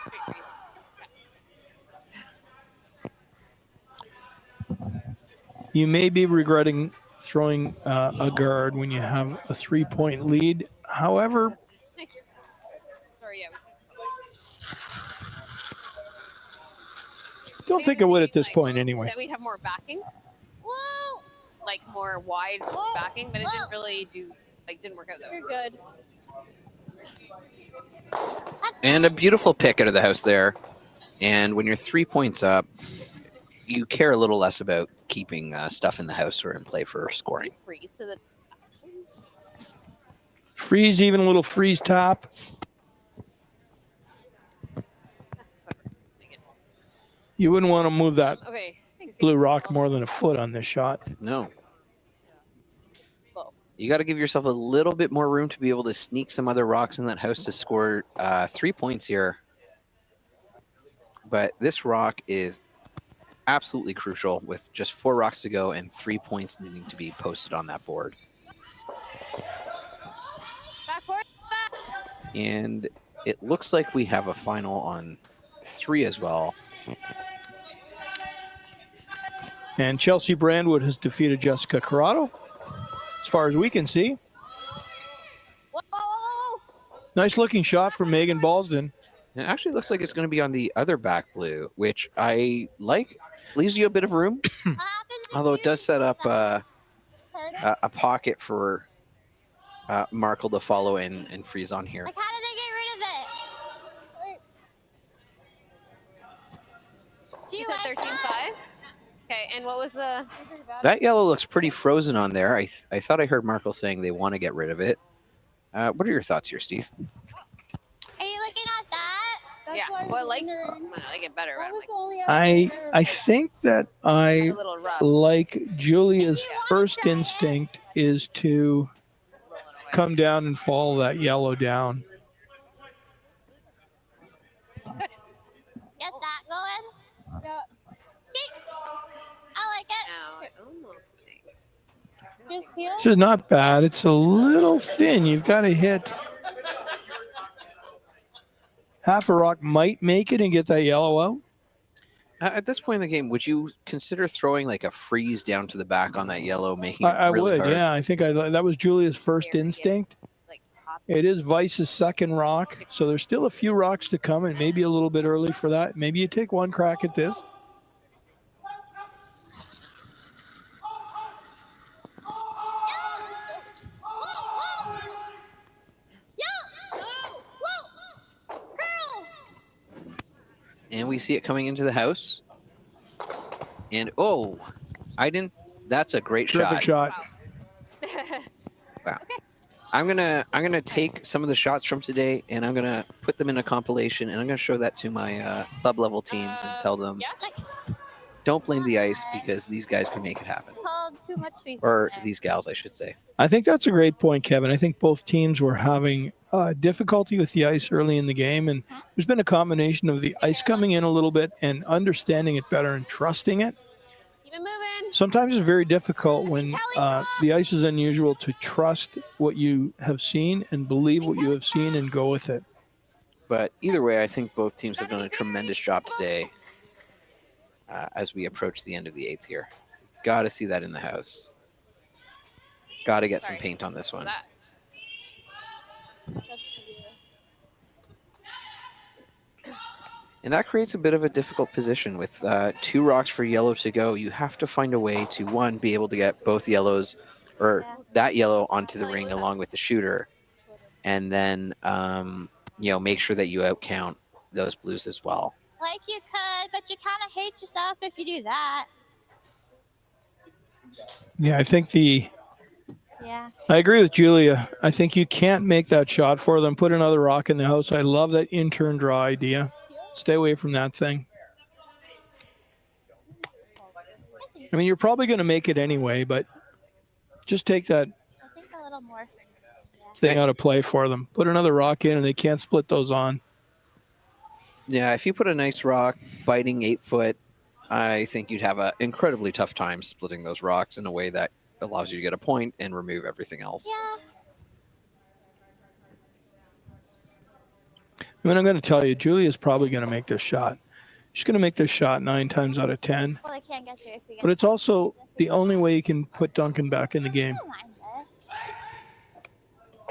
you may be regretting throwing a guard when you have a 3-point lead. However, Sorry, yeah. don't think I would at this point anyway. That we'd have more backing. Whoa! Like more wide backing, but it didn't really didn't work out though. You're good. And a beautiful pick out of the house there. And when you're 3 points up, you care a little less about keeping stuff in the house or in play for scoring. Freeze to the. Freeze, even a little freeze top. You wouldn't want to move that blue rock more than a foot on this shot. No. You got to give yourself a little bit more room to be able to sneak some other rocks in that house to score 3 points here. But this rock is absolutely crucial with just 4 rocks to go and 3 points needing to be posted on that board. And it looks like we have a final on 3 as well. And Chelsea Brandwood has defeated Jessica Corrado, as far as we can see. Nice looking shot from Megan Balsden. It actually looks like it's going to be on the other back blue, which I like. Leaves you a bit of room, although it does set up a pocket for Markle to follow in and freeze on here. Like, how did they get rid of it? You said 13-5? Okay, and what was the... That yellow looks pretty frozen on there. I thought I heard Markle saying they want to get rid of it. What are your thoughts here, Steve? Are you looking at that? Yeah, well, I like it better. I think that I like Julia's first instinct is to come down and follow that yellow down. Get that going? Yeah. I like it. Now, I almost think. Just peel. This is not bad. It's a little thin. You've got to hit. Half a rock might make it and get that yellow out. At this point in the game, would you consider throwing like a freeze down to the back on that yellow, making it I really would, hard? yeah. I think that was Julia's first instinct. It is Weiss's second rock, so there's still a few rocks to come, and maybe a little bit early for that. Maybe you take one crack at this. And we see it coming into the house. And oh, I didn't. That's a great Terrific shot. Wow. I'm gonna take some of the shots from today, and I'm gonna put them in a compilation, and I'm gonna show that to my club level teams and tell them, don't blame the ice because these guys can make it happen, Too much sweet or these gals, I should say. I think that's a great point, Kevin. I think both teams were having difficulty with the ice early in the game, and there's been a combination of the ice coming in a little bit and understanding it better and trusting it. Sometimes it's very difficult when the ice is unusual to trust what you have seen and believe what you have seen and go with it. But either way, I think both teams have done a tremendous job today as we approach the end of the 8th here. Got to see that in the house. Got to get some paint on this one. And that creates a bit of a difficult position with 2 rocks for yellow to go. You have to find a way to, one, be able to get both yellows or that yellow onto the ring along with the shooter. And then, you know, make sure that you outcount those blues as well. Like you could, but you kind of hate yourself if you do that. Yeah, I think Yeah. I agree with Julia. I think you can't make that shot for them. Put another rock in the house. I love that in-turn draw idea. Stay away from that thing. I mean, you're probably going to make it anyway, but just take that I think a little more. thing out of play for them. Put another rock in, and they can't split those on. Yeah, if you put a nice rock, biting 8-foot, I think you'd have an incredibly tough time splitting those rocks in a way that allows you to get a point and remove everything else. Yeah. I mean, I'm going to tell you, Julia's probably going to make this shot. She's going to make this shot 9 times out of 10. Well, I can't get through if we get But it's also the only way you can put Duncan back in the game.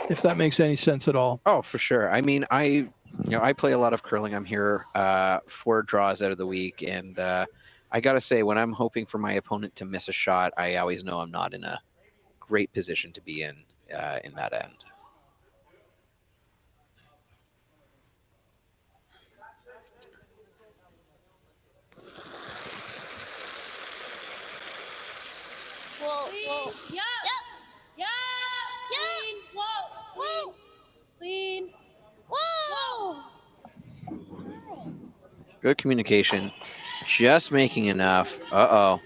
If that makes any sense at all. Oh, for sure. I mean, I play a lot of curling. I'm here 4 draws out of the week, and I got to say, when I'm hoping for my opponent to miss a shot, I always know I'm not in a great position to be in that end. Whoa. Yeah. Yeah. Clean. Whoa. Clean. Whoa. Good communication. Just making enough. Uh-oh.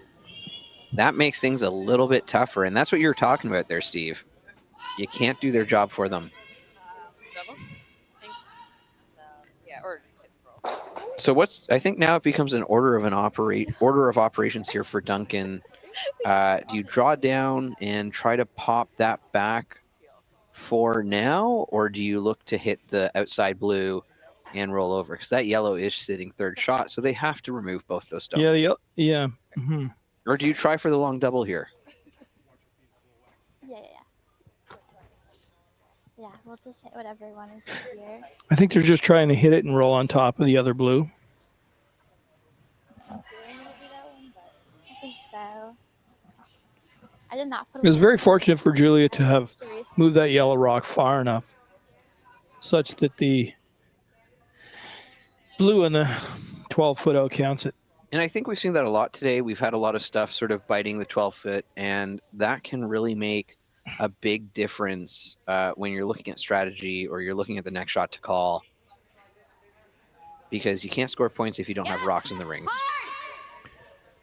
That makes things a little bit tougher, and that's what you're talking about there, Steve. You can't do their job for them. So I think now it becomes an order of operations here for Duncan. Do you draw down and try to pop that back for now, or do you look to hit the outside blue and roll over? Because that yellow is sitting third shot, so they have to remove both those stones. Yeah. Mm-hmm. Or do you try for the long double here? Yeah, we'll just hit whatever one is here. I think they're just trying to hit it and roll on top of the other blue. I think so. I did not put It was very fortunate for Julia to have moved that yellow rock far enough such that the blue in the 12-foot out counts it. And I think we've seen that a lot today. We've had a lot of stuff sort of biting the 12-foot, and that can really make a big difference when you're looking at strategy or you're looking at the next shot to call, because you can't score points if you don't have rocks in the rings.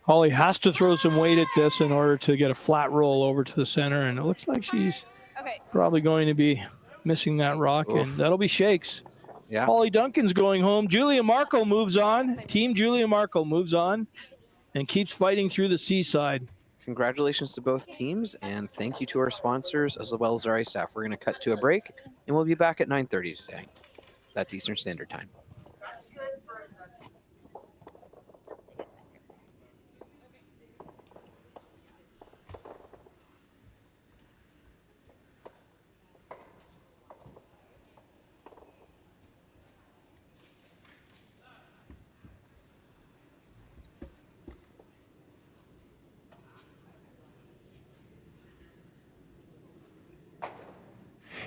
Hollie has to throw some weight at this in order to get a flat roll over to the center, and it looks like she's probably going to be missing that rock, and that'll be shakes. Yeah. Hollie Duncan's going home. Julia Markle moves on. Team Julia Markle moves on and keeps fighting through the seaside. Congratulations to both teams, and thank you to our sponsors as well as our ice staff. We're going to cut to a break, and we'll be back at 9:30 today. That's Eastern Standard Time.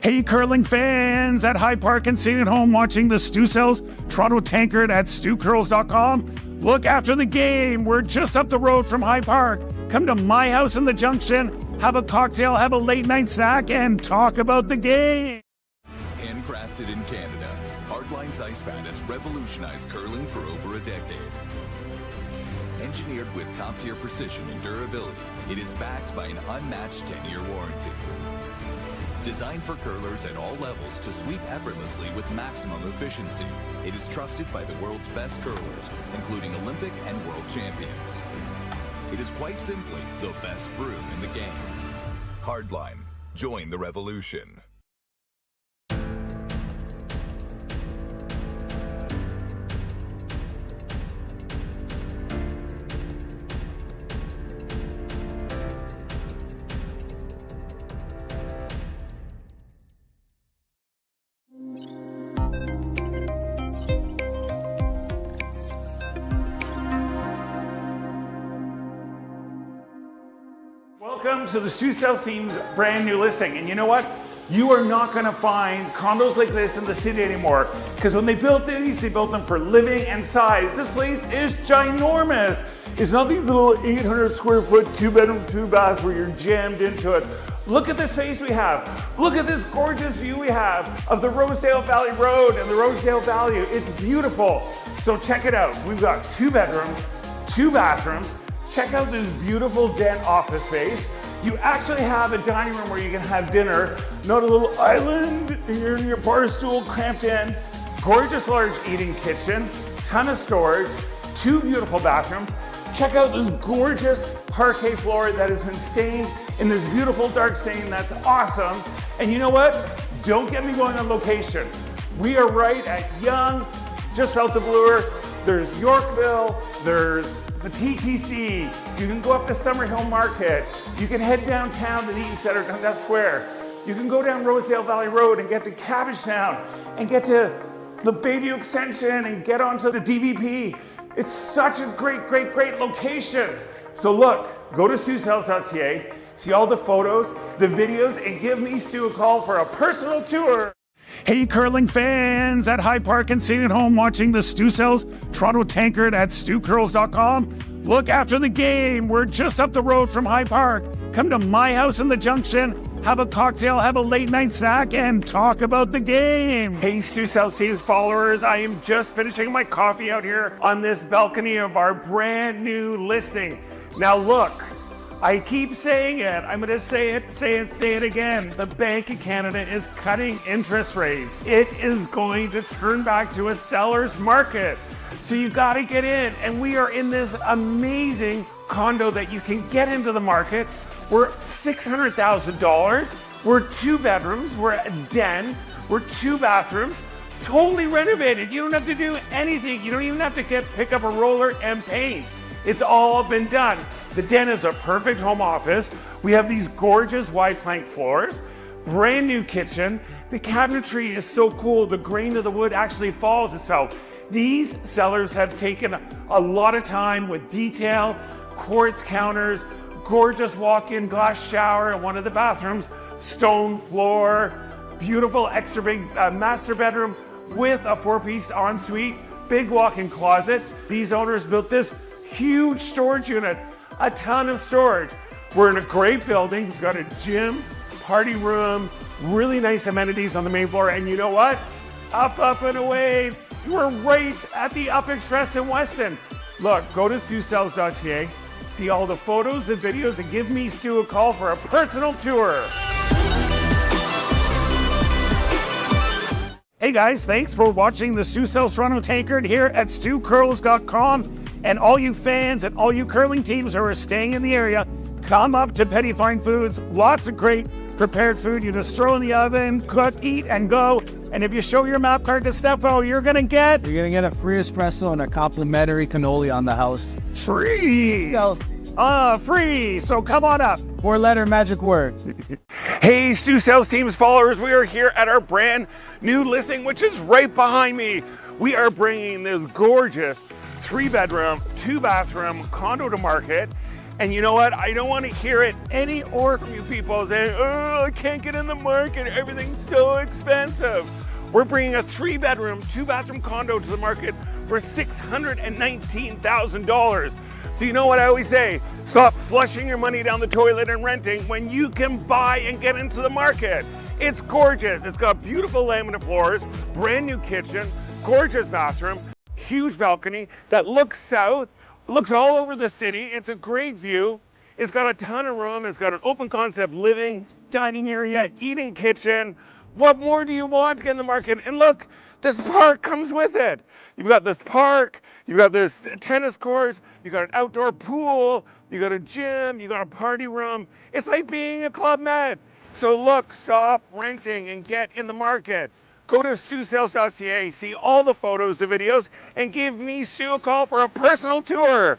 Hey, curling fans at High Park and sitting at home watching the Stu Sells Toronto Tankard at stewcurls.com. Look after the game. We're just up the road from High Park. Come to my house in the Junction, have a cocktail, have a late night snack, and talk about the game. Handcrafted in Canada, Hardline's Ice Pad has revolutionized curling for over a decade. Engineered with top-tier precision and durability, it is backed by an unmatched 10-year warranty. Designed for curlers at all levels to sweep effortlessly with maximum efficiency, it is trusted by the world's best curlers, including Olympic and world champions. It is quite simply the best broom in the game. Hardline. Join the revolution. Welcome to the Stu Sells team's brand new listing. And you know what? You are not going to find condos like this in the city anymore. Because when they built these, they built them for living and size. This place is ginormous. It's not these little 800 square foot, 2-bedroom, 2-bath where you're jammed into it. Look at the space we have. Look at this gorgeous view we have of the Rosedale Valley Road and the Rosedale Valley. It's beautiful. So check it out. We've got 2 bedrooms, 2 bathrooms. Check out this beautiful den office space. You actually have a dining room where you can have dinner, not a little island, you're in your bar stool cramped in. Gorgeous large eating kitchen, ton of storage, 2 beautiful bathrooms. Check out this gorgeous parquet floor that has been stained in this beautiful dark stain. That's awesome. And you know what? Don't get me going on location. We are right at Yonge, just south of Bloor. There's Yorkville, there's the TTC, you can go up to Summerhill Market, you can head downtown to the east side of Dundas Square, you can go down Rosedale Valley Road and get to Cabbagetown and get to the Bayview Extension and get onto the DVP. It's such a great, great, great location. So look, go to StuSells.ca, see all the photos, the videos, and give me Stu a call for a personal tour. Hey, curling fans at High Park and sitting at home watching the Stu Sells Toronto Tankard at stewcurls.com. Look after the game. We're just up the road from High Park. Come to my house in the Junction, have a cocktail, have a late night snack, and talk about the game. Hey, Stu Sells team's followers, I am just finishing my coffee out here on this balcony of our brand new listing. Now look, I keep saying it. I'm going to say it again. The Bank of Canada is cutting interest rates. It is going to turn back to a seller's market. So you got to get in. And we are in this amazing condo that you can get into the market. We're $600,000. We're 2 bedrooms. We're a den. We're 2 bathrooms. Totally renovated. You don't have to do anything. You don't even have to pick up a roller and paint. It's all been done. The den is a perfect home office. We have these gorgeous wide plank floors, brand new kitchen. The cabinetry is so cool. The grain of the wood actually follows itself. These sellers have taken a lot of time with detail, quartz counters, gorgeous walk-in glass shower in one of the bathrooms, stone floor, beautiful extra big master bedroom with a 4-piece ensuite, big walk-in closet. These owners built this huge storage unit, a ton of storage. We're in a great building. It's got a gym, party room, really nice amenities on the main floor. And you know what? Up, and away. We're right at the Up Express in Weston. Look, go to StuSells.ca, see all the photos and videos, and give me Stu a call for a personal tour. Hey guys, thanks for watching the Stu Sells Toronto Tankard here at stewcurls.com. And all you fans and all you curling teams who are staying in the area, come up to Petty Fine Foods. Lots of great prepared food. You just throw in the oven, cook, eat, and go. And if you show your map card to Stefo, you're gonna get a free espresso and a complimentary cannoli on the house. Free! Free! So come on up. 4-letter magic word. Hey, Stu Sells team's followers, we are here at our brand new listing, which is right behind me. We are bringing this gorgeous 3-bedroom, 2-bathroom condo to market. And you know what? I don't want to hear it any more from you people saying, oh, I can't get in the market. Everything's so expensive. We're bringing a 3-bedroom, 2-bathroom condo to the market for $619,000. So you know what I always say? Stop flushing your money down the toilet and renting when you can buy and get into the market. It's gorgeous. It's got beautiful laminate floors, brand new kitchen, gorgeous bathroom, huge balcony that looks south, looks all over the city. It's a great view. It's got a ton of room. It's got an open concept living, dining area, eating kitchen. What more do you want to get in the market? And look, this park comes with it. You've got this park, you've got this tennis court, you've got an outdoor pool, you've got a gym, you've got a party room. It's like being a Club Med. So look, stop renting and get in the market. Go to StuSales.ca, see all the photos, the videos, and give me, Stu, a call for a personal tour.